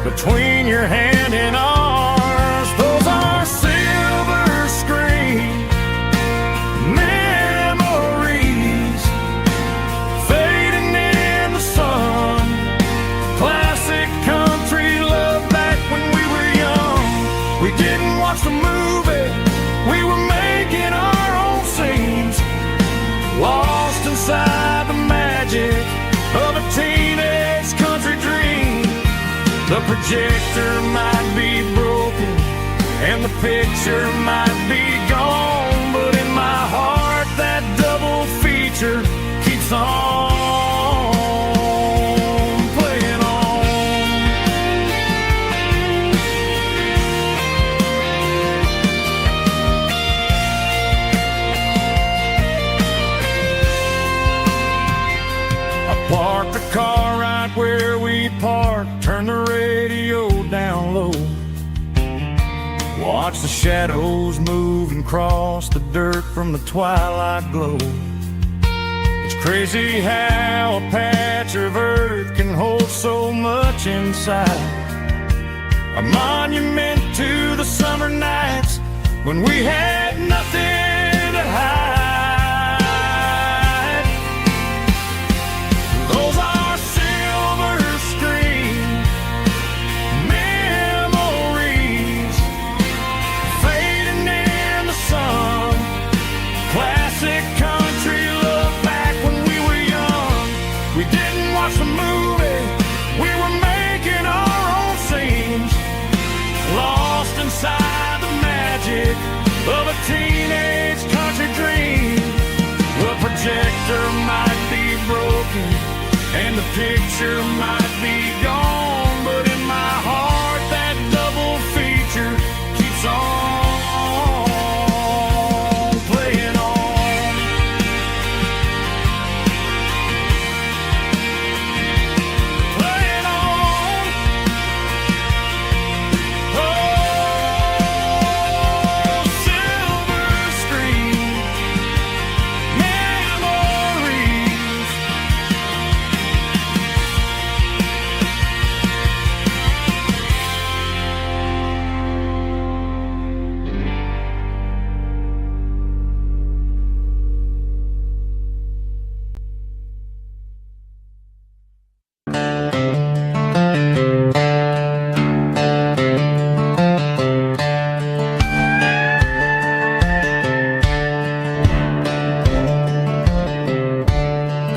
between your hand and ours. Those are silver screen memories, fading in the sun. Classic country love back when we were young. We didn't watch the movie, we were making our own scenes, lost inside the magic of a teenage country dream. The projector might be broken and the picture might be gone, but in my heart that double feature keeps on playing on. I parked the car right where we parked, turned the radio down low, watch the shadows move and cross the dirt from the twilight glow. It's crazy how a patch of earth can hold so much inside, a monument to the summer nights when we had nothing to hide. Those are silver screen memories, fading in the sun. Classic country love back when we were young. We didn't watch the movie, we were making our own scenes, lost inside the magic of a teenage country dream. The projector might be broken and the picture might be gone, but in my heart that double feature keeps on playing on. Playing on. Oh, silver screen memories.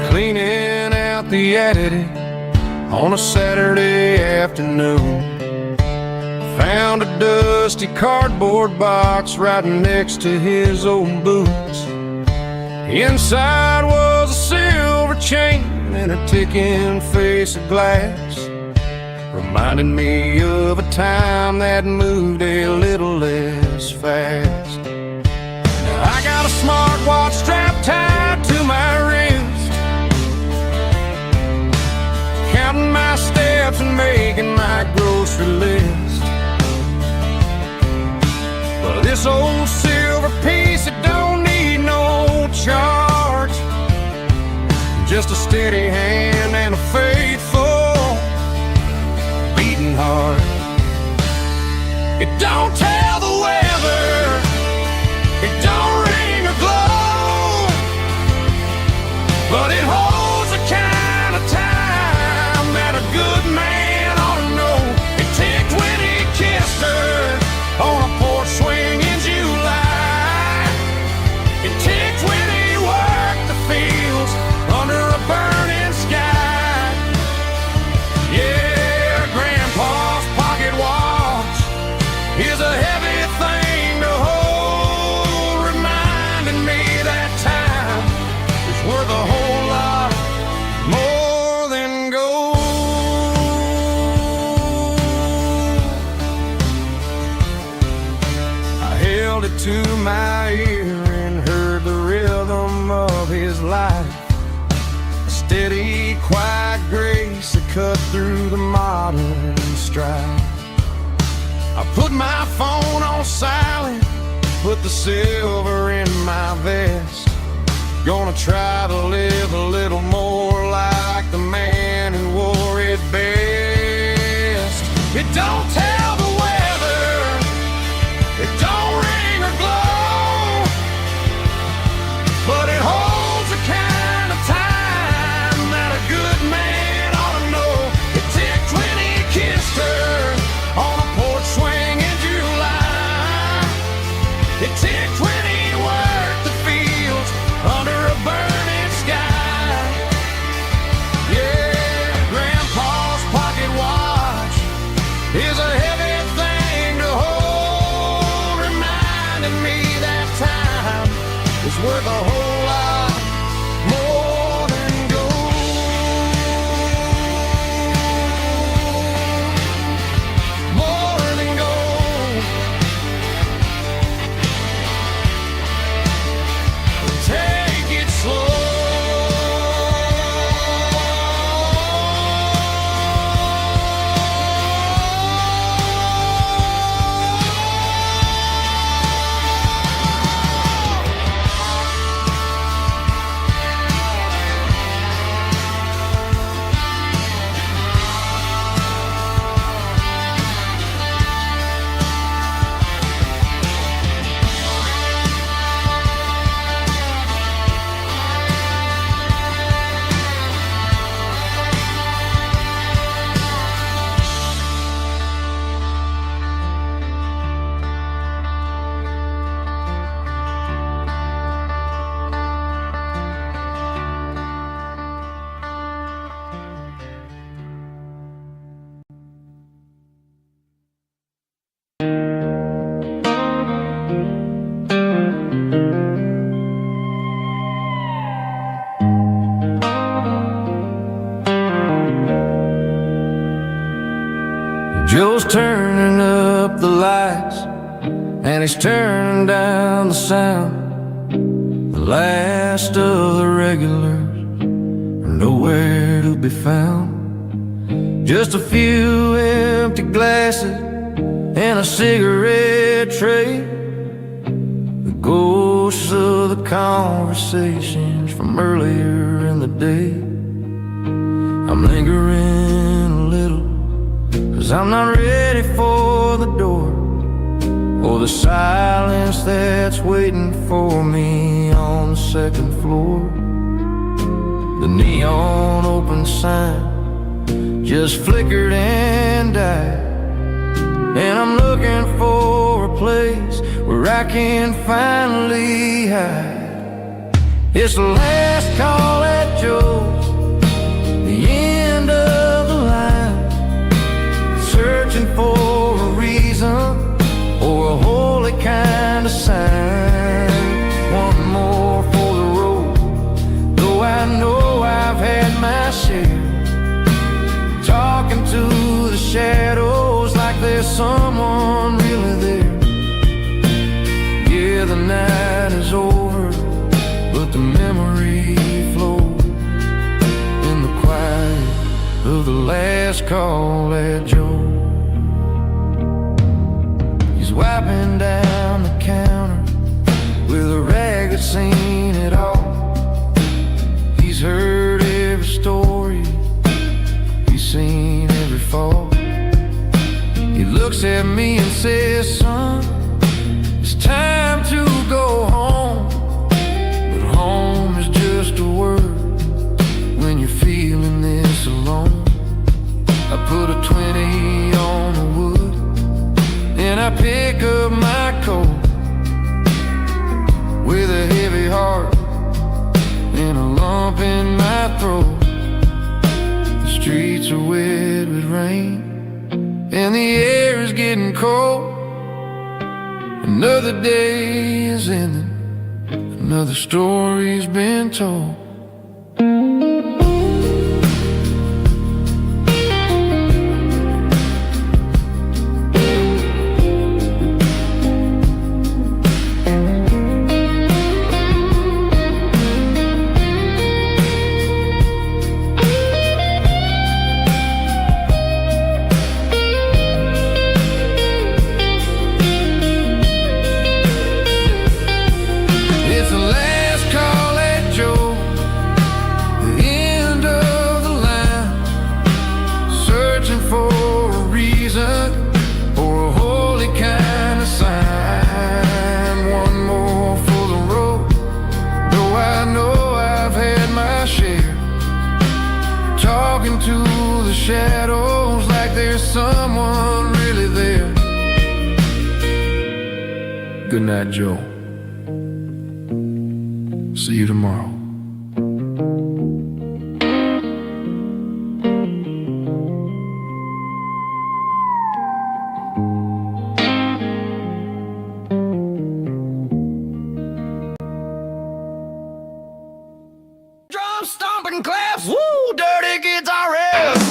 Cleaning out the attic on a Saturday afternoon, found a dusty cardboard box right next to his old boots. Inside was a silver chain and a ticking face of glass, reminding me of a time that moved a little less fast. Now I got a smartwatch strapped tied to my wrist, counting my steps and making my grocery list. But this old silver piece, it don't need no charge, just a steady hand and a faithful beating heart. It don't tell the weather, it don't ring or glow, but it holds the kind of time that a good man ought to know. It ticked when he kissed her on a porch swing in July. It ticked when he worked the fields under a burning sky. Yeah, Grandpa's pocket watch is a worth a whole lot more than gold. I held it to my ear and heard the rhythm of his life, a steady, quiet grace that cut through the modern strife. I put my phone on silent, put the silver in my vest. Gonna try to live a little more like the man who wore it best. It don't tell the weather, it don't ring or glow, but it holds the kind of time that a good man ought to know. It ticked when he kissed her on a porch swing in July. It ticked when he worked the fields under a burning sky. Yeah, Grandpa's pocket watch is a heavy thing to hold, reminding me that time is worth a whole lot more than gold. More than gold. Take it slow. Joe's turning up the lights and he's turning down the sound. The last of the regulars are nowhere to be found. Just a few empty glasses and a cigarette tray, the ghosts of the conversations from earlier in the day. I'm lingering a little, 'cause I'm not ready for the door, or the silence that's waiting for me on the second floor. The neon open sign just flickered and died, and I'm looking for a place where I can finally hide. It's the last call at Joe's, the end of the line, searching for a reason or a holy kind of sign. One more for the road, though I know I've had my share, talking to the shadows like there's someone really there. Yeah, the night is over, but the memory flows in the quiet of the last call at Joe. He's wiping down the counter with a rag that's seen it all. He's heard every story, he's seen every fall. He looks at me and says, son, it's time to go home. But home is just a word when you're feeling this alone. I put a 20 on the wood, and I pick up my coat with a heavy heart and a lump in my throat. The streets are wet with rain and the air is getting cold. Another day is ending, another story's been told. into the shadows like there's someone really there. Good night, Joe. See you tomorrow. Drum stomping claps, woo, dirty guitar riffs.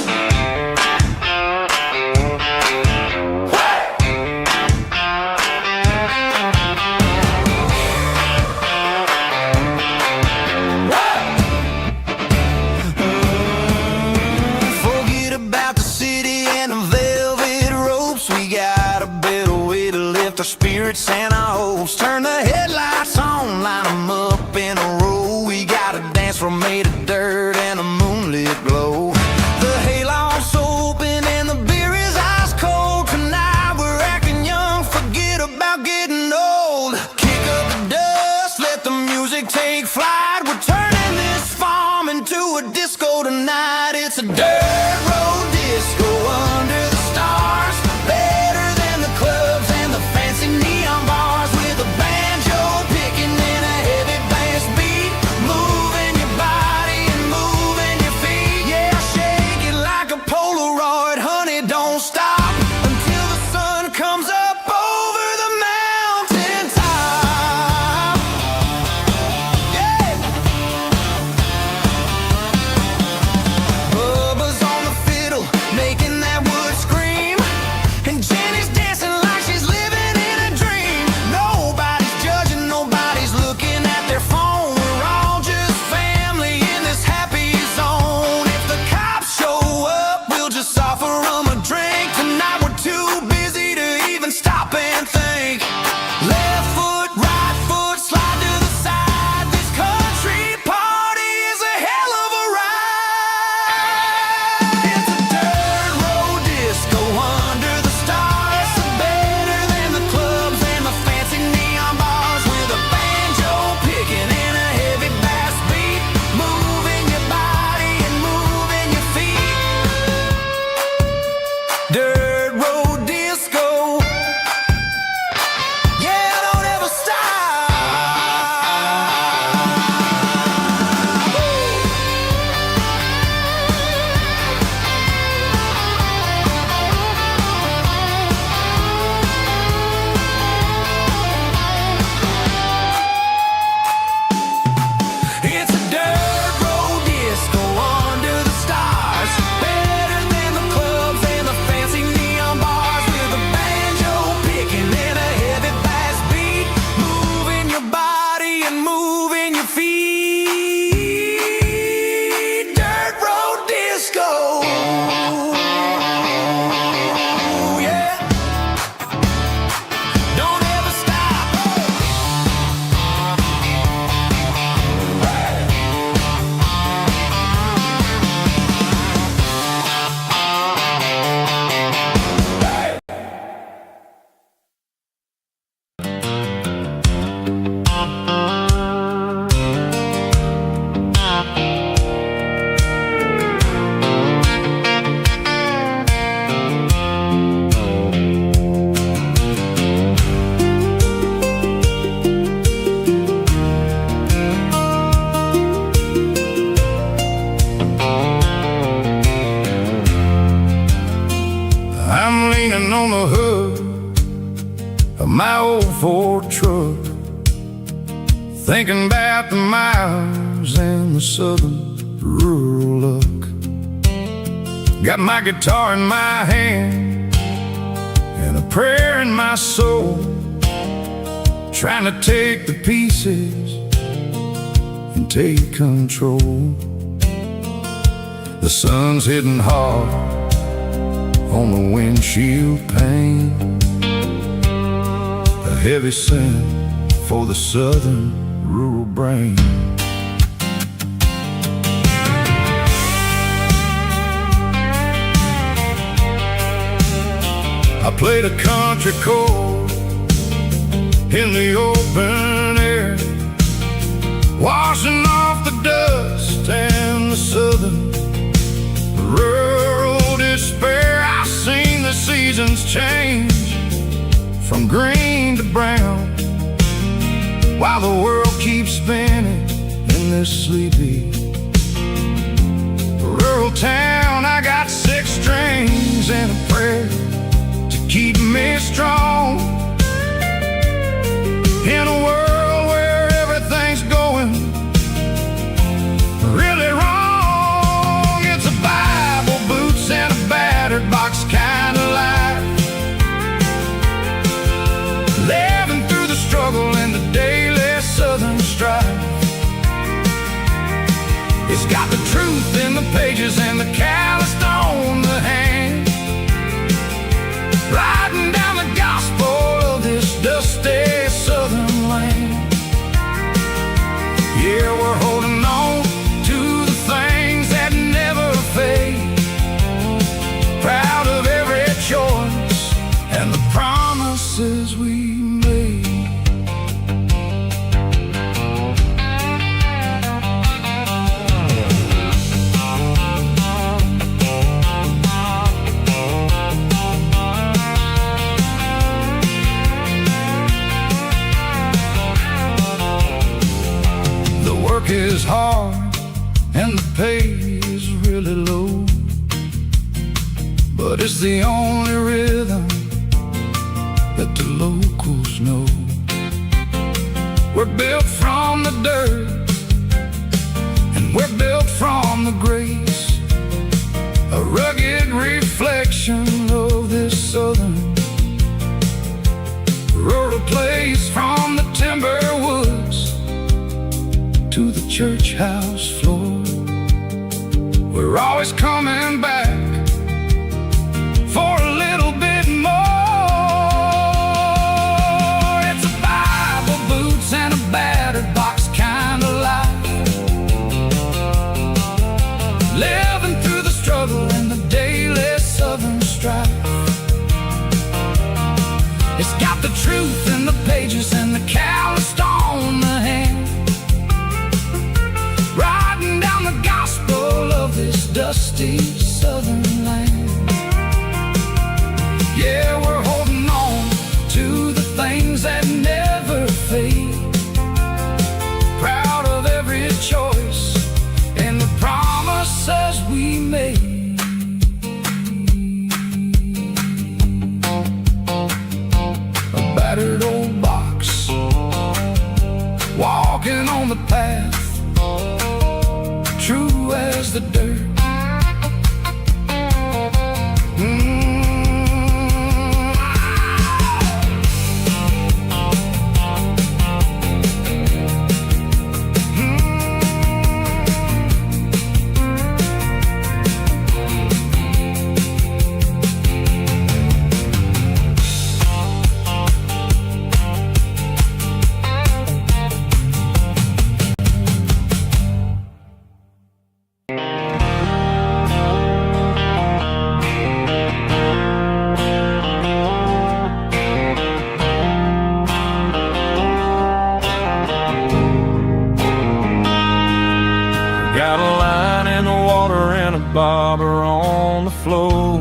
Forget about the city and the velvet ropes. We got a better way to lift our spirits and our hopes. Turn the headlights on, line them up in a row. We got a dance floor made of dirt and a moonlit glow. The hayloft's open and the beer is ice cold. Tonight we're acting young, forget about getting old. Kick up the dust, let the music take flight. We're turning this farm into a disco tonight. It's a dirt road disco under the stars. Better than the clubs and the fancy neon bars. With a banjo picking and a heavy bass beat. Moving your body and moving your feet. Yeah, shake it like a Polaroid, honey, don't stop until the sun comes up over the mountain top. Yeah. Bubba's on the fiddle, making that wood scream. And Jenny's dancing like she's living in a dream. Nobody's judging, nobody's looking at their phone. We're all just family in this happy zone. If the cops show up, we'll just offer them a drink. Tonight we're too busy to even stop and think. Left foot, right foot, slide to the side. This country party is a hell of a ride. It's a dirt road disco under the stars. Better than the clubs and the fancy neon bars. With a banjo picking and a heavy bass beat. Moving your body and moving your feet. Dirt road disco. Yeah, don't ever stop. It's a dirt road disco under the stars. Better than the clubs and the fancy neon bars. With a banjo picking and a heavy bass beat. Moving your body and moving your feet. Dirt road disco. Yeah. Don't ever stop. I'm leaning on the hood of my old Ford truck, thinking about the miles and the southern rural look. Got my guitar in my hand and a prayer in my soul, trying to take the pieces and take control. The sun's hitting hard on the windshield pane, a heavy scent for the southern rural brain. I played a country chord in the open air, washing off the dust and the southern rural while the world keeps spinning in this sleepy rural town. I got 6 strings and a prayer to keep me strong. In a world where everything's going really wrong, it's a Bible, boots, and a battered box kind of life. Living through the struggle and the daily southern strife. It's got the truth in the pages and the calloused on the hand, writing down the gospel of this dusty southern land. Yeah, we're holding on to the things that never fade, proud of every choice and the promises we made. Work is hard and the pay is really low, but it's the only rhythm that the locals know. We're built from the dirt and we're built from the grace, a rugged reflection of this southern rural place. From the timber woods to the church house floor, we're always coming back for a little bit more. It's a Bible, boots, and a battered box kind of life. Living through the struggle and the daily southern strife. It's got the truth in the pages and the calloused on the hand, writing down the gospel of this dusty southern land. Yeah, we're holding on to the things that never fade, proud of every choice and the promises we made. A battered old box, walking on the path, true as the dirt. Got a line in the water and a bobber on the floor,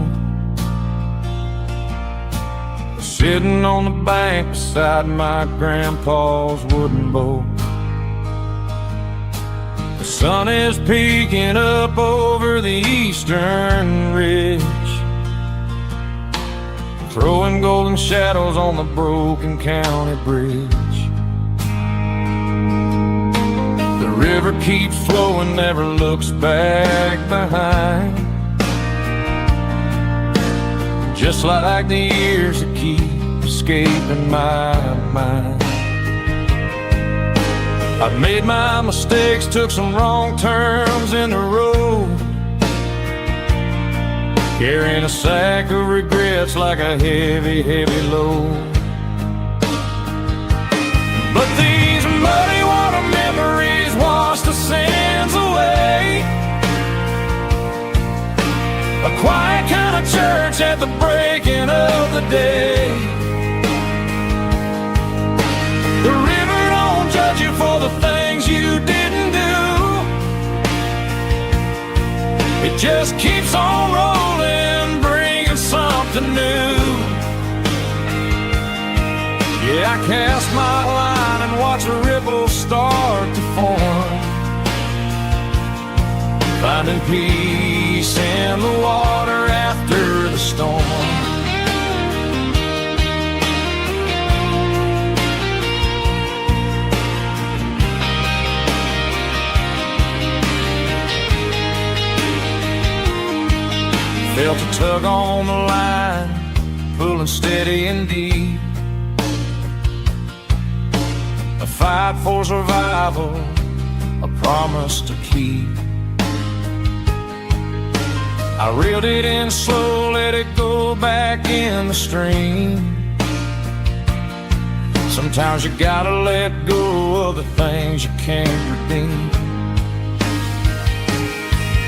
sitting on the bank beside my grandpa's wooden boat. The sun is peeking up over the eastern ridge, throwing golden shadows on the broken county bridge. The river keeps flowing, never looks back behind, just like the years that keep escaping my mind. I've made my mistakes, took some wrong turns in the road, carrying a sack of regrets like a heavy, heavy load. But these muddy water memories wash the sins away, a quiet kind of church at the breaking of the day. The river don't judge you for the things you didn't do, it just keeps on rolling, bringing something new. Yeah, I cast my line and watch the rip finding peace in the water after the storm. Felt a tug on the line, pulling steady and deep. A fight for survival, a promise to keep. I reeled it in slow, let it go back in the stream. Sometimes you gotta let go of the things you can't redeem.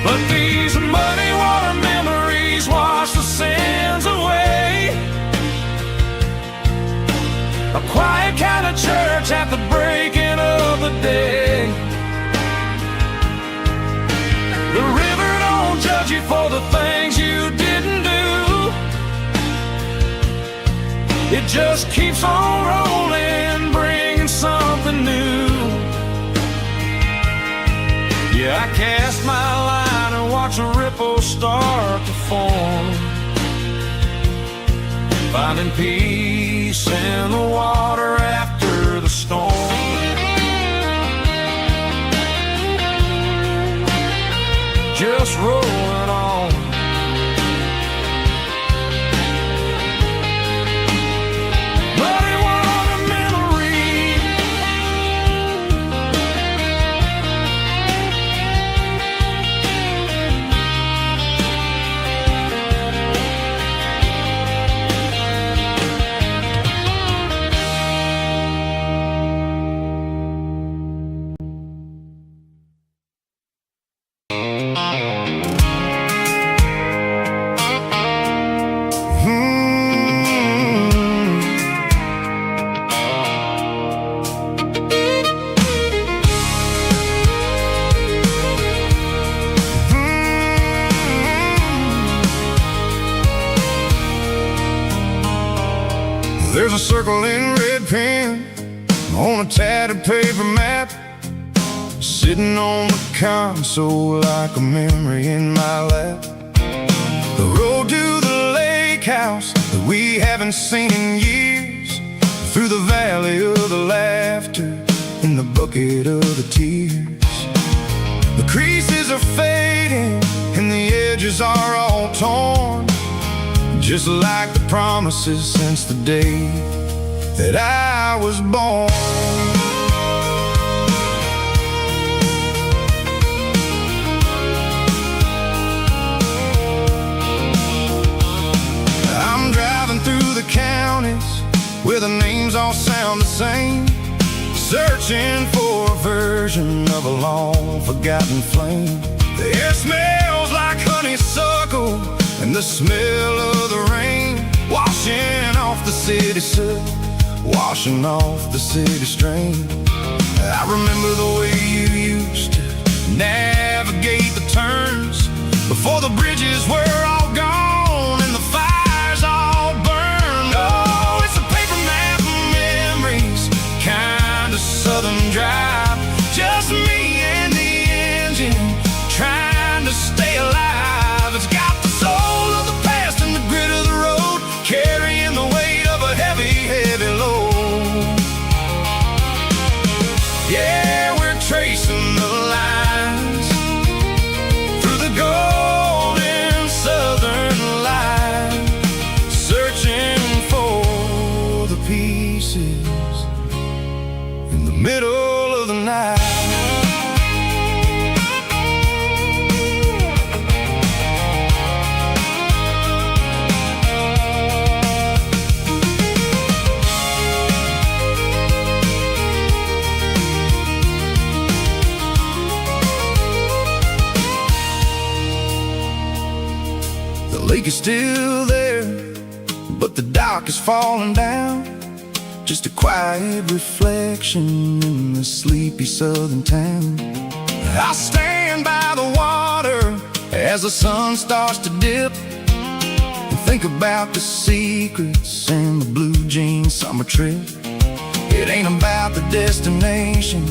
But these muddy water memories wash the sins away. A quiet kind of church at the breaking of the day. The river don't judge you for the things you didn't do. It just keeps on rolling, bringing something new. Yeah, I cast my line and watch a ripple start to form, finding peace in the water after the storm. Just rolling on. Muddy water memory. There's a circle in red pen on a tattered paper map, sitting on the console like a memory in my lap. The road to the lake house that we haven't seen in years, through the valley of the laughter, in the bucket of the tears. The creases are fading and the edges are all torn, just like the promises since the day that I was born. I'm driving through the counties where the names all sound the same, searching for a version of a long forgotten flame. The air smells like honeysuckle and the smell of the rain, washing off the city soot, washing off the city strain. I remember the way you used to navigate the turns, before the bridges were all gone and the fires all burned. Oh, it's a paper map of memories, kind of southern drive, just me and the engine, trying to stay alive. It's got the soul of the past and the grit of the road, carrying the weight of a heavy, heavy load. Yeah, we're tracing the lines through the golden southern light, searching for the pieces in the middle of the night. The lake is still there, but the dock is falling down, just a quiet reflection in the sleepy southern town. I stand by the water as the sun starts to dip, and think about the secrets and the blue jean summer trip. It ain't about the destination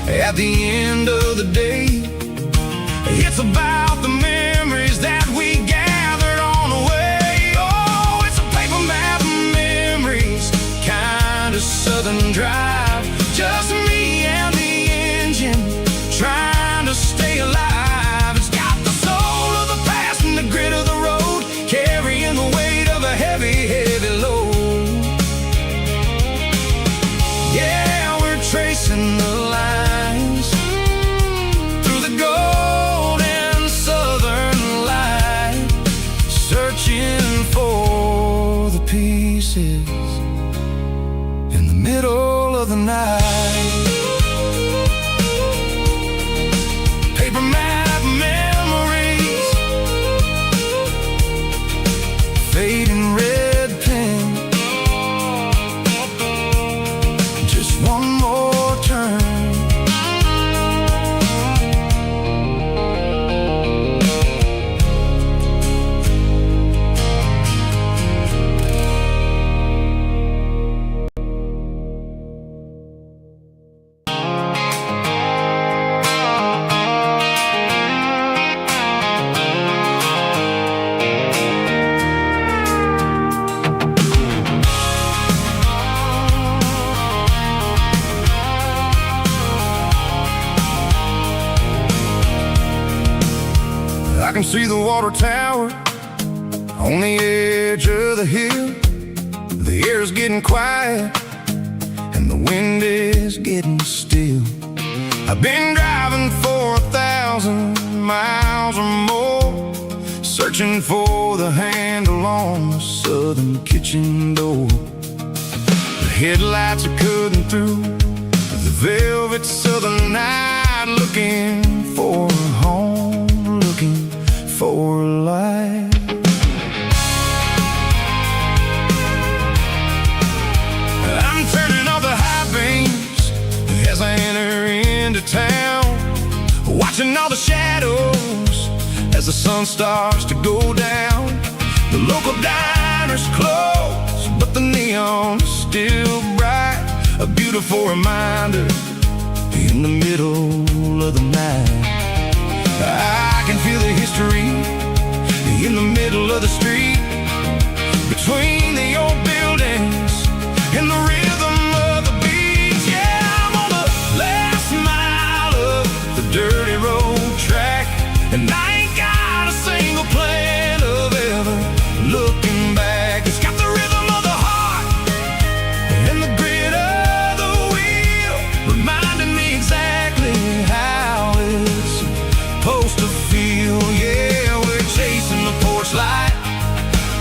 at the end of the day, it's about can see the water tower on the edge of the hill. The air's getting quiet and the wind is getting still. I've been driving for 1,000 miles or more, searching for the handle on the southern kitchen door. The headlights are cutting through the velvet southern night, looking for a home, looking for a life. I'm turning off the high beams as I enter into town, watching all the shadows as the sun starts to go down. The local diner's closed, but the neon is still bright, a beautiful reminder in the middle of the night. I can feel the history in the middle of the street, between the old buildings and the rhythm of the beats. Yeah, I'm on the last mile of the dirty road track, and I ain't got a single plan of ever looking back. It's got the rhythm of the heart and the grit of the wheel, reminding me exactly how it's supposed to feel. Yeah, we're chasing the porch light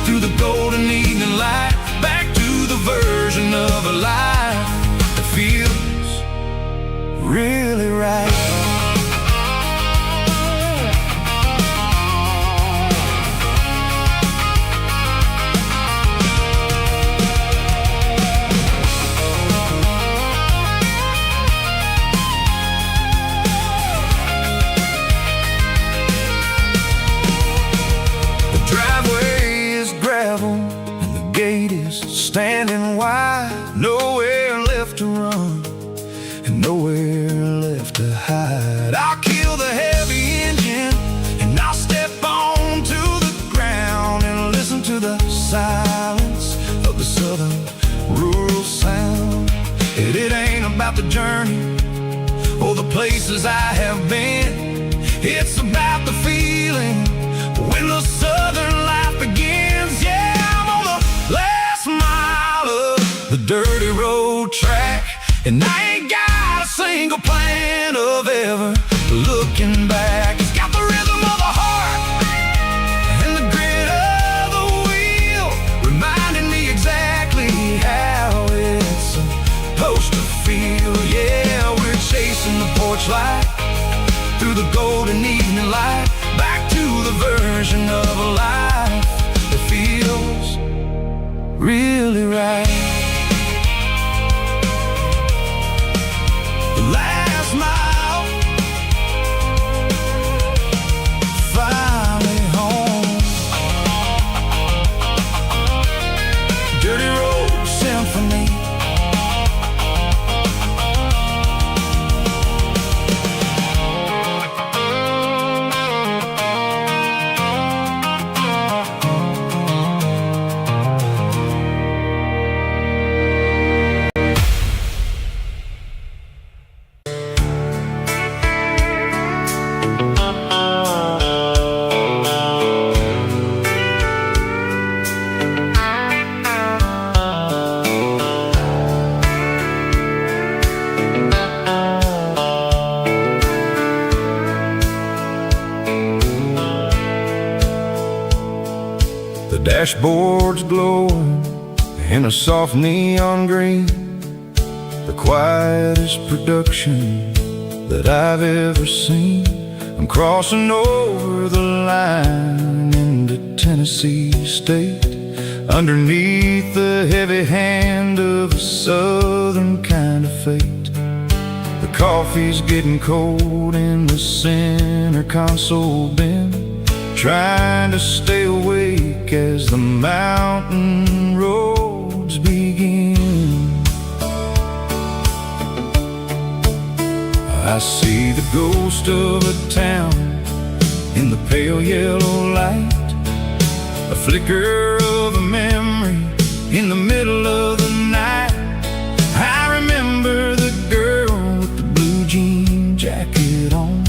through the golden evening light, back to the version of a life that feels really right. Standing wide, nowhere left to run and nowhere left to hide. I'll kill the heavy engine and I'll step onto the ground and listen to the silence of the southern rural sound. It ain't about the journey or the places I have been, it's about the feeling when the southern life begins. Yeah, I'm on the last mile of the dirty road track, and I ain't got a single plan of ever looking back. It's got the rhythm of the heart and the grit of the wheel, reminding me exactly how it's supposed to feel. Yeah, we're chasing the porch light through the golden evening light, back to the version of a life that feels really right. The last mile, finally home. Dirty road symphony. Dashboard's glowing in a soft neon green, the quietest production that I've ever seen. I'm crossing over the line into Tennessee State, underneath the heavy hand of a southern kind of fate. The coffee's getting cold in the center console bin, trying to stay awake as the mountain roads begin. I see the ghost of a town in the pale yellow light, a flicker of a memory in the middle of the night. I remember the girl with the blue jean jacket on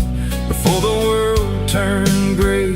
before the world turned gray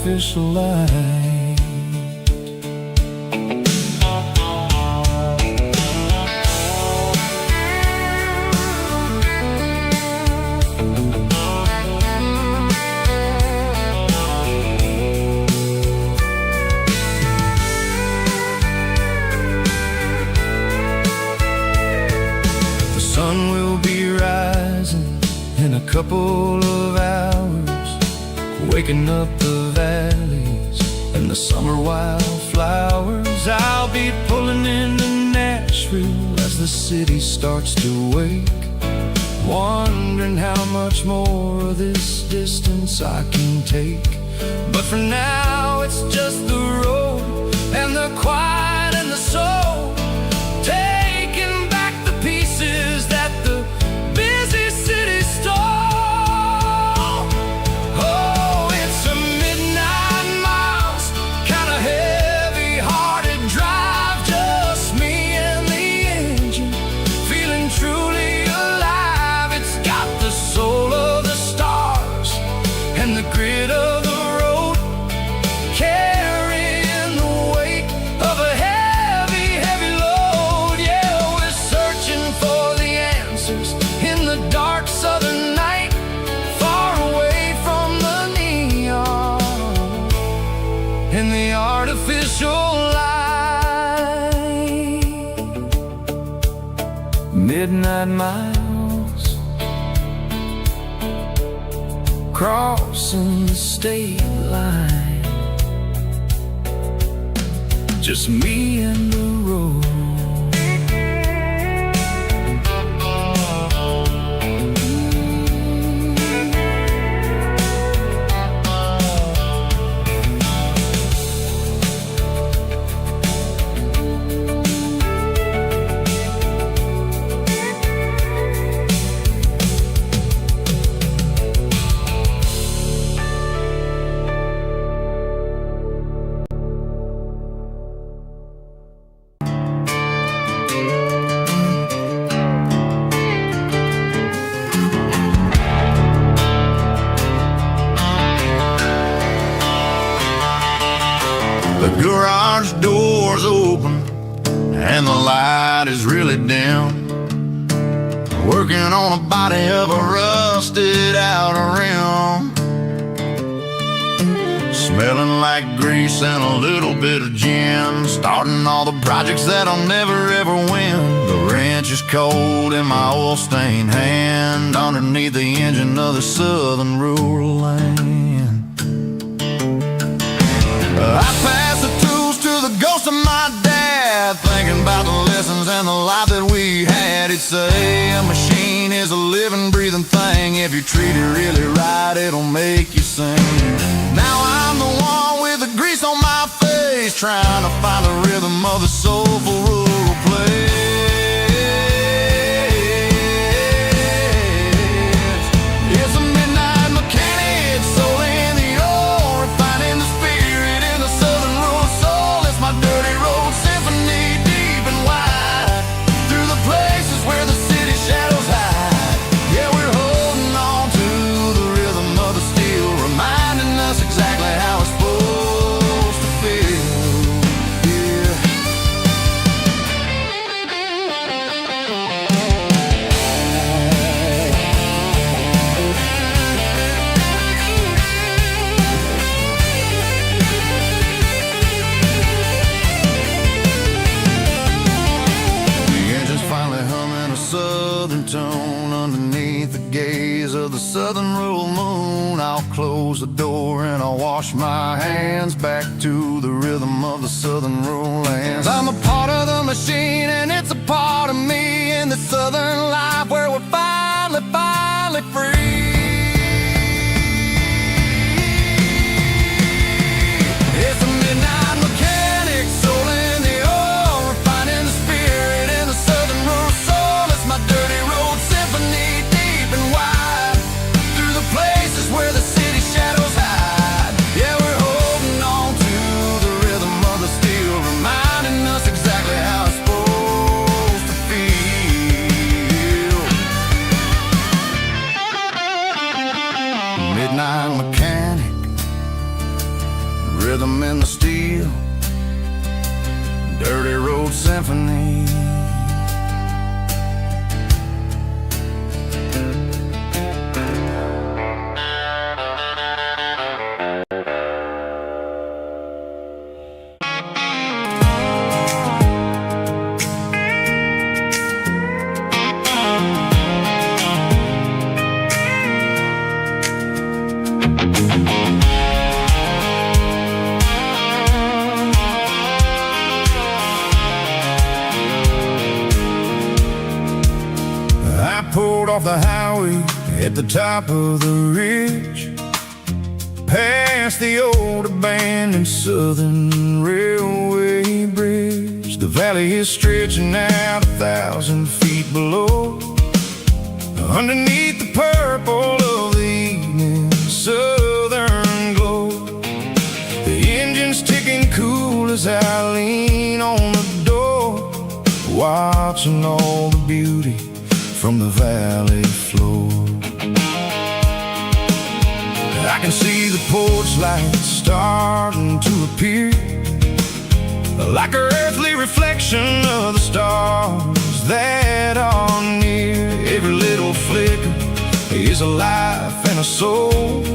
artificial light. The sun will be rising in a couple of hours, waking up the valleys and the summer wildflowers. I'll be pulling into Nashville as the city starts to wake, wondering how much more of this distance I can take. But for now it's just the road and the quiet and the soul, taking back the pieces that the busy city stole. Oh, it's a midnight miles, kind of heavy-hearted drive, just me and the engine, feeling truly alive. It's got the soul of the stars and the grit of the road, carrying the weight of a heavy, heavy load. Yeah, we're searching for the answers in the dark southern night, far away from the neon and the artificial light. Midnight miles, crossing the state line, just me and the road. The garage door's open and the light is really dim, working on a body of a rusted out rim, smelling like grease and a little bit of gin, starting all the projects that I'll never ever win. The wrench is cold in my oil-stained hand, underneath the engine of the southern rural land. I pass the tools to the ghost of my dad, thinking about the lessons and the life that we had. He'd say a machine is a living, breathing thing. If you treat it really right, it'll make you sing. Now I'm the one with the grease on my face, trying to find the rhythm of the soulful rural place. It's a midnight mechanic, soul in the ore, refining the spirit in the southern rural soul. It's my dirty road symphony, deep and wide, through the places where the city shadows hide. Yeah, we're holding on to the rhythm of the steel, reminding us exactly how it's supposed to feel. Yeah. The engine's finally humming a southern tone underneath the gaze of the southern rural moon. I'll close the door and I'll wash my hands, back to the rhythm of the southern rural lands. I'm a part of the machine and it's a part of me, in the southern life where we're finally free. It's a midnight mechanic, soul in the ore, refining the spirit in the southern rural soul. It's my dirty road symphony, deep and wide, through the places where the city shadows hide. Yeah, we're holding on to the rhythm of the steel, reminding us exactly how it's supposed to feel. and the steel, dirty road symphony. Pulled off the highway at the top of the ridge, past the old abandoned Southern Railway bridge. The valley is stretching out 1,000 feet below, underneath the purple of the evening southern glow. The engine's ticking cool as I lean on the door, watching all the beauty from the valley floor. I can see the porch lights starting to appear, like an earthly reflection of the stars that are near. Every little flicker is a life and a soul,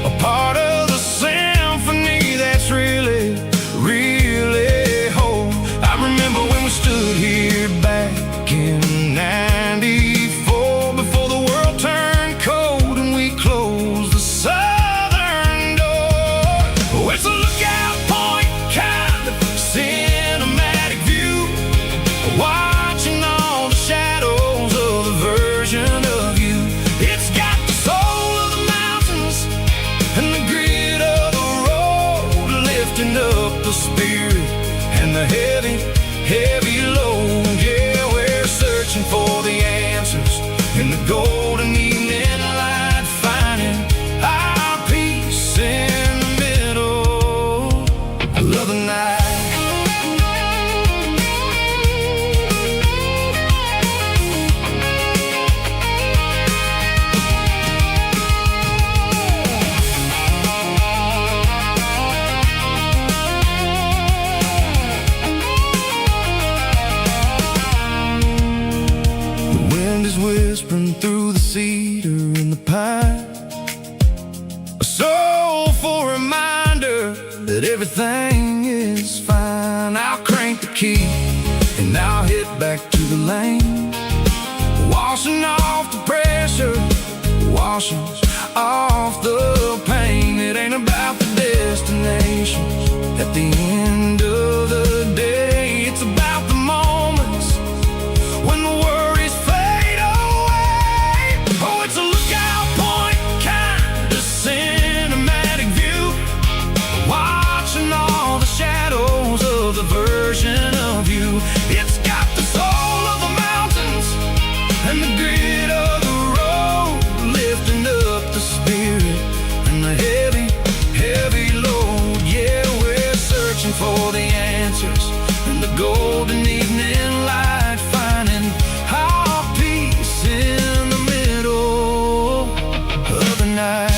a part of the symphony that's really, really whole. I remember when we stood here back in '94, before the world turned cold and we closed the southern door. Oh, it's a lookout point, kind of cinematic view, watching all the shadows of the version of you. It's got the soul of the mountains and the grit of the road, lifting up the spirit and the heavy, heavy load. Yeah, we're searching for the answers in the golden evening light, finding our peace in the middle of the night. Whispering through the cedar and the pine, a soulful reminder that everything is fine. I'll crank the key and I'll head back to the lane, washing off the pressure, washing off the pain. It ain't about the destination at the end of the day, it's about the moments when the worries fade away. Oh, it's a lookout point, kind of cinematic view, watching all the shadows of the version of you. It's got the soul of the mountains and the grit of the road, lifting up the spirit and the heavy, heavy load. Yeah, we're searching for the answers in the golden evening light, finding our peace in the middle of the night.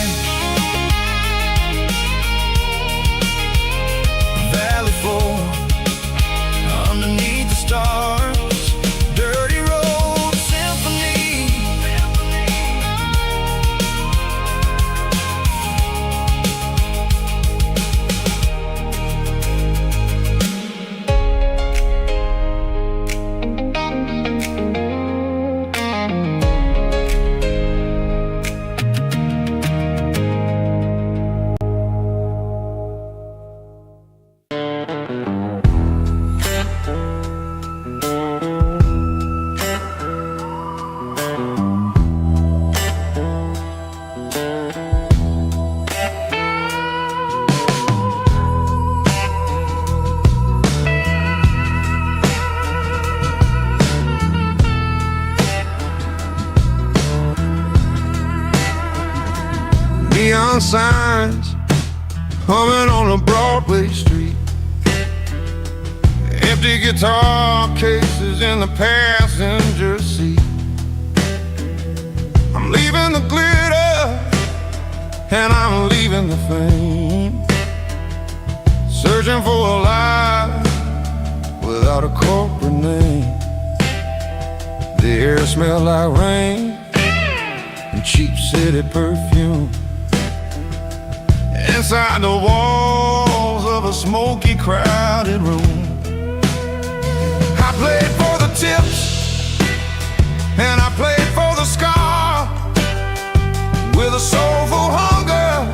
Valley floor, underneath the stars, dirty road symphony. Neon signs humming on a Broadway street, empty guitar cases in the passenger seat. I'm leaving the glitter and I'm leaving the fame, searching for a life without a corporate name. The air smelled like rain and cheap city perfume. Inside the walls of a smoky, crowded room, I played for the tips and I played for the scar, with a soulful hunger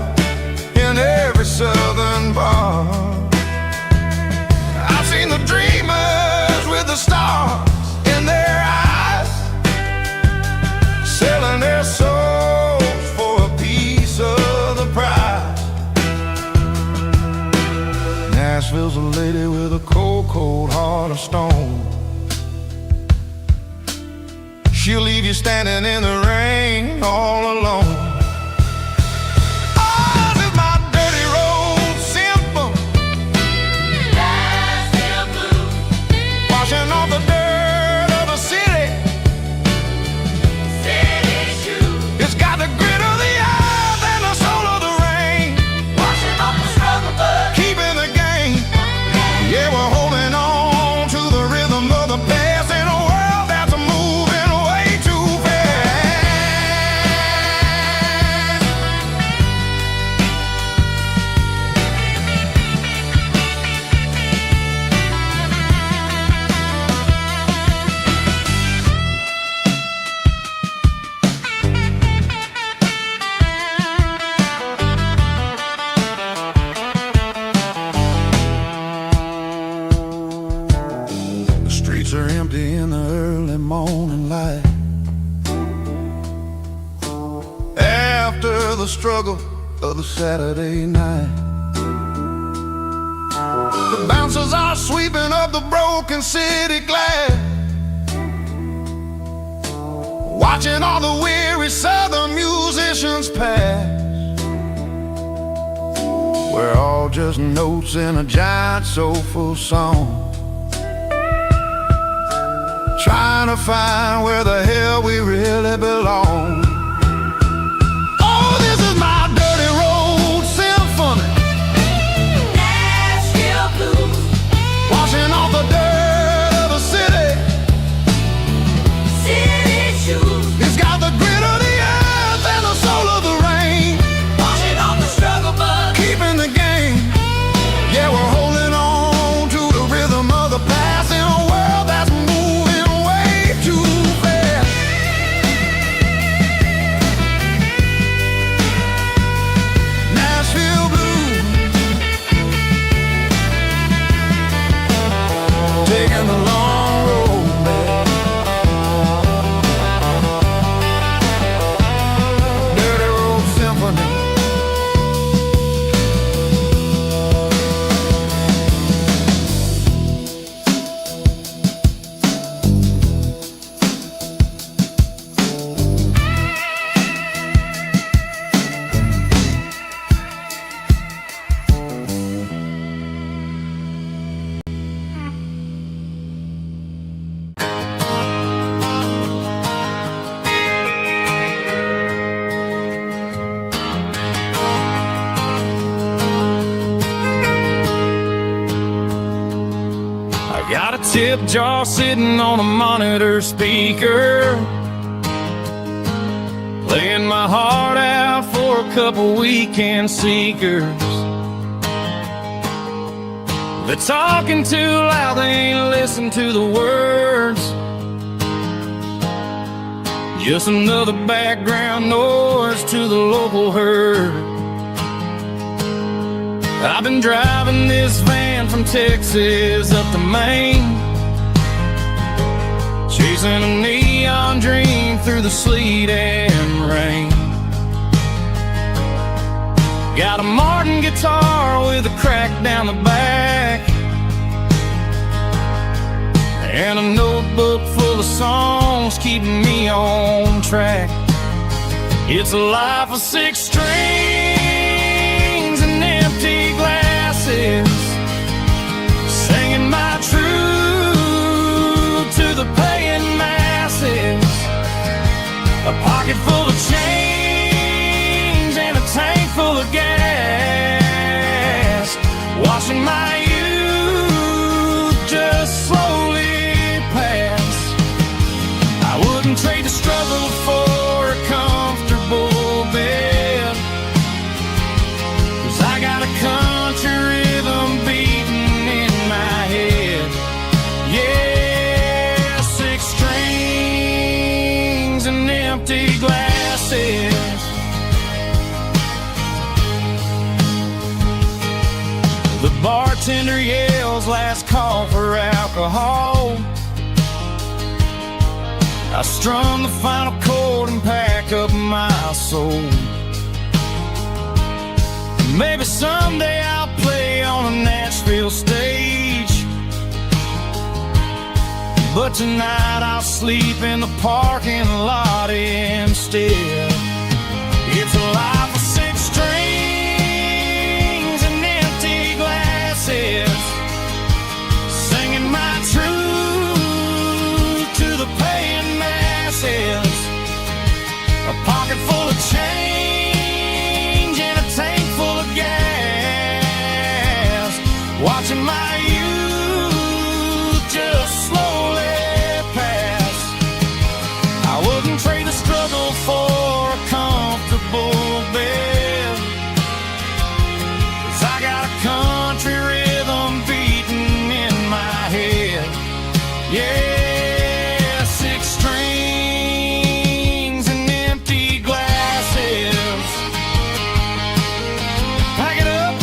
in every southern bar. I've seen the dreamers with the stars in their eyes, selling their souls for a piece of the prize. Nashville's a lady with a cold, cold heart of stone. She'll leave you standing in the rain all alone. Oh, this is my dirty road symphony, Nashville blues, washing off the dirt of the city, city shoes. It's got the grit of the earth and the soul of the rain, washing off the struggle but keeping the game. Yeah, we're holding on to the rhythm of the past in a world that's moving way too fast. The streets are empty in the early morning light, after the struggle of the Saturday night. The bouncers are sweeping up the broken city glass, watching all the weary southern musicians pass. We're all just notes in a giant soulful song, trying to find where the hell we really belong. Oh, this is my dirty road symphony, Nashville blues, washing off the dirt of the city, city shoes. It's got the grit of the earth and the soul of the rain, washing off the struggle but keeping the game. Yeah, we're holding on to the rhythm of the past in a world that's moving way too fast. Nashville blues, taking the long road back. Dirty road symphony. Got a tip jar sitting on a monitor speaker, playing my heart out for a couple weekend seekers. They're talking too loud, they ain't listen to the words. Just another background noise to the local herd. I've been driving this van from Texas up to Maine, chasing a neon dream through the sleet and rain. Got a Martin guitar with a crack down the back, and a notebook full of songs keeping me on track. It's a life of 6 strings and empty glasses, singing my truth to the paying masses. A pocket full of change and a tank full of gas, washing my The bartender yells last call for alcohol. I strum the final chord and pack up my soul. Maybe someday I'll play on a Nashville stage, but tonight I'll sleep in the parking lot instead. It's a life of 6 strings and empty glasses, singing my truth to the paying masses. A pocket full of change and a tank full of gas, watching my youth just slowly pass. I wouldn't trade the struggle for a comfortable bed, 'cause I got a country rhythm beating in my head. Yeah, 6 strings and empty glasses. Pack it up,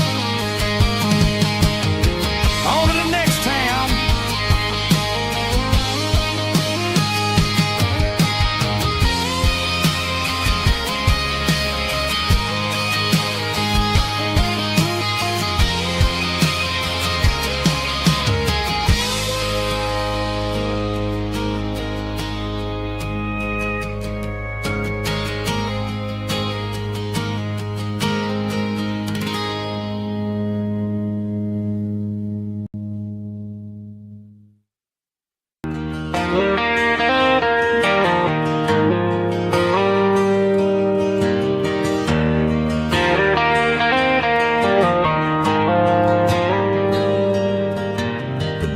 on to the next town.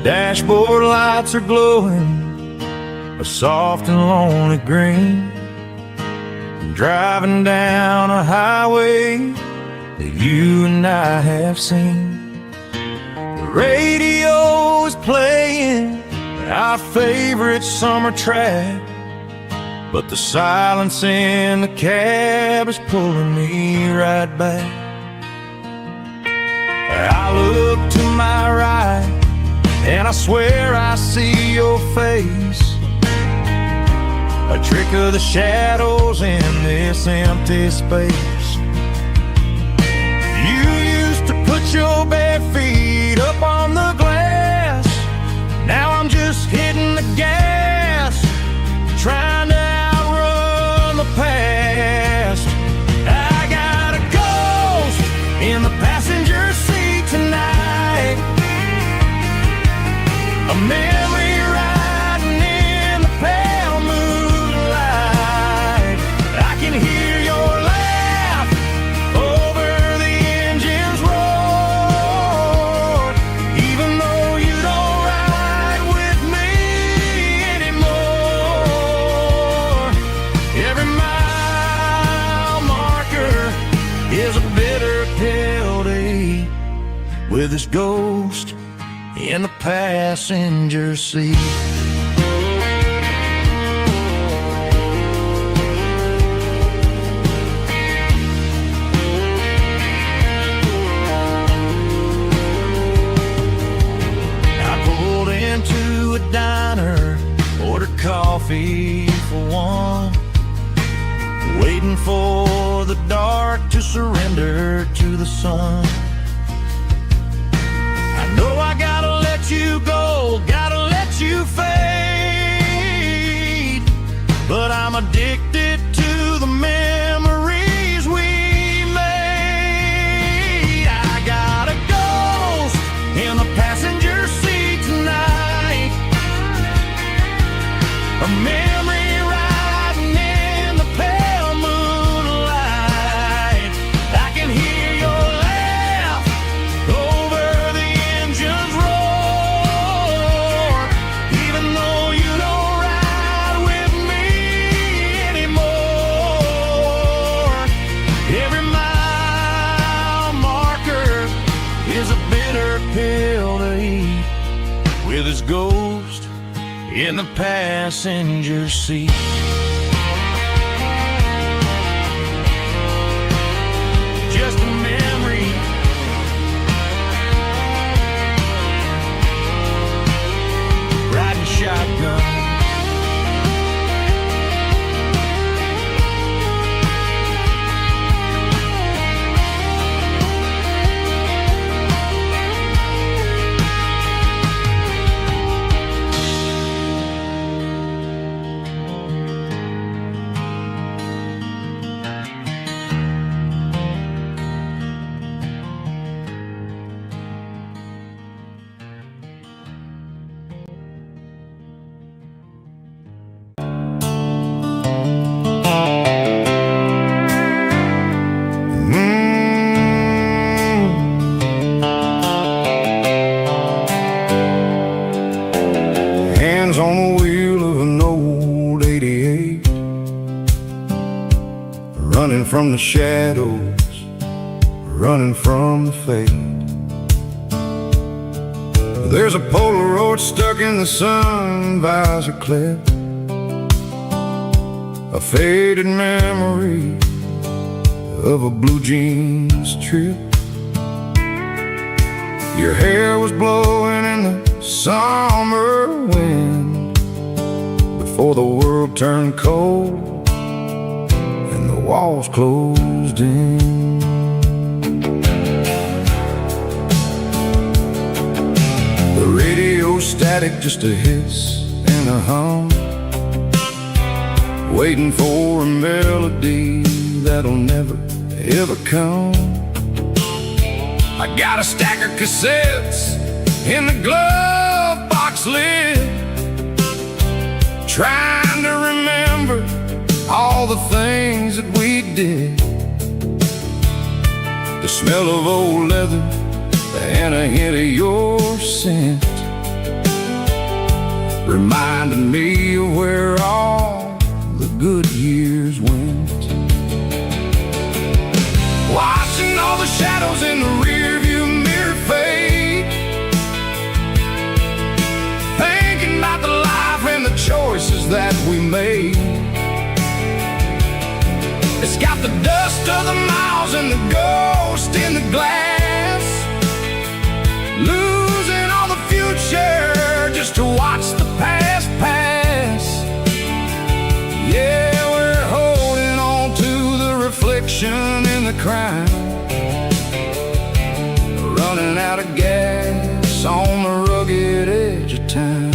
Dashboard lights are glowing a soft and lonely green. Driving down a highway that you and I have seen. The radio is playing our favorite summer track, but the silence in the cab is pulling me right back. I look to my right and I swear I see your face, a trick of the shadows in this empty space. You used to put your bare feet up on the glass. Now I'm just hitting the gas, trying to outrun the past. I got a ghost in the passenger seat tonight, a memory riding in the pale moonlight. I can hear your laugh over the engine's roar, even though you don't ride with me anymore. Every mile marker is a bitter pill to eat, with this ghost in the passenger seat. I pulled into a diner, ordered coffee for one, waiting for the dark to surrender to the sun. No, I gotta let you go, gotta let you fade, but I'm addicted to the memories we made. I got a ghost in the passenger seat tonight, a memory riding in the pale moonlight. I can hear your laugh over the engine's roar, even though you don't ride with me anymore. Every mile marker is a bitter pill to eat, with his ghost in the passenger seat. Just a memory from the shadows, running from the fate. There's a Polaroid stuck in the sun visor clip, a faded memory of a blue jeans trip. Your hair was blowing in the summer wind before the world turned cold and the walls closed in. The radio static, just a hiss and a hum, waiting for a melody that'll never, ever come. I got a stack of cassettes in the glove box lid, trying to remember all the things that we did. The smell of old leather and a hint of your scent reminded me of where all the good years went. Watching all the shadows in the rearview mirror fade, thinking about the life and the choices that we made. It's got the dust of the miles and the ghost in the glass, losing all the future just to watch the past pass. Yeah, we're holding on to the reflection in the crime, running out of gas on the rugged edge of time.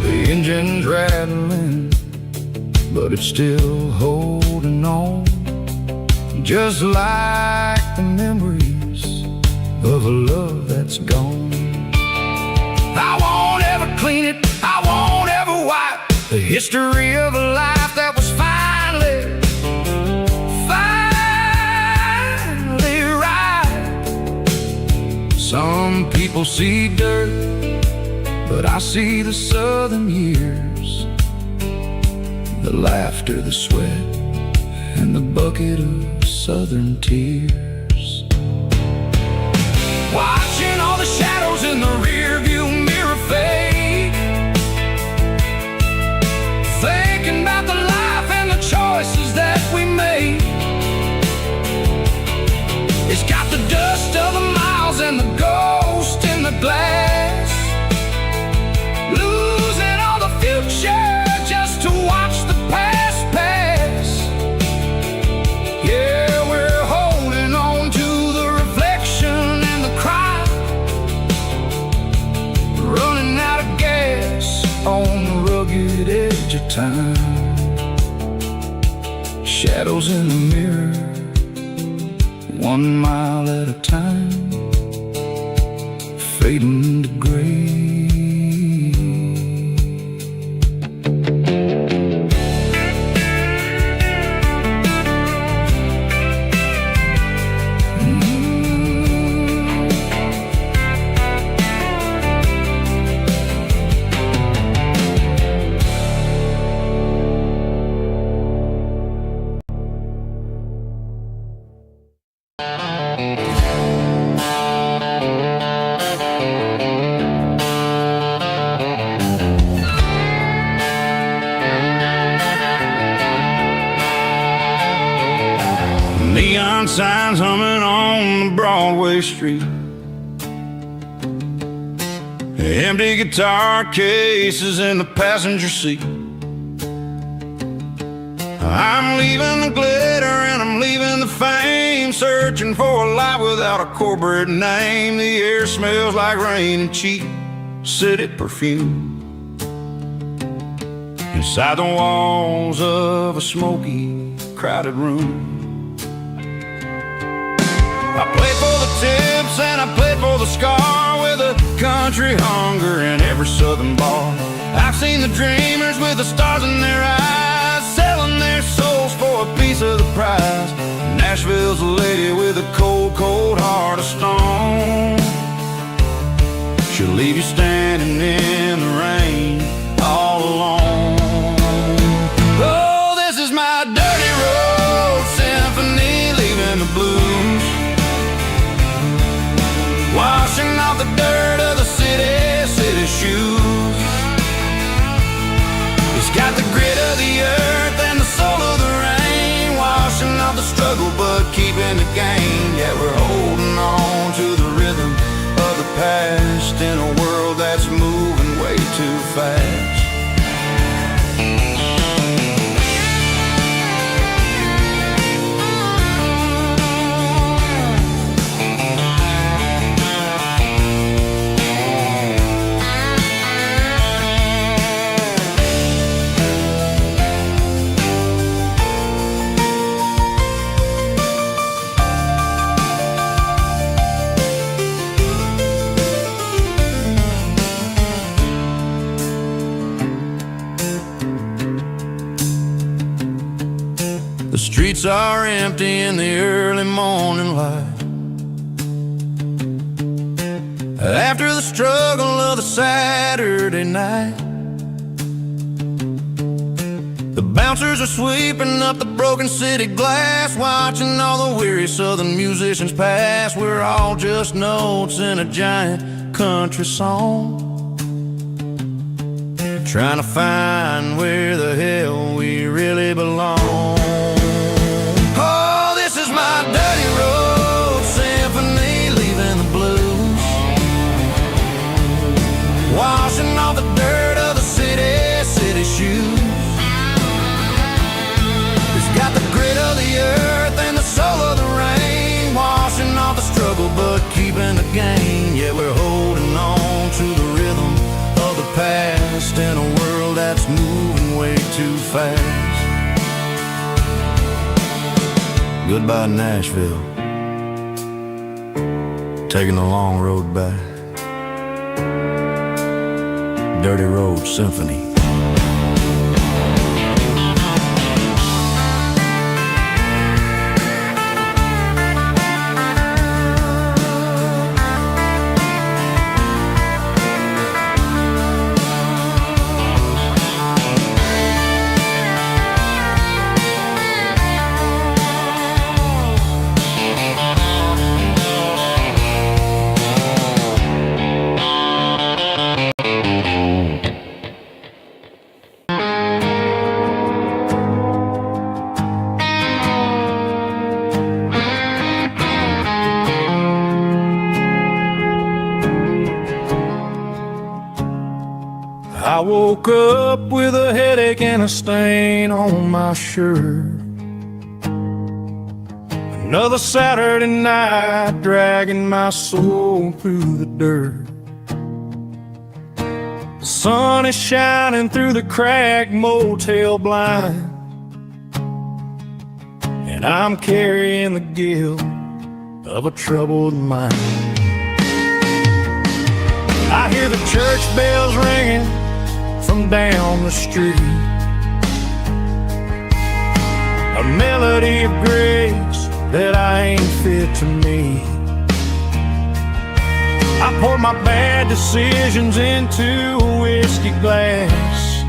The engine's rattling, but it's still holding on, just like the memories of a love that's gone. I won't ever clean it, I won't ever wipe the history of a life that was finally right. Some people see dirt, but I see the southern years, the laughter, the sweat, and the bucket of southern tears. Watching all the shadows in the rearview mirror fade, thinking about the life and the choices that we made. It's got the dust of the miles and the ghost in the glass, losing all the future just to watch the past pass. Yeah, we're holding on to the reflection and the cry, running out of gas on the rugged edge of time. Shadows in the mirror, 1 mile at a time, fading to gray. Neon signs humming on the Broadway street, empty guitar cases in the passenger seat. I'm leaving the glitter and I'm leaving the fame, searching for a life without a corporate name. The air smells like rain and cheap city perfume inside the walls of a smoky, crowded room. I played for the tips and I played for the scar with a country hunger in every southern bar. I've seen the dreamers with the stars in their eyes, selling their souls for a piece of the prize. Nashville's a lady with a cold, cold heart of stone. She'll leave you standing in the rain all alone. Oh, this is my dirty road symphony, leaving the blues, washing off the dirt of the city shoes. It's got the grit of the earth and the soul of the rain, washing off the struggle but keeping the gain. Yeah, we're holding on to the rhythm of the past in a world that's moving way too fast. The streets are empty in the early morning light, after the struggle of the Saturday night. The bouncers are sweeping up the broken city glass, watching all the weary southern musicians pass. We're all just notes in a giant country song, trying to find where the hell we really belong. Oh, this is my dirty road symphony, leaving the blues, washing off the dirt of the city shoes. It's got the grit of the earth and the soul of the rain, washing off the struggle but keeping the gain. Yeah, we're holding on to the rhythm of the past in a world that's moving way too fast. Goodbye, Nashville, taking the long road back. Dirty Road Symphony. I woke up with a headache and a stain on my shirt. Another Saturday night, dragging my soul through the dirt. The sun is shining through the cracked motel blind, and I'm carrying the guilt of a troubled mind. I hear the church bells ringing from down the street, a melody of grace that I ain't fit to meet. I poured my bad decisions into a whiskey glass.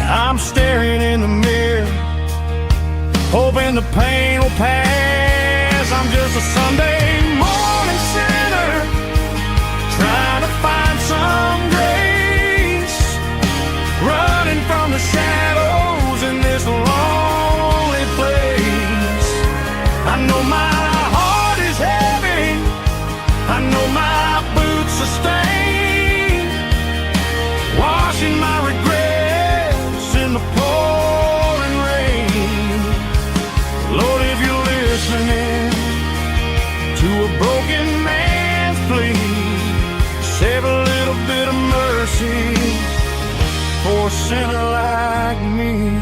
I'm staring in the mirror, hoping the pain will pass. I'm just a Sunday morning sinner, trying to find some grace, running from the shadows in this lonely place. I know my heart is heavy, I know my boots are stained, washing my regrets in the pouring rain. Lord, if you're listening to a broken man's plea, save a little bit of mercy for a sinner like me.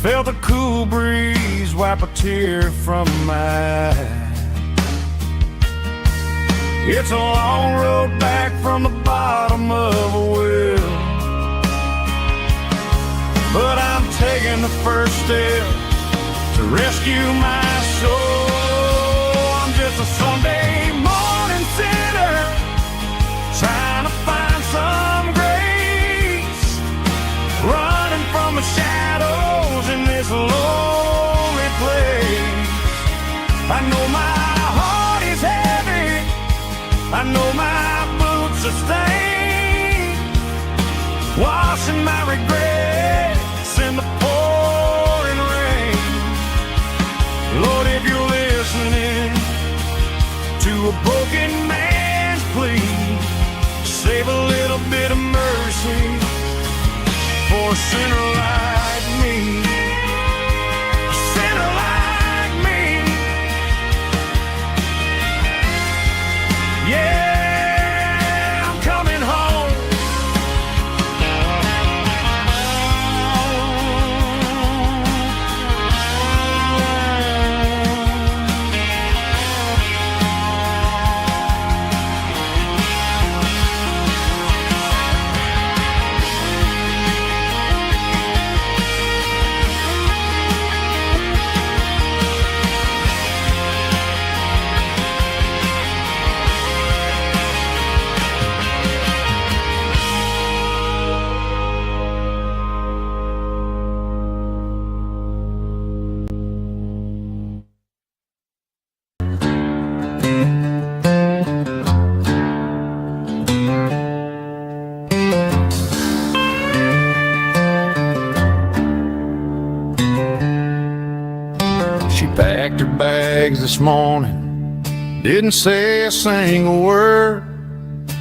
Felt a cool breeze wipe a tear from my eye. It's a long road back from the bottom of a well, but I'm taking the first step to rescue my soul. I'm just a Sunday morning sinner trying to find some grace, running from the shadows in this lonely place. I know my heart is heavy, I know my boots are stained, washing my regrets in the pouring rain. Lord, if you're listening to a broken man's plea, save a little bit of mercy for a sinner like me. A sinner like me. Yeah, I'm coming home. She packed her bags this morning, didn't say a single word,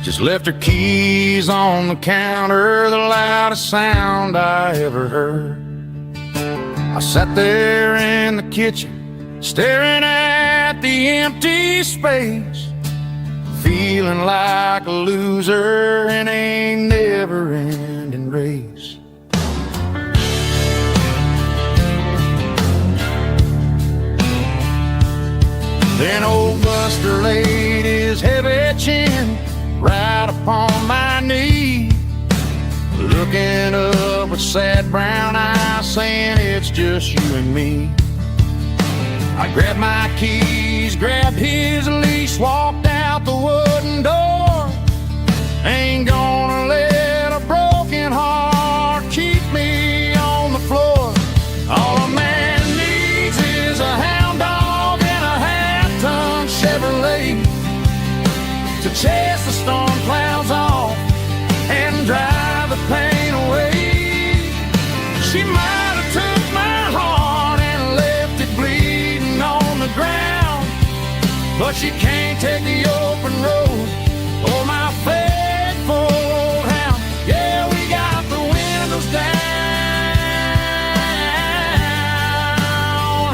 just left her keys on the counter, the loudest sound I ever heard. I sat there in the kitchen, staring at the empty space, feeling like a loser in a never-ending race. Then old Buster laid his heavy chin right upon my knee, looking up with sad brown eyes, saying it's just you and me. I grabbed my keys, grabbed his leash, walked out the wooden door. Ain't gonna let a broken heart keep me on the floor. All a man needs is a hound dog and a half-ton Chevrolet to chase the storm clouds off and drive the pain away. She might have took my heart and left it bleeding on the ground, but she can't take the open road or my faithful old hound. Yeah, we got the windows down,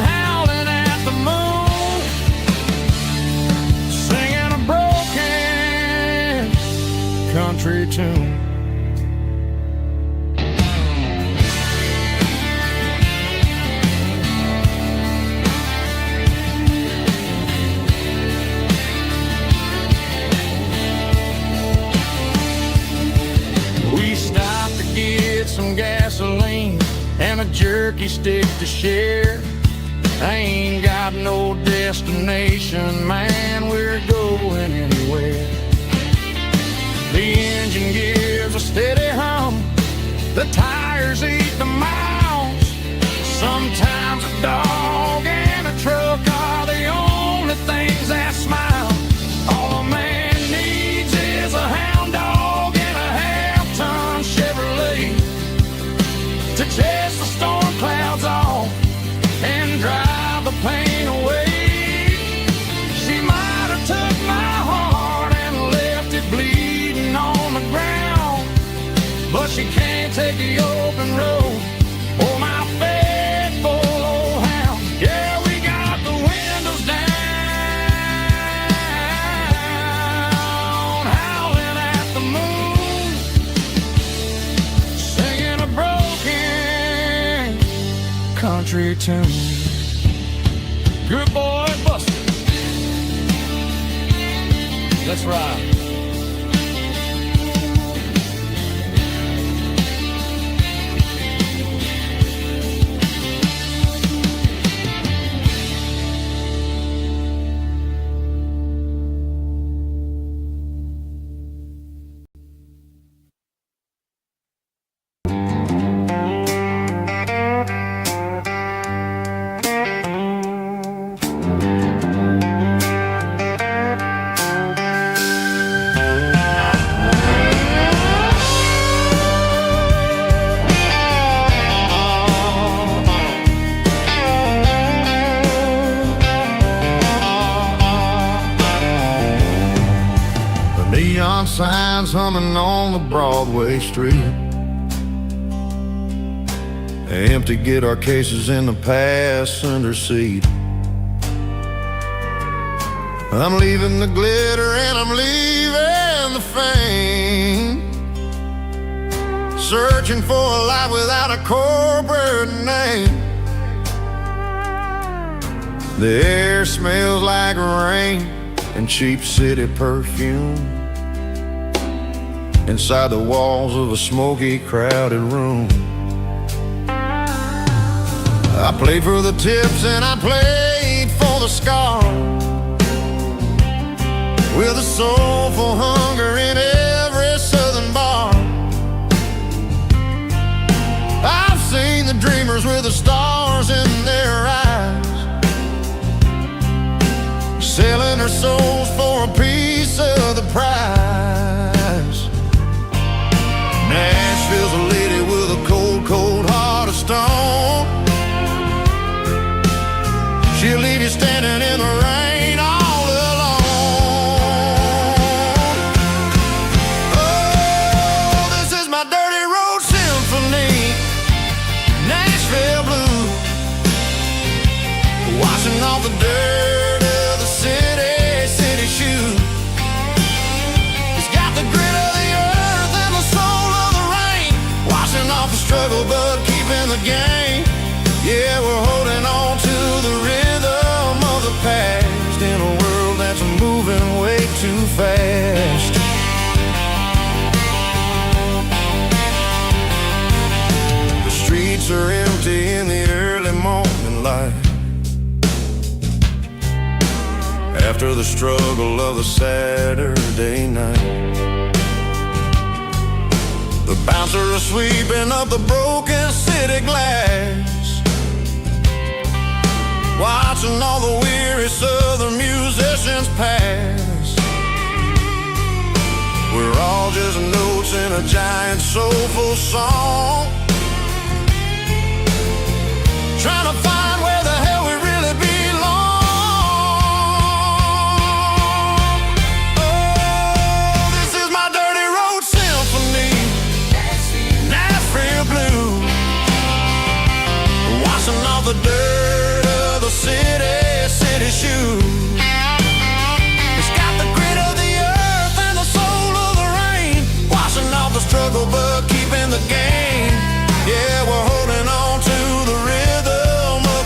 howling at the moon, singing a broken country tune. We stopped to get some gasoline and a jerky stick to share. I ain't got no destination, man, we're going anywhere. The engine gives a steady hum, the tires eat the miles. Sometimes a dog and a truck are the only things that smile. All a man needs is a hound dog and a half-ton Chevrolet to chase the storm clouds off and drive the pain away. She might have took my heart and left it bleeding on the ground, but she can't take the open road or my faithful old hound. Yeah, we got the windows down, howling at the moon, singing a broken country tune. Good boy, Buster. Let's ride. Neon signs humming on the Broadway street. Empty guitar cases in the passenger seat. I'm leaving the glitter and I'm leaving the fame. Searching for a life without a corporate name. The air smells like rain and cheap city perfume. Inside the walls of a smoky, crowded room. I played for the tips and I played for the scar, with a soulful hunger in every southern bar. I've seen the dreamers with the stars in their eyes, selling their souls for a piece of the prize. Nashville's a lady with a cold, cold heart of stone. She'll leave you standing in the rain all alone. Oh, this is my dirty road symphony, Nashville blues, washing off the dirt of the city shoes. It's got the grit of the earth and the soul of the rain, washing off the struggle but keeping the game. Yeah, we're holding on to the rhythm of the past in a world that's moving way too fast. The streets are empty in the early morning light, after the struggle of the Saturday night. The bouncers are sweeping up the broken city glass, watching all the weary southern musicians pass. We're all just notes in a giant soulful song, trying to find where the hell we really belong. Oh, this is my dirty road symphony, Nashville blues, washing off the dirt of the city shoes. It's got the grit of the earth and the soul of the rain, washing off the struggle but keeping the game. Yeah, we're holding on to the rhythm of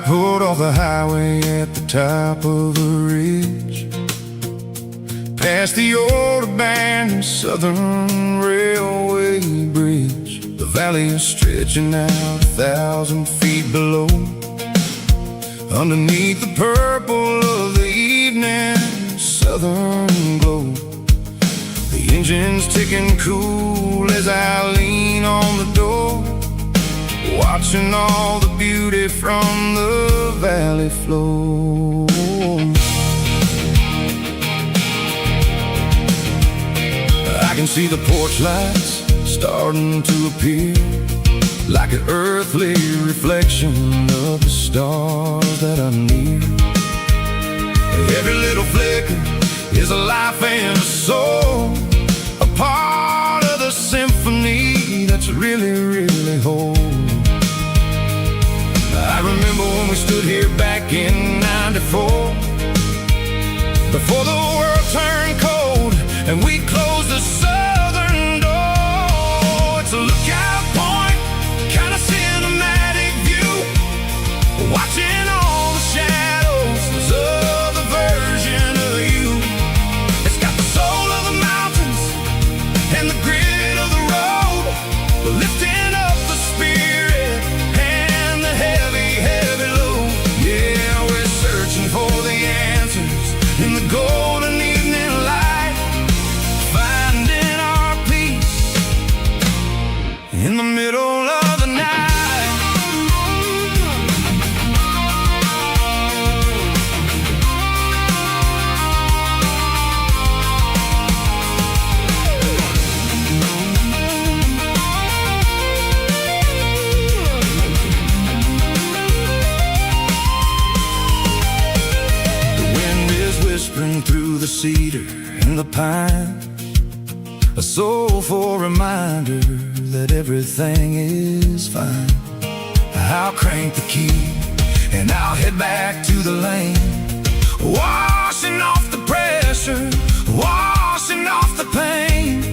pulled off the highway at the top of a ridge, past the old abandoned Southern Railway bridge. The valley is stretching out 1,000 feet below, underneath the purple of the evening southern glow. The engine's ticking cool as I lean on the door, watching all the beauty from the valley flow. I can see the porch lights starting to appear, like an earthly reflection of the stars that are near. Every little flicker is a life and a soul, a part of the symphony that's really, really whole. I remember when we stood here back in '94, before the world turned cold and we closed the southern door. It's a lookout point, kind of cinematic view, watching all the shadows of the version of you. It's got the soul of the mountains and the grit of the road, lifting up the spirit and the heavy, heavy load. Yeah, we're searching for the answers in the golden evening light, finding our peace in the middle of the night. Whispering through the cedar and the pine, a soulful reminder that everything is fine. I'll crank the key and I'll head back to the lane, washing off the pressure, washing off the pain.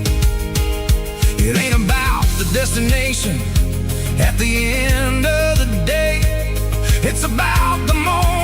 It ain't about the destination at the end of the day, it's about the moment